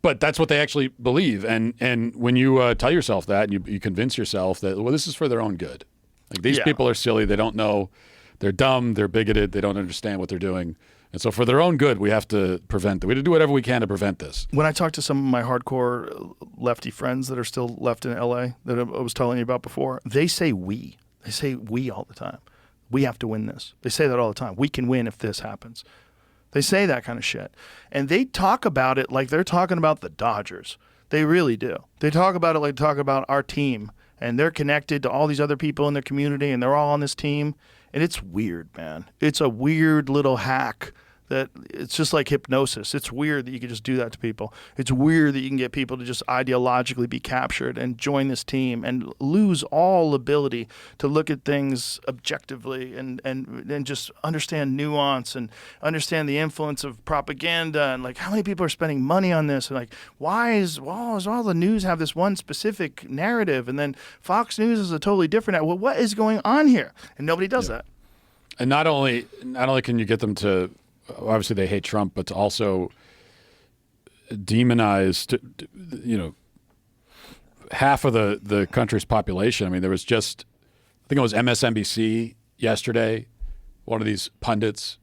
But that's what they actually believe. And when you tell yourself that and you convince yourself that, well, this is for their own good. Like these people are silly. They don't know. They're dumb. They're bigoted. They don't understand what they're doing. And so for their own good, we have to prevent it. We have to do whatever we can to prevent this. When I talk to some of my hardcore lefty friends that are still left in LA that I was telling you about before, they say we. They say we all the time. We have to win this. They say that all the time. We can win if this happens. They say that kind of shit. And they talk about it like they're talking about the Dodgers. They really do. They talk about it like talk about our team and they're connected to all these other people in their community, and they're all on this team. And it's weird, man. It's a weird little hack that it's just like hypnosis. It's weird that you can just do that to people. It's weird that you can get people to just ideologically be captured and join this team and lose all ability to look at things objectively and just understand nuance and understand the influence of propaganda and like how many people are spending money on this and like why is all the news have this one specific narrative and then Fox News is a totally different. Well, what is going on here? And nobody does that. And not only can you get them to, obviously they hate Trump, but to also demonize, half of the country's population. I mean, there was just, I think it was MSNBC yesterday, one of these pundits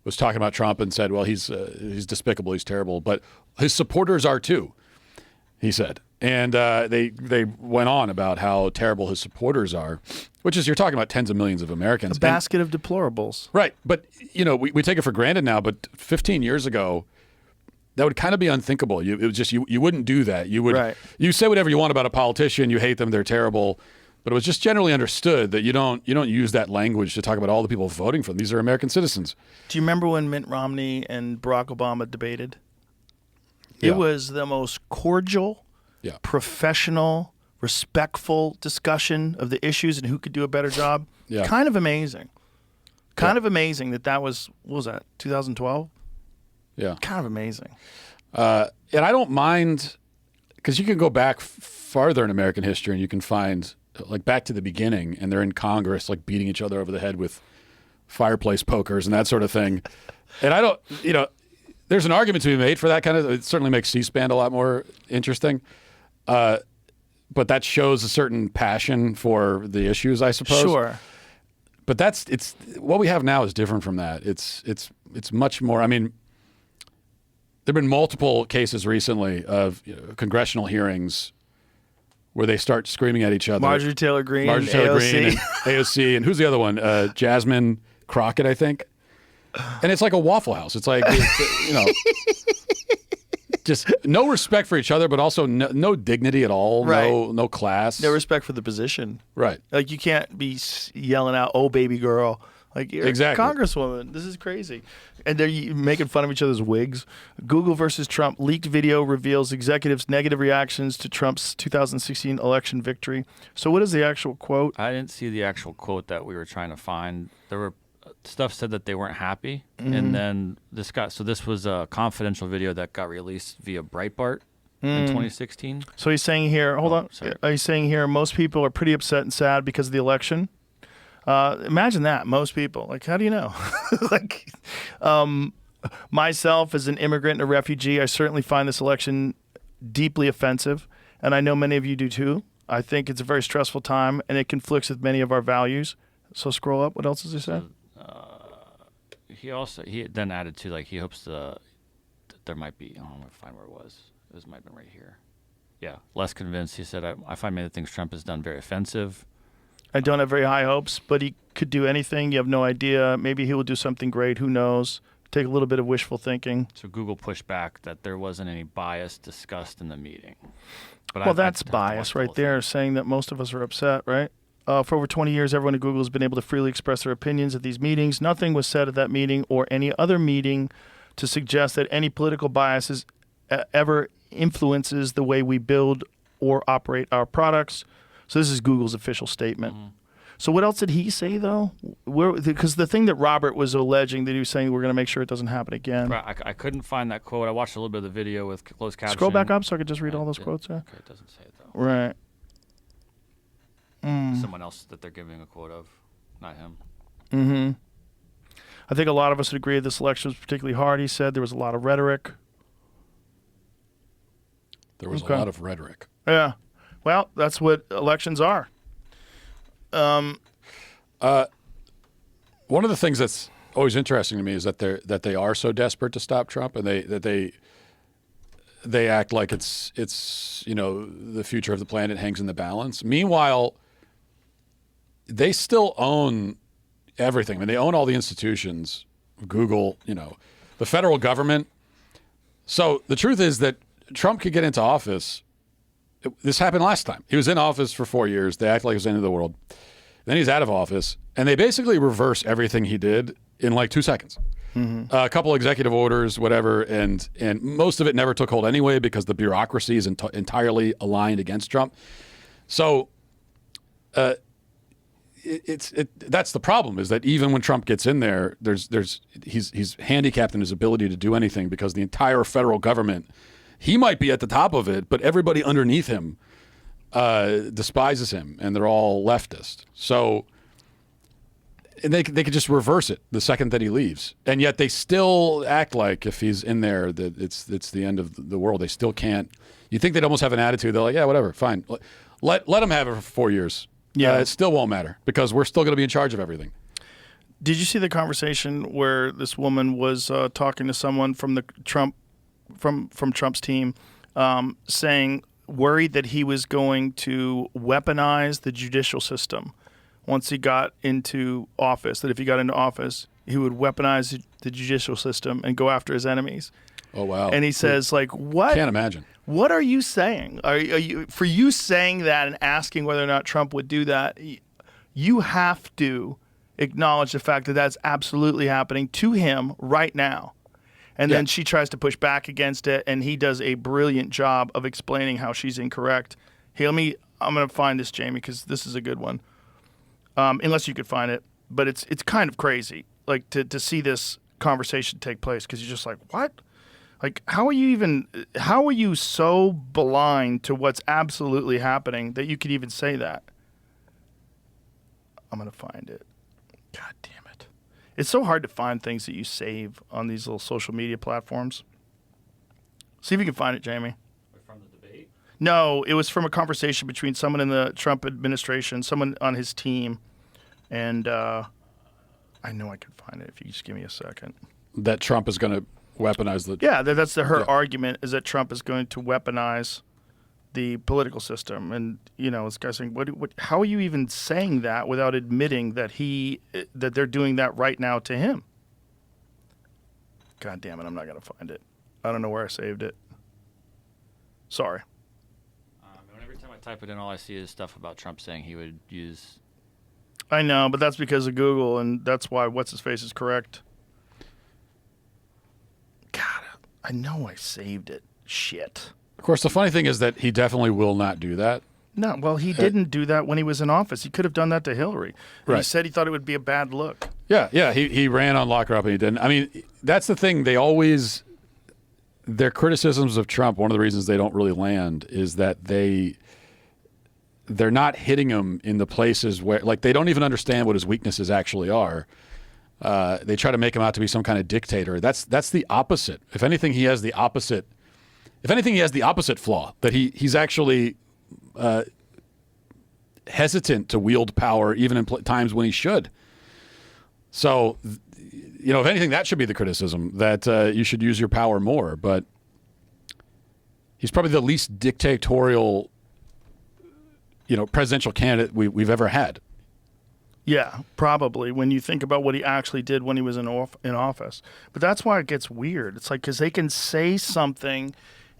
was talking about Trump and said, well, he's despicable, he's terrible, but his supporters are too, he said. And they went on about how terrible his supporters are, which is, you're talking about tens of millions of Americans. A basket of deplorables. Right. But, we take it for granted now, but 15 years ago, that would kind of be unthinkable. It was just, you wouldn't do that. You would, right. You say whatever you want about a politician, you hate them, they're terrible, but it was just generally understood that you don't use that language to talk about all the people voting for them. These are American citizens. Do you remember when Mitt Romney and Barack Obama debated? Yeah. It was the most cordial, professional, respectful discussion of the issues and who could do a better job. Yeah. Kind of amazing. Kind of amazing that was, what was that, 2012? Yeah. Kind of amazing. And I don't mind, because you can go back farther in American history and you can find, like, back to the beginning, and they're in Congress, like, beating each other over the head with fireplace pokers and that sort of thing. And I don't, there's an argument to be made for that kind of, it certainly makes C-SPAN a lot more interesting. But that shows a certain passion for the issues, I suppose. Sure. But it's what we have now is different from that. It's much more. I mean, there've been multiple cases recently of congressional hearings where they start screaming at each other. Marjorie Taylor Greene, Marjorie Taylor AOC. Greene, and AOC, and who's the other one? Jasmine Crockett, I think. And it's like a Waffle House. It's like just no respect for each other, but also no dignity at all. Right. No class. No respect for the position. Right. Like, you can't be yelling out, "Oh, baby girl." Like, you're Exactly. a congresswoman. This is crazy. And they're making fun of each other's wigs. Google versus Trump. Leaked video reveals executives' negative reactions to Trump's 2016 election victory. So what is the actual quote? I didn't see the actual quote that we were trying to find. There were stuff said that they weren't happy, and then this was a confidential video that got released via Breitbart in 2016. So he's saying here, hold on. Sorry. He's saying here, most people are pretty upset and sad because of the election. Imagine that, most people. Like, how do you know? Like, myself as an immigrant and a refugee, I certainly find this election deeply offensive, and I know many of you do too. I think it's a very stressful time, and it conflicts with many of our values. So scroll up. What else does he say? He then added to, like, he hopes that there might be, I'm going to find where it was. It might have been right here. Yeah, less convinced. He said, I find many of the things Trump has done very offensive. I don't have very high hopes, but he could do anything. You have no idea. Maybe he will do something great. Who knows? Take a little bit of wishful thinking. So Google pushed back that there wasn't any bias discussed in the meeting. But Well, that's bias right there, saying that most of us are upset, right? For over 20 years, everyone at Google has been able to freely express their opinions at these meetings. Nothing was said at that meeting or any other meeting to suggest that any political biases ever influences the way we build or operate our products. So this is Google's official statement. So what else did he say, though? Because the thing that Robert was alleging that he was saying, we're going to make sure it doesn't happen again. Right, I couldn't find that quote. I watched a little bit of the video with closed captioning. Scroll back up so I could just read all those quotes there. Okay, it doesn't say it, though. Right. Someone else that they're giving a quote of, not him. I think a lot of us would agree that this election was particularly hard, he said. There was a lot of rhetoric. There was a lot of rhetoric. Yeah. Well, that's what elections are. One of the things that's always interesting to me is that they are so desperate to stop Trump, and they act like it's the future of the planet hangs in the balance. Meanwhile, they still own everything. I mean, they own all the institutions, Google, the federal government. So the truth is that Trump could get into office This happened last time. He was in office for 4 years. They act like it was the end of the world. Then he's out of office, and they basically reverse everything he did in like 2 seconds. A couple executive orders, whatever, and most of it never took hold anyway because the bureaucracy is entirely aligned against Trump. So that's the problem, is that even when Trump gets in there, he's handicapped in his ability to do anything because the entire federal government, he might be at the top of it, but everybody underneath him despises him, and they're all leftist. So and they could just reverse it the second that he leaves, and yet they still act like if he's in there that it's the end of the world. They still can't. You think they'd almost have an attitude? They're like, yeah, whatever, fine. Let him have it for 4 years. Yeah, it still won't matter because we're still going to be in charge of everything. Did you see the conversation where this woman was talking to someone from the from Trump's team, saying worried that he was going to weaponize the judicial system once he got into office, that if he got into office, he would weaponize the judicial system and go after his enemies. Oh, wow. And he says, like, what? Can't imagine. What are you saying? Are you, for you saying that and asking whether or not Trump would do that, you have to acknowledge the fact that that's absolutely happening to him right now. And then she tries to push back against it, and he does a brilliant job of explaining how she's incorrect. Hey, I'm going to find this, Jamie, because this is a good one. Unless you could find it, but it's kind of crazy, like to see this conversation take place, because you're just like, what? Like, how are you so blind to what's absolutely happening that you could even say that? I'm gonna find it. God damn it! It's so hard to find things that you save on these little social media platforms. See if you can find it, Jamie. From the debate? No, it was from a conversation between someone in the Trump administration, someone on his team, and I know I can find it if you just give me a second. That Trump is going to weaponize the... Yeah, that's her argument, is that Trump is going to weaponize the political system. And, you know, this guy's saying, how are you even saying that without admitting that that they're doing that right now to him? God damn it, I'm not going to find it. I don't know where I saved it. Sorry. Every time I type it in, all I see is stuff about Trump saying he would use... I know, but that's because of Google, and that's why what's-his-face is correct. God, I know I saved it. Shit. Of course, the funny thing is that he definitely will not do that. No, well, he didn't do that when he was in office. He could have done that to Hillary. And Right. He said he thought it would be a bad look. Yeah, he ran on lock her up and he didn't. I mean, that's the thing. They always... Their criticisms of Trump, one of the reasons they don't really land is that they're not hitting him in the places where, like, they don't even understand what his weaknesses actually are. They try to make him out to be some kind of dictator. That's the opposite. If anything, he has the opposite. If anything, he has the opposite flaw, that he's actually hesitant to wield power even in times when he should. So, you know, if anything, that should be the criticism, that you should use your power more. But he's probably the least dictatorial, presidential candidate we've ever had. Yeah, probably, when you think about what he actually did when he was in office. But that's why it gets weird. It's like, because they can say something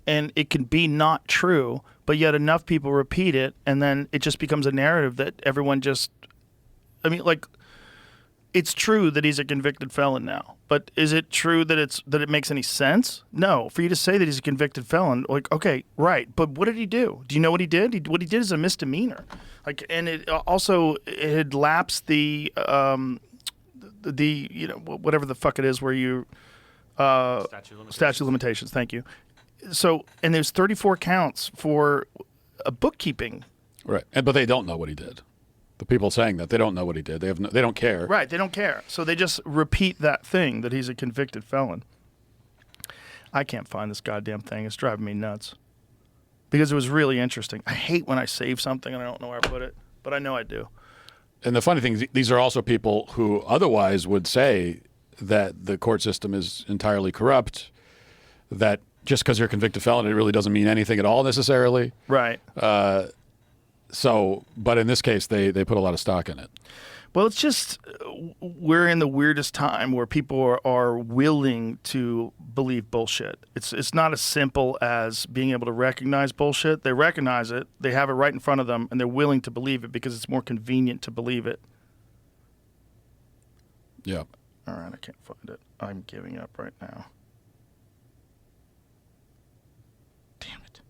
and it can be not true, but yet enough people repeat it, and then it just becomes a narrative that everyone just... I mean, like... It's true that he's a convicted felon now, but is it true that it makes any sense? No. For you to say that he's a convicted felon, like, okay, right, but what did he do? Do you know what he did? What he did is a misdemeanor. Like, and it had lapsed the whatever the fuck it is where you statute of limitations. Thank you. So, and there's 34 counts for a bookkeeping. Right, but they don't know what he did. The people saying that, they don't know what he did. They don't care. Right, they don't care. So they just repeat that thing, that he's a convicted felon. I can't find this goddamn thing. It's driving me nuts. Because it was really interesting. I hate when I save something and I don't know where I put it, but I know I do. And the funny thing is, these are also people who otherwise would say that the court system is entirely corrupt, that just because you're a convicted felon, it really doesn't mean anything at all necessarily. Right. So, but in this case, they put a lot of stock in it. Well, it's just we're in the weirdest time where people are willing to believe bullshit. It's not as simple as being able to recognize bullshit. They recognize it, they have it right in front of them, and they're willing to believe it because it's more convenient to believe it. Yeah. All right, I can't find it. I'm giving up right now. Damn it.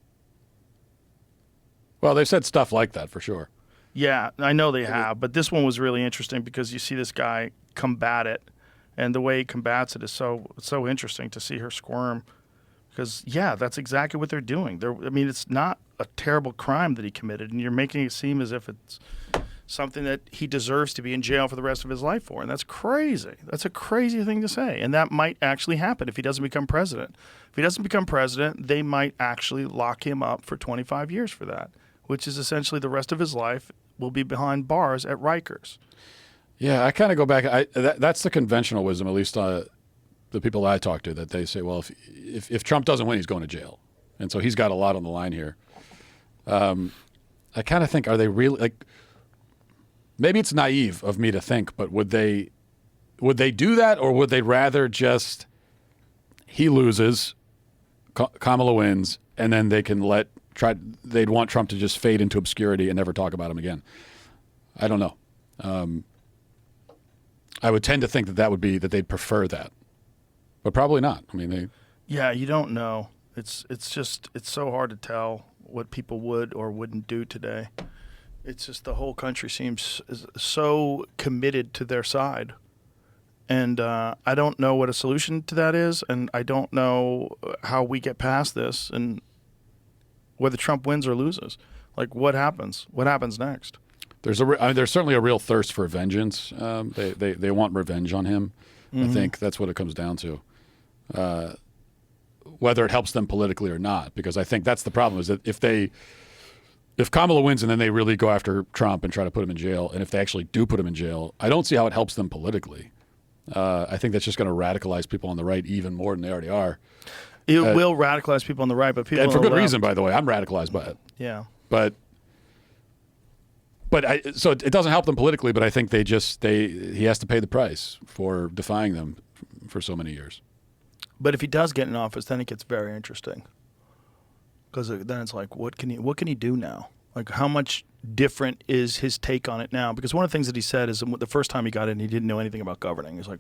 Well, they've said stuff like that for sure. Yeah, I know they have, but this one was really interesting because you see this guy combat it, and the way he combats it is so interesting to see her squirm. Because yeah, that's exactly what they're doing. It's not a terrible crime that he committed, and you're making it seem as if it's something that he deserves to be in jail for the rest of his life for, and that's crazy. That's a crazy thing to say, and that might actually happen if he doesn't become president. If he doesn't become president, they might actually lock him up for 25 years for that, which is essentially the rest of his life will be behind bars at Rikers. Yeah, I kind of go back. That's the conventional wisdom, at least the people I talk to, that they say, well, if Trump doesn't win, he's going to jail. And so he's got a lot on the line here. I kind of think, are they really, like, maybe it's naive of me to think, but would they do that, or would they rather just he loses, Kamala wins, and then they can they'd want Trump to just fade into obscurity and never talk about him again? I don't know. I would tend to think that would be that they'd prefer that, but probably not. I mean, yeah, you don't know. It's so hard to tell what people would or wouldn't do today. It's just the whole country seems so committed to their side. And I don't know what a solution to that is, and I don't know how we get past this and whether Trump wins or loses. Like, what happens? What happens next? There's certainly a real thirst for vengeance. They want revenge on him. Mm-hmm. I think that's what it comes down to. Whether it helps them politically or not, because I think that's the problem, is that if Kamala wins and then they really go after Trump and try to put him in jail, and if they actually do put him in jail, I don't see how it helps them politically. I think that's just going to radicalize people on the right even more than they already are. It will radicalize people on the right, but people and for on good the left, reason, by the way. I'm radicalized by it. Yeah, so it doesn't help them politically. But I think he has to pay the price for defying them for so many years. But if he does get in office, then it gets very interesting. Because then it's like, what can he do now? Like, how much different is his take on it now? Because one of the things that he said is the first time he got in, he didn't know anything about governing. He's like,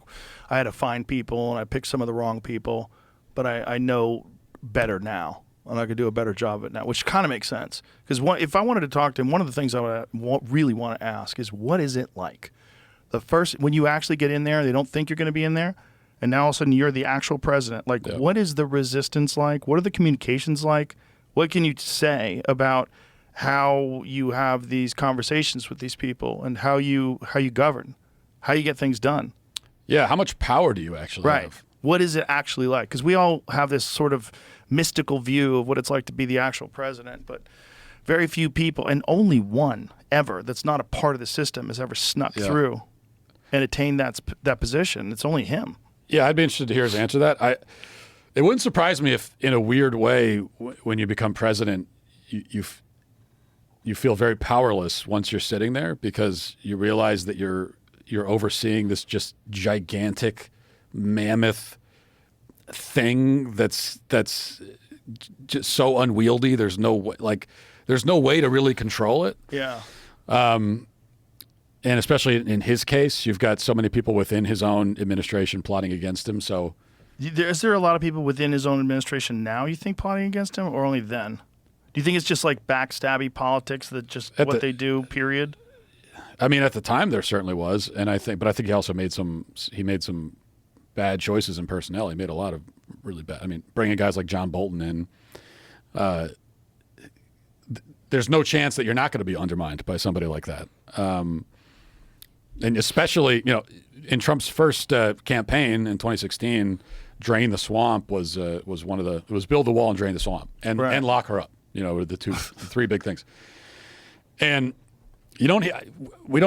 I had to find people, and I picked some of the wrong people, but I know better now, and I could do a better job of it now, which kind of makes sense. Because if I wanted to talk to him, one of the things I would really want to ask is, what is it like? When you actually get in there, they don't think you're going to be in there, and now all of a sudden you're the actual president. Like, yeah. What is the resistance like? What are the communications like? What can you say about how you have these conversations with these people and how you govern, how you get things done? Yeah, how much power do you actually have? What is it actually like? Because we all have this sort of mystical view of what it's like to be the actual president, but very few people, and only one ever that's not a part of the system, has ever snuck through and attained that position. It's only him. Yeah, I'd be interested to hear his answer to that. It wouldn't surprise me if, in a weird way, when you become president, you feel very powerless once you're sitting there, because you realize that you're overseeing this just gigantic, mammoth thing that's just so unwieldy. There's no way to really control it. Yeah. And especially in his case, you've got so many people within his own administration plotting against him. So, is there a lot of people within his own administration now, you think, plotting against him, or only then? Do you think it's just like backstabby politics that just they do, period? I mean, at the time there certainly was, but I think he also made some bad choices in personnel. He made a lot of really bad. I mean, bringing guys like John Bolton in, there's no chance that you're not going to be undermined by somebody like that. And especially, in Trump's first campaign in 2016, drain the swamp was one of the. It was build the wall and drain the swamp and lock her up. Were the three big things. And we don't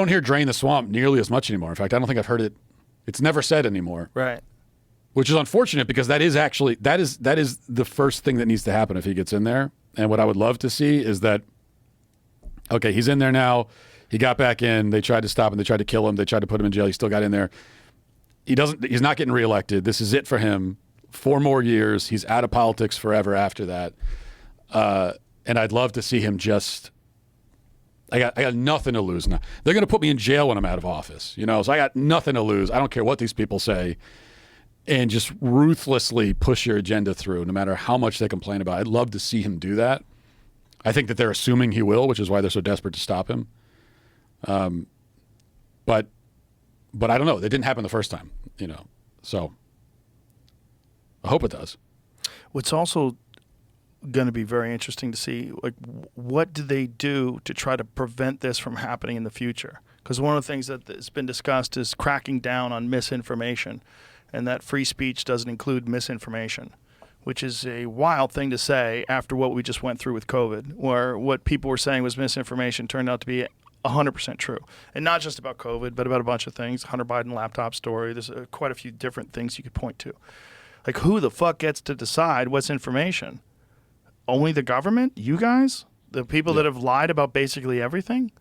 hear drain the swamp nearly as much anymore. In fact, I don't think I've heard it. It's never said anymore. Right. Which is unfortunate, because that is the first thing that needs to happen if he gets in there. And what I would love to see is that, okay, he's in there now. He got back in. They tried to stop him. They tried to kill him. They tried to put him in jail. He still got in there. He's not getting reelected. This is it for him. 4 more years. He's out of politics forever after that. And I'd love to see him just. I got nothing to lose now. They're going to put me in jail when I'm out of office, so I got nothing to lose. I don't care what these people say. And just ruthlessly push your agenda through, no matter how much they complain about it. I'd love to see him do that. I think that they're assuming he will, which is why they're so desperate to stop him. But I don't know. It didn't happen the first time, So I hope it does. What's also going to be very interesting to see, like, what do they do to try to prevent this from happening in the future? Because one of the things that has been discussed is cracking down on misinformation, and that free speech doesn't include misinformation, which is a wild thing to say after what we just went through with COVID, where what people were saying was misinformation turned out to be 100% true. And not just about COVID, but about a bunch of things. Hunter Biden laptop story. There's quite a few different things you could point to. Like, who the fuck gets to decide what's information? Only the government? You guys? The people that have lied about basically everything?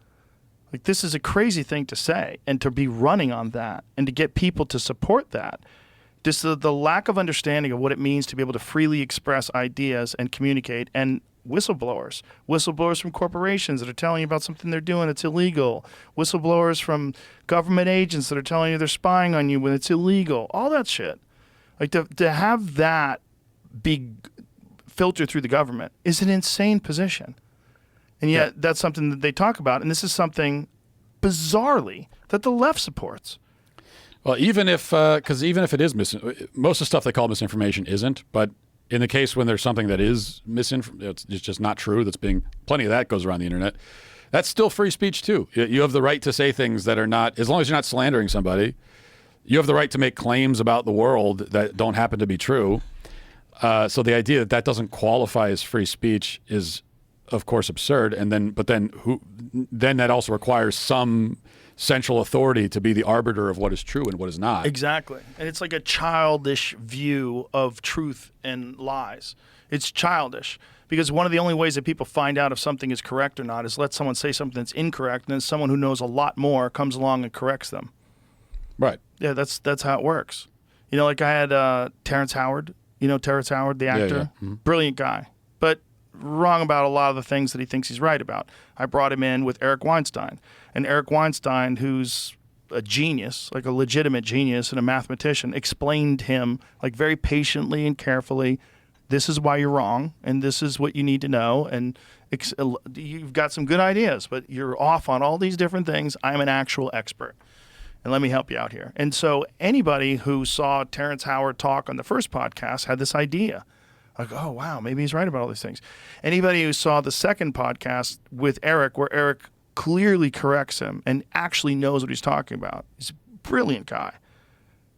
Like, this is a crazy thing to say, and to be running on that, and to get people to support that. Just the lack of understanding of what it means to be able to freely express ideas and communicate, and whistleblowers from corporations that are telling you about something they're doing that's illegal, whistleblowers from government agents that are telling you they're spying on you when it's illegal, all that shit. Like, to have that be filtered through the government is an insane position. And yet that's something that they talk about, and this is something, bizarrely, that the left supports. Well, even if it is most of the stuff they call misinformation isn't, but in the case when there's something that is it's just not true, plenty of that goes around the internet, that's still free speech too. You have the right to say things that are not, as long as you're not slandering somebody, you have the right to make claims about the world that don't happen to be true. So the idea that doesn't qualify as free speech is, of course, absurd. And then that also requires some central authority to be the arbiter of what is true and what is not. Exactly. And it's like a childish view of truth and lies. It's childish because one of the only ways that people find out if something is correct or not is let someone say something that's incorrect, and then someone who knows a lot more comes along and corrects them. Right. Yeah, that's how it works. Like I had Terrence Howard, Terrence Howard, the actor, Yeah. Mm-hmm. Brilliant guy, but wrong about a lot of the things that he thinks he's right about. I brought him in with Eric Weinstein. And Eric Weinstein, who's a genius, like a legitimate genius and a mathematician, explained him like very patiently and carefully, this is why you're wrong, and this is what you need to know, and you've got some good ideas, but you're off on all these different things. I'm an actual expert, and let me help you out here. And so anybody who saw Terrence Howard talk on the first podcast had this idea. Like, oh, wow, maybe he's right about all these things. Anybody who saw the second podcast with Eric, where Eric clearly corrects him and actually knows what he's talking about, he's a brilliant guy.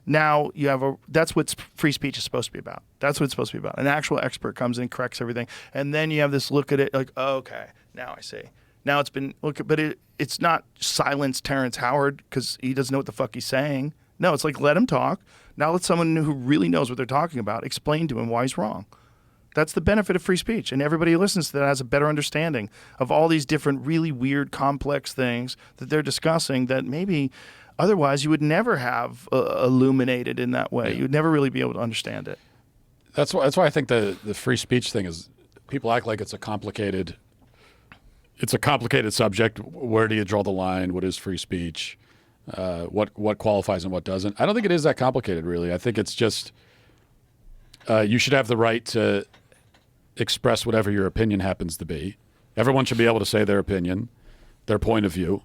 Now you have that's what free speech is supposed to be about. That's what it's supposed to be about. An actual expert comes in, corrects everything, and then you have this look at it like, oh, okay, now I see. Now it's been, but it's not silence Terrence Howard because he doesn't know what the fuck he's saying. No, it's like, let him talk. Now let someone who really knows what they're talking about explain to him why he's wrong. That's the benefit of free speech. And everybody who listens to that has a better understanding of all these different really weird, complex things that they're discussing that maybe otherwise you would never have illuminated in that way. Yeah. You would never really be able to understand it. That's why I think the free speech thing is, people act like it's a complicated subject. Where do you draw the line? What is free speech? What qualifies and what doesn't? I don't think it is that complicated, really. I think it's just you should have the right to express whatever your opinion happens to be. Everyone should be able to say their opinion, their point of view.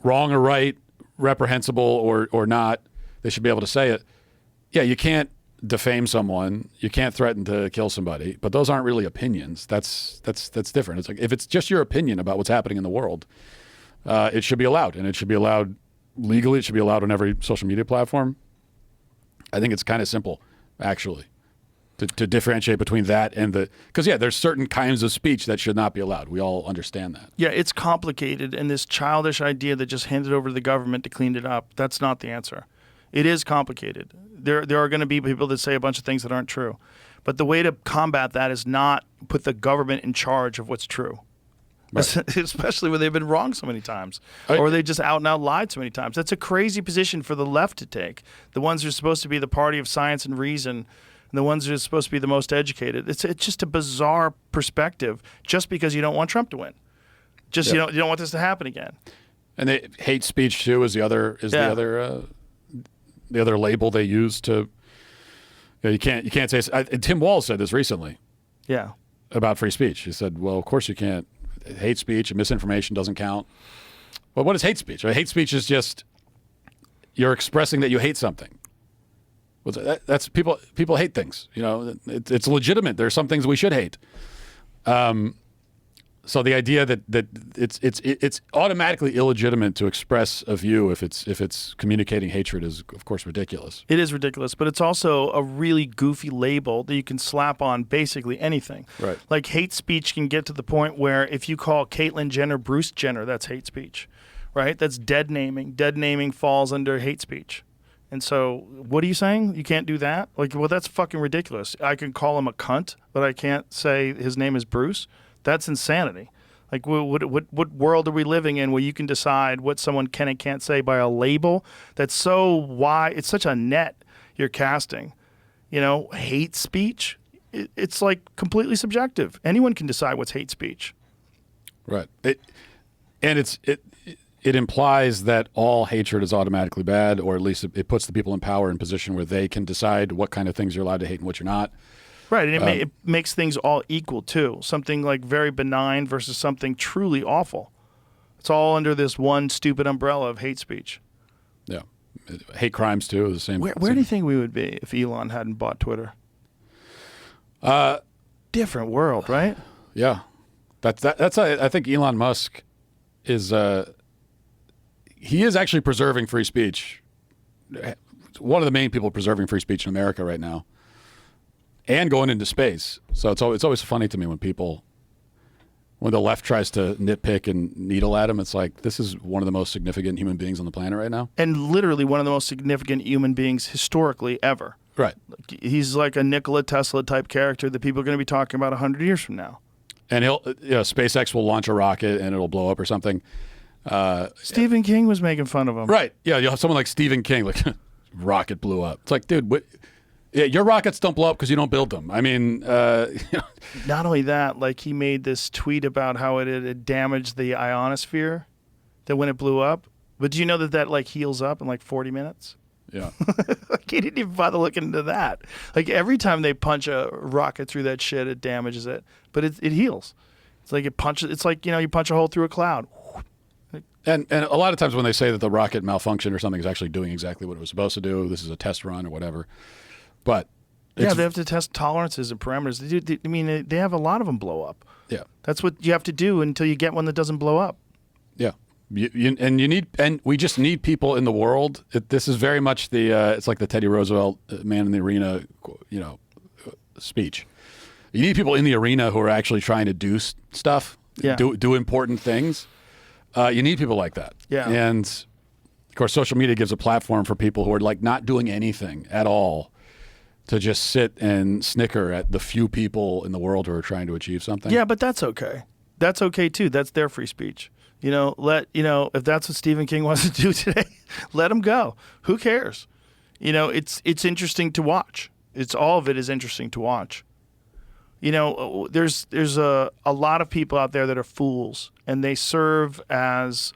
Wrong or right, reprehensible or not, they should be able to say it. Yeah, you can't defame someone, you can't threaten to kill somebody, but those aren't really opinions. That's different. It's like, if it's just your opinion about what's happening in the world, it should be allowed, and it should be allowed legally. It should be allowed on every social media platform. I think it's kind of simple, actually, to differentiate between that and because there's certain kinds of speech that should not be allowed. We all understand that. Yeah, it's complicated, and this childish idea that just handed over to the government to clean it up, that's not the answer. It is complicated. There are going to be people that say a bunch of things that aren't true. But the way to combat that is not put the government in charge of what's true. especially when they've been wrong so many times, I- or they just out and out lied so many times. That's a crazy position for the left to take. The ones who are supposed to be the party of science and reason, and the ones who are supposed to be the most educated. It's just a bizarre perspective. Just because you don't want Trump to win, just you don't want this to happen again. And they hate speech too is the other the other label they use to. You can't say. Tim Walz said this recently. Yeah. About free speech. He said, well, of course you can't. Hate speech and misinformation doesn't count. Well, what is hate speech? Hate speech is just you're expressing that you hate something. That's people hate things. It's legitimate. There are some things we should hate. So the idea that it's automatically illegitimate to express a view if it's communicating hatred is of course ridiculous. It is ridiculous, but it's also a really goofy label that you can slap on basically anything. Right. Like hate speech can get to the point where if you call Caitlyn Jenner Bruce Jenner, that's hate speech, right? That's dead naming. Dead naming falls under hate speech. And so what are you saying? You can't do that? Well, that's fucking ridiculous. I can call him a cunt, but I can't say his name is Bruce. That's insanity. Like, what world are we living in where you can decide what someone can and can't say by a label that's so wide? It's such a net you're casting. Hate speech, it's like completely subjective. Anyone can decide what's hate speech. Right. It implies that all hatred is automatically bad, or at least it puts the people in power in position where they can decide what kind of things you're allowed to hate and what you're not. Right, and it makes things all equal, too. Something like very benign versus something truly awful. It's all under this one stupid umbrella of hate speech. Yeah. Hate crimes, too, is the same. Where do you think we would be if Elon hadn't bought Twitter? Different world, right? Yeah. That's I think Elon Musk is he is actually preserving free speech. One of the main people preserving free speech in America right now. And going into space. So it's always funny to me when the left tries to nitpick and needle at him. It's like, this is one of the most significant human beings on the planet right now. And literally one of the most significant human beings historically ever. Right. He's like a Nikola Tesla type character that people are going to be talking about 100 years from now. And SpaceX will launch a rocket and it'll blow up or something. Stephen King was making fun of him. Right. Yeah, you'll have someone like Stephen King, like, rocket blew up. It's like, dude, yeah, your rockets don't blow up because you don't build them. I mean, Not only that, like he made this tweet about how it had damaged the ionosphere that when it blew up. But do you know that like heals up in like 40 minutes? Yeah. Like he didn't even bother looking into that. Like every time they punch a rocket through that shit, it damages it. But it heals. It's like it punches. It's like, you punch a hole through a cloud. And a lot of times when they say that the rocket malfunctioned or something is actually doing exactly what it was supposed to do, this is a test run or whatever. But yeah, they have to test tolerances and parameters. They have a lot of them blow up. Yeah, that's what you have to do until you get one that doesn't blow up. Yeah, and we just need people in the world. This is very much it's like the Teddy Roosevelt "Man in the Arena," speech. You need people in the arena who are actually trying to do stuff, do important things. You need people like that. Yeah, and of course, social media gives a platform for people who are like not doing anything at all, to just sit and snicker at the few people in the world who are trying to achieve something. Yeah, but that's okay. That's okay too. That's their free speech. If that's what Stephen King wants to do today, let him go. Who cares? It's interesting to watch. All of it is interesting to watch. There's a lot of people out there that are fools, and they serve as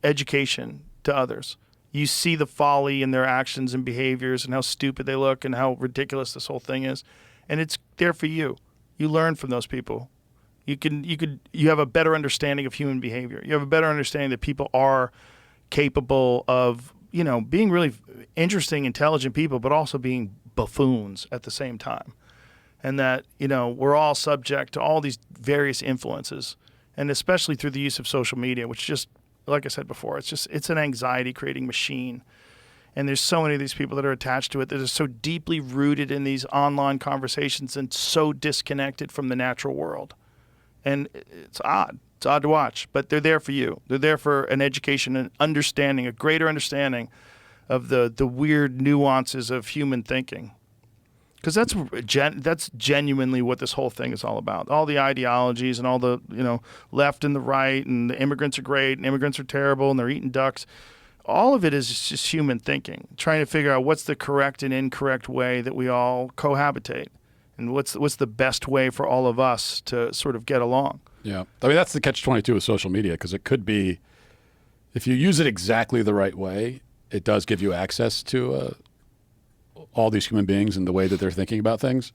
education to others. You see the folly in their actions and behaviors and how stupid they look and how ridiculous this whole thing is. And it's there for you. You learn from those people. You have a better understanding of human behavior. You have a better understanding that people are capable of, being really interesting, intelligent people, but also being buffoons at the same time. And that, we're all subject to all these various influences, and especially through the use of social media, which just, like I said before, it's an anxiety-creating machine. And there's so many of these people that are attached to it that are so deeply rooted in these online conversations and so disconnected from the natural world. And it's odd. It's odd to watch, but they're there for you. They're there for an education, an understanding, a greater understanding of the weird nuances of human thinking. Because that's genuinely what this whole thing is all about. All the ideologies and all the left and the right, and the immigrants are great and immigrants are terrible and they're eating ducks. All of it is just human thinking, trying to figure out what's the correct and incorrect way that we all cohabitate, and what's the best way for all of us to sort of get along. Yeah, I mean that's the catch-22 with social media, because it could be, if you use it exactly the right way, it does give you access to all these human beings and the way that they're thinking about things,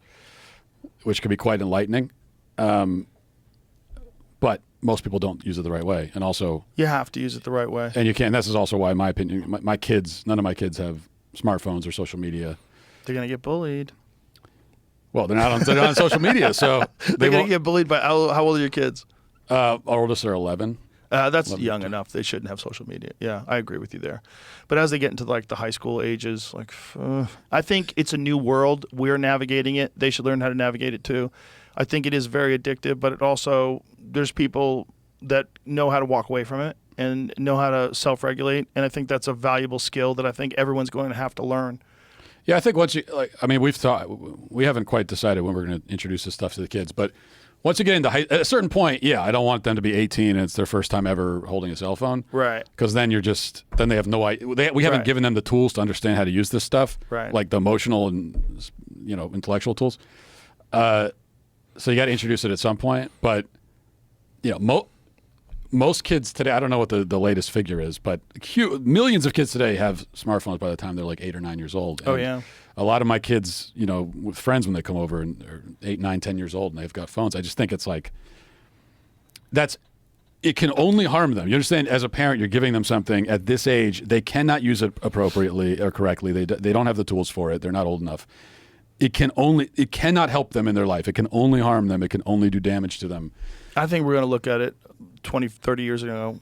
which can be quite enlightening. But most people don't use it the right way. And also, you have to use it the right way. And you can't. This is also why, in my opinion, my kids, none of my kids have smartphones or social media. They're going to get bullied. Well, they're not on social media, so they're going to get bullied by, how old are your kids? Our oldest are 11. That's young enough. They shouldn't have social media. Yeah, I agree with you there. But as they get into like the high school ages, I think it's a new world. We're navigating it. They should learn how to navigate it too. I think it is very addictive, but it also, there's people that know how to walk away from it and know how to self-regulate. And I think that's a valuable skill that I think everyone's going to have to learn. Yeah, I think once you, we haven't quite decided when we're going to introduce this stuff to the kids, but once you get into at a certain point, yeah, I don't want them to be 18 and it's their first time ever holding a cell phone. Right. Because then then they have no idea. We haven't given them the tools to understand how to use this stuff. Right. Like the emotional and, intellectual tools. So you got to introduce it at some point. But, most kids today, I don't know what the latest figure is, but millions of kids today have smartphones by the time they're like 8 or 9 years old. Oh, yeah. A lot of my kids, with friends when they come over and are 8, 9, 10 years old and they've got phones, I just think it's like, it can only harm them. You understand? As a parent, you're giving them something at this age, they cannot use it appropriately or correctly. They don't have the tools for it. They're not old enough. It cannot help them in their life. It can only harm them. It can only do damage to them. I think we're going to look at it 20, 30 years ago,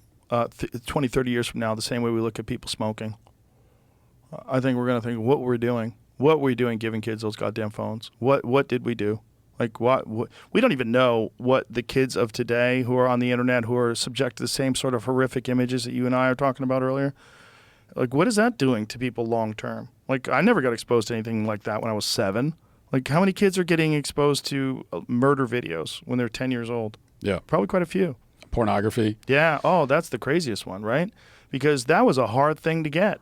20, 30 years from now, the same way we look at people smoking. I think we're going to think, what were we doing giving kids those goddamn phones? What did we do? Like, what we don't even know what the kids of today who are on the internet, who are subject to the same sort of horrific images that you and I are talking about earlier, like, what is that doing to people long term? Like, I never got exposed to anything like that when I was 7. Like, how many kids are getting exposed to murder videos when they're 10 years old? Yeah. Probably quite a few. Pornography. Yeah. Oh, that's the craziest one, right? Because that was a hard thing to get.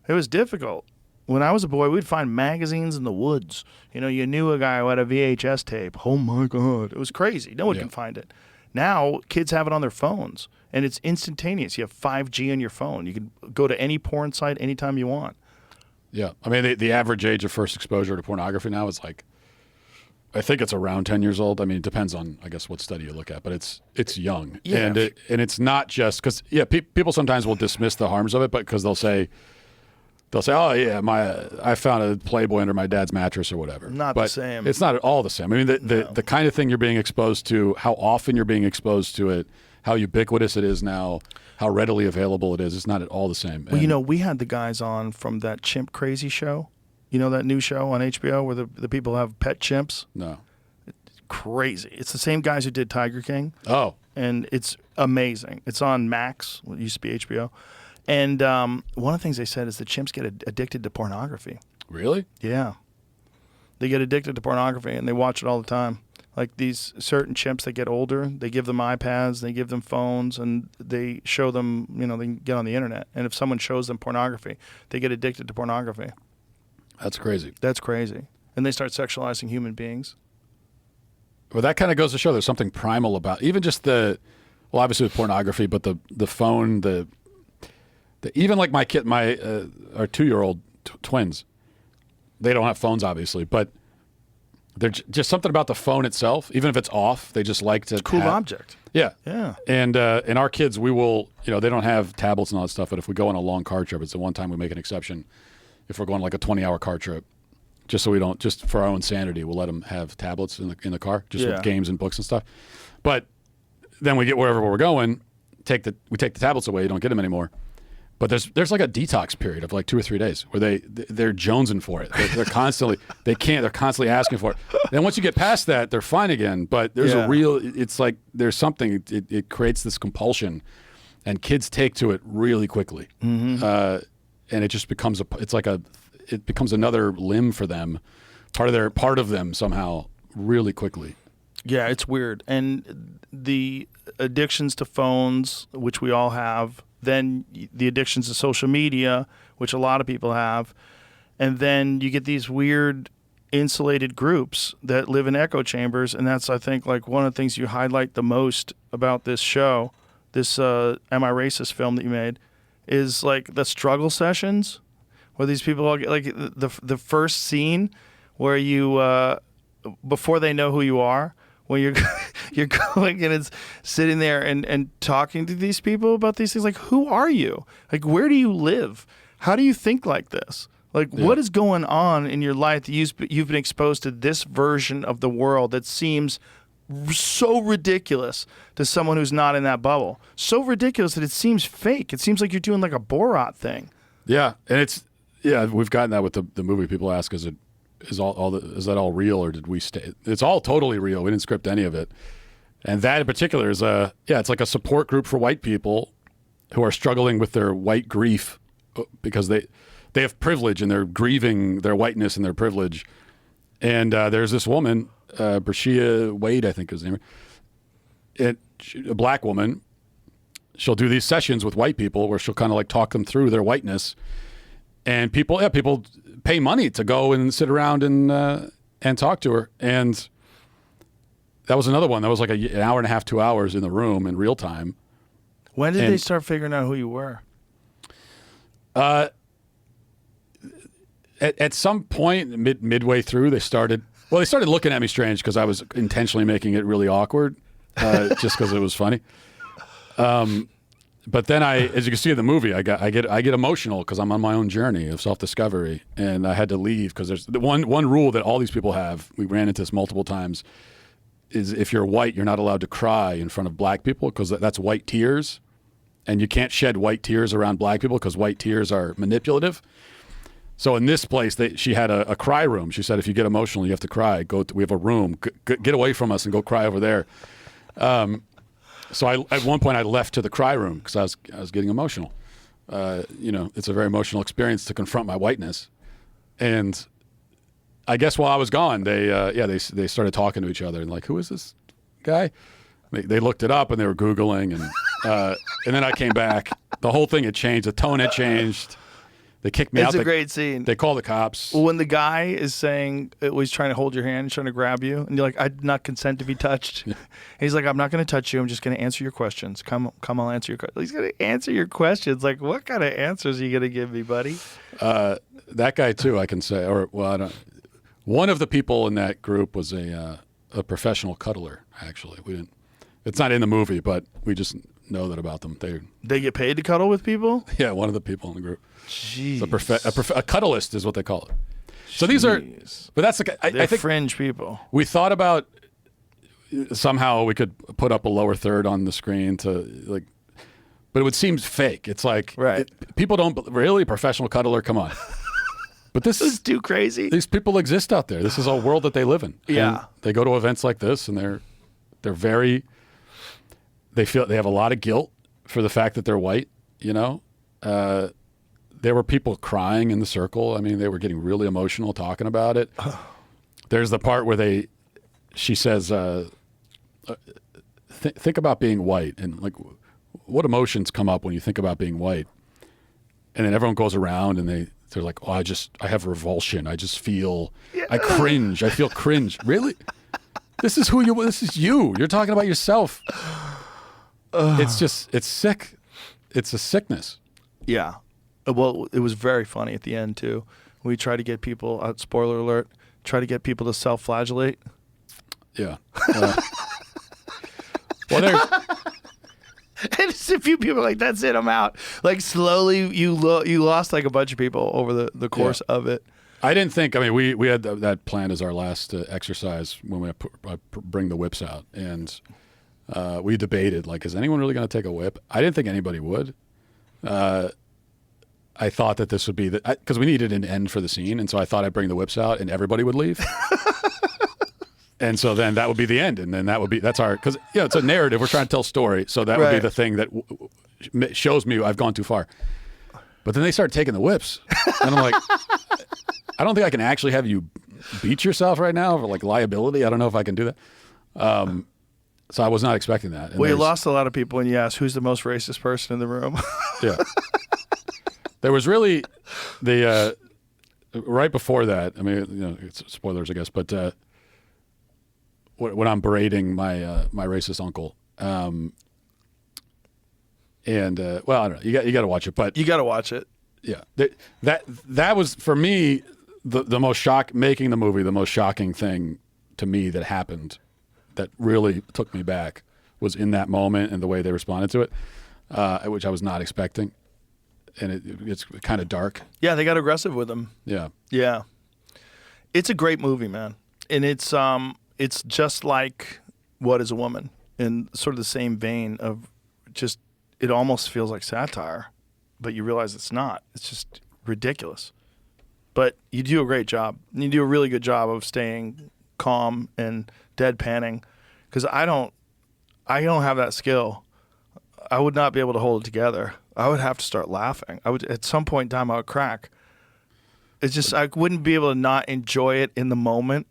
It was difficult. When I was a boy, we'd find magazines in the woods. You knew a guy who had a VHS tape. Oh, my God. It was crazy. No one can find it. Now, kids have it on their phones, and it's instantaneous. You have 5G on your phone. You can go to any porn site anytime you want. Yeah. I mean, the average age of first exposure to pornography now is like, I think it's around 10 years old. I mean, it depends on, I guess, what study you look at, but it's young. Yeah. And it's not just because, people sometimes will dismiss the harms of it, but because they'll say, oh, yeah, I found a Playboy under my dad's mattress or whatever. Not the same. It's not at all the same. I mean, the kind of thing you're being exposed to, how often you're being exposed to it, how ubiquitous it is now, how readily available it is, it's not at all the same. Well, we had the guys on from that Chimp Crazy show. That new show on HBO where the people have pet chimps? No. It's crazy. It's the same guys who did Tiger King. Oh. And it's amazing. It's on Max, what used to be HBO. And one of the things they said is the chimps get addicted to pornography. Really? Yeah. They get addicted to pornography, and they watch it all the time. Like these certain chimps that get older, they give them iPads, they give them phones, and they show them, they can get on the internet. And if someone shows them pornography, they get addicted to pornography. That's crazy. That's crazy. And they start sexualizing human beings. Well, that kind of goes to show there's something primal about even just obviously with pornography, but the phone, even like my kid, our 2-year-old twins, they don't have phones obviously, but there's just something about the phone itself, even if it's off, they just like to. It's a cool object. Yeah. Yeah. And our kids, we will, they don't have tablets and all that stuff, but if we go on a long car trip, it's the one time we make an exception. If we're going like a 20-hour car trip, just for our own sanity, we'll let them have tablets in the car, just with games and books and stuff. But then we get wherever we're going, we take the tablets away, you don't get them anymore. But there's like a detox period of like 2 or 3 days where they're jonesing for it. They're constantly they're constantly asking for it. Then once you get past that, they're fine again. But there's it's like there's something. It creates this compulsion, and kids take to it really quickly. Mm-hmm. And it just becomes it becomes another limb for them part of them somehow really quickly. Yeah, it's weird. And the addictions to phones, which we all have, then the addictions to social media, which a lot of people have, and then you get these weird insulated groups that live in echo chambers, and that's, I think, like one of the things you highlight the most about this show, this Am I Racist film that you made, is like the struggle sessions where these people all get, like the first scene where you before they know who you are, when you're going and it's sitting there and talking to these people about these things, like, who are you? Like, where do you live? How do you think like this? Like, what is going on in your life that you've been exposed to this version of the world that seems so ridiculous to someone who's not in that bubble? So ridiculous that it seems fake. It seems like you're doing like a Borat thing. Yeah, and we've gotten that with the movie. People ask, is that all real, or did we stay? It's all totally real. We didn't script any of it. And that in particular is it's like a support group for white people who are struggling with their white grief because they have privilege and they're grieving their whiteness and their privilege. And there's this woman, Brashia Wade, I think is her name, a black woman. She'll do these sessions with white people where she'll kind of like talk them through their whiteness. And people pay money to go and sit around and talk to her. And that was another one. That was like an hour and a half, 2 hours in the room in real time. When did they start figuring out who you were? At some point, midway through, they started looking at me strange because I was intentionally making it really awkward, just because it was funny. But then as you can see in the movie, I get emotional because I'm on my own journey of self-discovery, and I had to leave because there's the one rule that all these people have. We ran into this multiple times. Is if you're white, you're not allowed to cry in front of black people because that's white tears, and you can't shed white tears around black people because white tears are manipulative. So in this place, she had a cry room. She said, if you get emotional, you have to cry. We have a room. Get away from us and go cry over there. So at one point, I left to the cry room because I was getting emotional. It's a very emotional experience to confront my whiteness. And I guess while I was gone, they started talking to each other and like, who is this guy? They looked it up and they were Googling, and then I came back. The whole thing had changed. The tone had changed. They kicked me out. It's a great scene. They call the cops. When the guy is saying, he's trying to hold your hand, he's trying to grab you, and you're like, I did not consent to be touched. Yeah. He's like, I'm not going to touch you. I'm just going to answer your questions. Come, I'll answer your questions. He's going to answer your questions. Like, what kind of answers are you going to give me, buddy? That guy, too, I can say. One of the people in that group was a professional cuddler, actually. It's not in the movie, but we just know that about them. They get paid to cuddle with people? Yeah, one of the people in the group. Jeez. A cuddleist is what they call it. So these are, but that's I think fringe people. We thought about somehow we could put up a lower third on the screen but it would seem fake. It's like, people don't really, professional cuddler, come on. But this is too crazy. These people exist out there. This is a world that they live in. Yeah. And they go to events like this, and they're very, they feel they have a lot of guilt for the fact that they're white, There were people crying in the circle. I mean, they were getting really emotional talking about it. There's the part where she says, think about being white, and like, what emotions come up when you think about being white? And then everyone goes around and they're like, oh, I have revulsion. I just feel, I cringe. I feel cringe. Really? This is you. You're talking about yourself. It's sick. It's a sickness. Yeah. Well, it was very funny at the end, too. We try to get people, spoiler alert, try to get people to self-flagellate. Yeah. Well, and just a few people are like, that's it, I'm out. Like, slowly, you lost like a bunch of people over the course of it. I didn't think, we had that planned as our last exercise when we bring the whips out. And we debated, like, is anyone really going to take a whip? I didn't think anybody would. I thought that this would be because we needed an end for the scene, and so I thought I'd bring the whips out and everybody would leave. And so then that would be the end, and then that's our, because it's a narrative. We're trying to tell a story, so that would be the thing that shows me I've gone too far. But then they started taking the whips, and I'm like, I don't think I can actually have you beat yourself right now for like liability. I don't know if I can do that. So I was not expecting that. And Well, you lost a lot of people when you asked who's the most racist person in the room. Yeah. There was really the right before that. I mean, it's spoilers, I guess. But when I'm berating my my racist uncle, and well, I don't know. You got to watch it, but You got to watch it. yeah, that was for me the most making the movie. The most shocking thing to me that happened, that really took me back, was in that moment and the way they responded to it, which I was not expecting. And it's kind of dark. Yeah, they got aggressive with him. Yeah. Yeah. It's a great movie, man. And it's just like What is a Woman, in sort of the same vein of just, it almost feels like satire, but you realize it's not. It's just ridiculous. But you do a great job. You do a really good job of staying calm and deadpanning, because I don't have that skill. I would not be able to hold it together. I would have to start laughing. I would, at some point in time, I would crack. It's just, I wouldn't be able to not enjoy it in the moment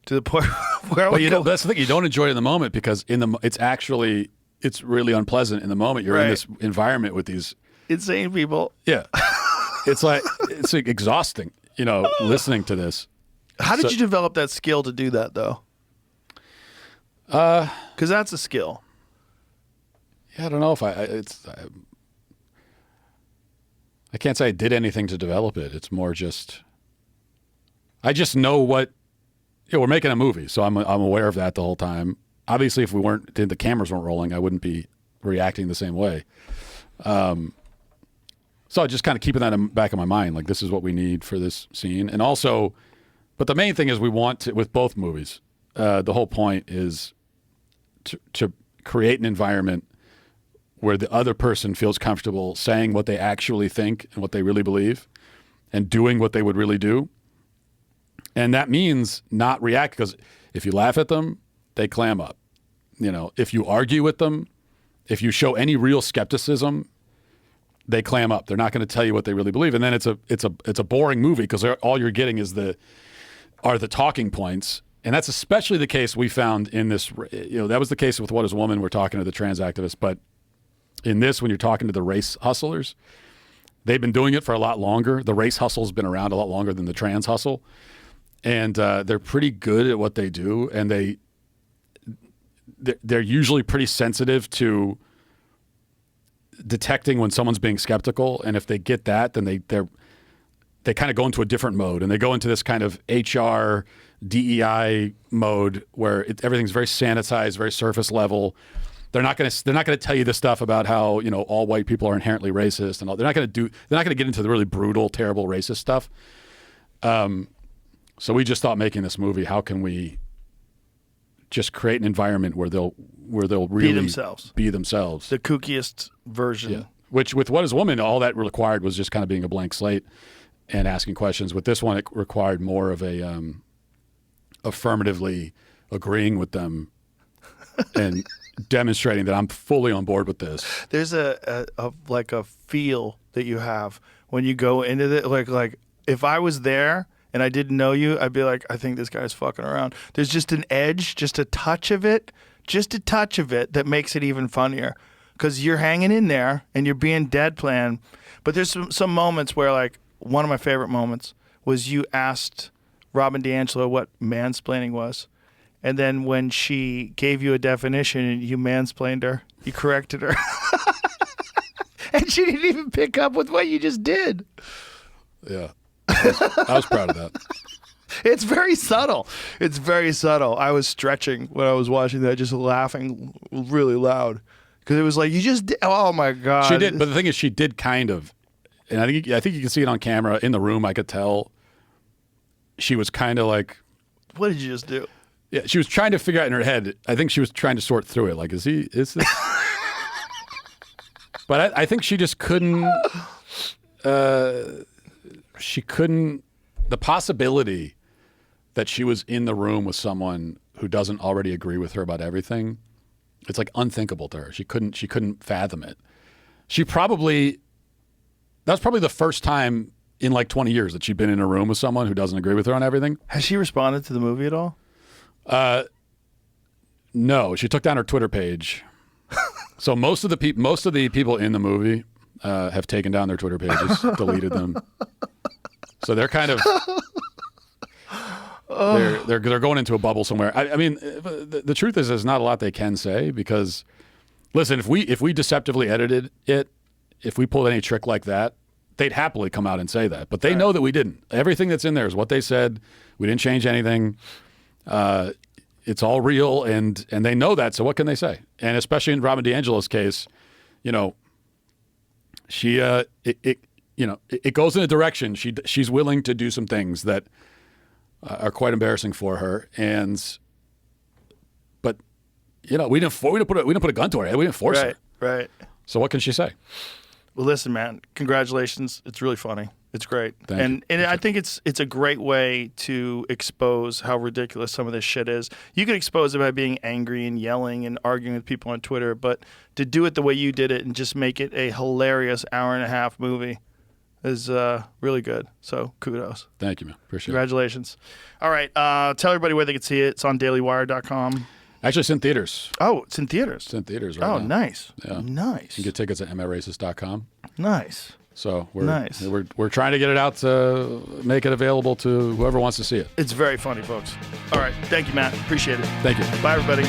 to the point where I would go. That's the thing. You don't enjoy it in the moment because it's really unpleasant in the moment. You're in this environment with these insane people. Yeah. It's exhausting, listening to this. How did you develop that skill to do that, though? Because that's a skill. Yeah, I don't know if I can't say I did anything to develop it. It's more just, I just know what, we're making a movie, so I'm aware of that the whole time. Obviously, if the cameras weren't rolling, I wouldn't be reacting the same way. So I just kind of keeping that in the back of my mind, like this is what we need for this scene. And also, but the main thing is we want to, with both movies, the whole point is to create an environment where the other person feels comfortable saying what they actually think and what they really believe and doing what they would really do. And that means not react, because if you laugh at them, they clam up. If you argue with them, if you show any real skepticism, they clam up. They're not going to tell you what they really believe. And then it's a boring movie because all you're getting are the talking points. And that's especially the case we found in this. That was the case with What is a Woman. We're talking to the trans activists, but in this, when you're talking to the race hustlers, they've been doing it for a lot longer. The race hustle's been around a lot longer than the trans hustle. And they're pretty good at what they do. And they're usually pretty sensitive to detecting when someone's being skeptical. And if they get that, then they kind of go into a different mode. And they go into this kind of HR, DEI mode where everything's very sanitized, very surface level. They're not going to tell you this stuff about how, all white people are inherently racist and all. They're not going to get into the really brutal, terrible racist stuff. So we just thought, making this movie, how can we just create an environment where they'll really be themselves. The kookiest version. Yeah. Which with What is a Woman, all that required was just kind of being a blank slate and asking questions. With this one, it required more of a affirmatively agreeing with them and demonstrating that I'm fully on board with this. There's a feel that you have when you go into it. Like if I was there and I didn't know you, I'd be like, I think this guy's fucking around. There's just an edge, just a touch of it that makes it even funnier, because you're hanging in there and you're being deadpan. But there's some moments where, like, one of my favorite moments was you asked Robin DiAngelo what mansplaining was. And then when she gave you a definition and you mansplained her, you corrected her. And she didn't even pick up with what you just did. Yeah. I was proud of that. It's very subtle. I was stretching when I was watching that, just laughing really loud. Because it was like, you just did. Oh, my God. She did. But the thing is, she did kind of. And I think you can see it on camera. In the room, I could tell she was kind of like. What did you just do? Yeah, she was trying to figure out in her head. I think she was trying to sort through it. Like, is this? But I think she just couldn't. She couldn't. The possibility that she was in the room with someone who doesn't already agree with her about everything, it's like unthinkable to her. She couldn't fathom it. That was probably the first time in like 20 years that she'd been in a room with someone who doesn't agree with her on everything. Has she responded to the movie at all? No, she took down her Twitter page. So most of the people in the movie have taken down their Twitter pages, deleted them. So they're kind of they're going into a bubble somewhere. I mean, the truth is, there's not a lot they can say because, listen, if we deceptively edited it, if we pulled any trick like that, they'd happily come out and say that. But they know that we didn't. Everything that's in there is what they said. We didn't change anything. It's all real, and they know that. So what can they say? And especially in Robin DiAngelo's case, you know, she it goes in a direction. She's willing to do some things that are quite embarrassing for her. But you know, we didn't put a gun to her head. We didn't force her. Right. So what can she say? Well, listen, man, congratulations. It's really funny. It's great. Thank you. And I think it's a great way to expose how ridiculous some of this shit is. You can expose it by being angry and yelling and arguing with people on Twitter, but to do it the way you did it and just make it a hilarious hour-and-a-half movie is really good. So kudos. Thank you, man. Appreciate Congratulations. All right. Tell everybody where they can see it. It's on dailywire.com. it. Actually, it's in theaters. Oh, it's in theaters. It's in theaters right Oh, now. nice. Yeah. Nice. You can get tickets at mracist.com. Nice. So Nice. we're trying to get it out to make it available to whoever wants to see it. It's very funny, folks. All right. Thank you, Matt. Appreciate it. Thank you. Bye, everybody.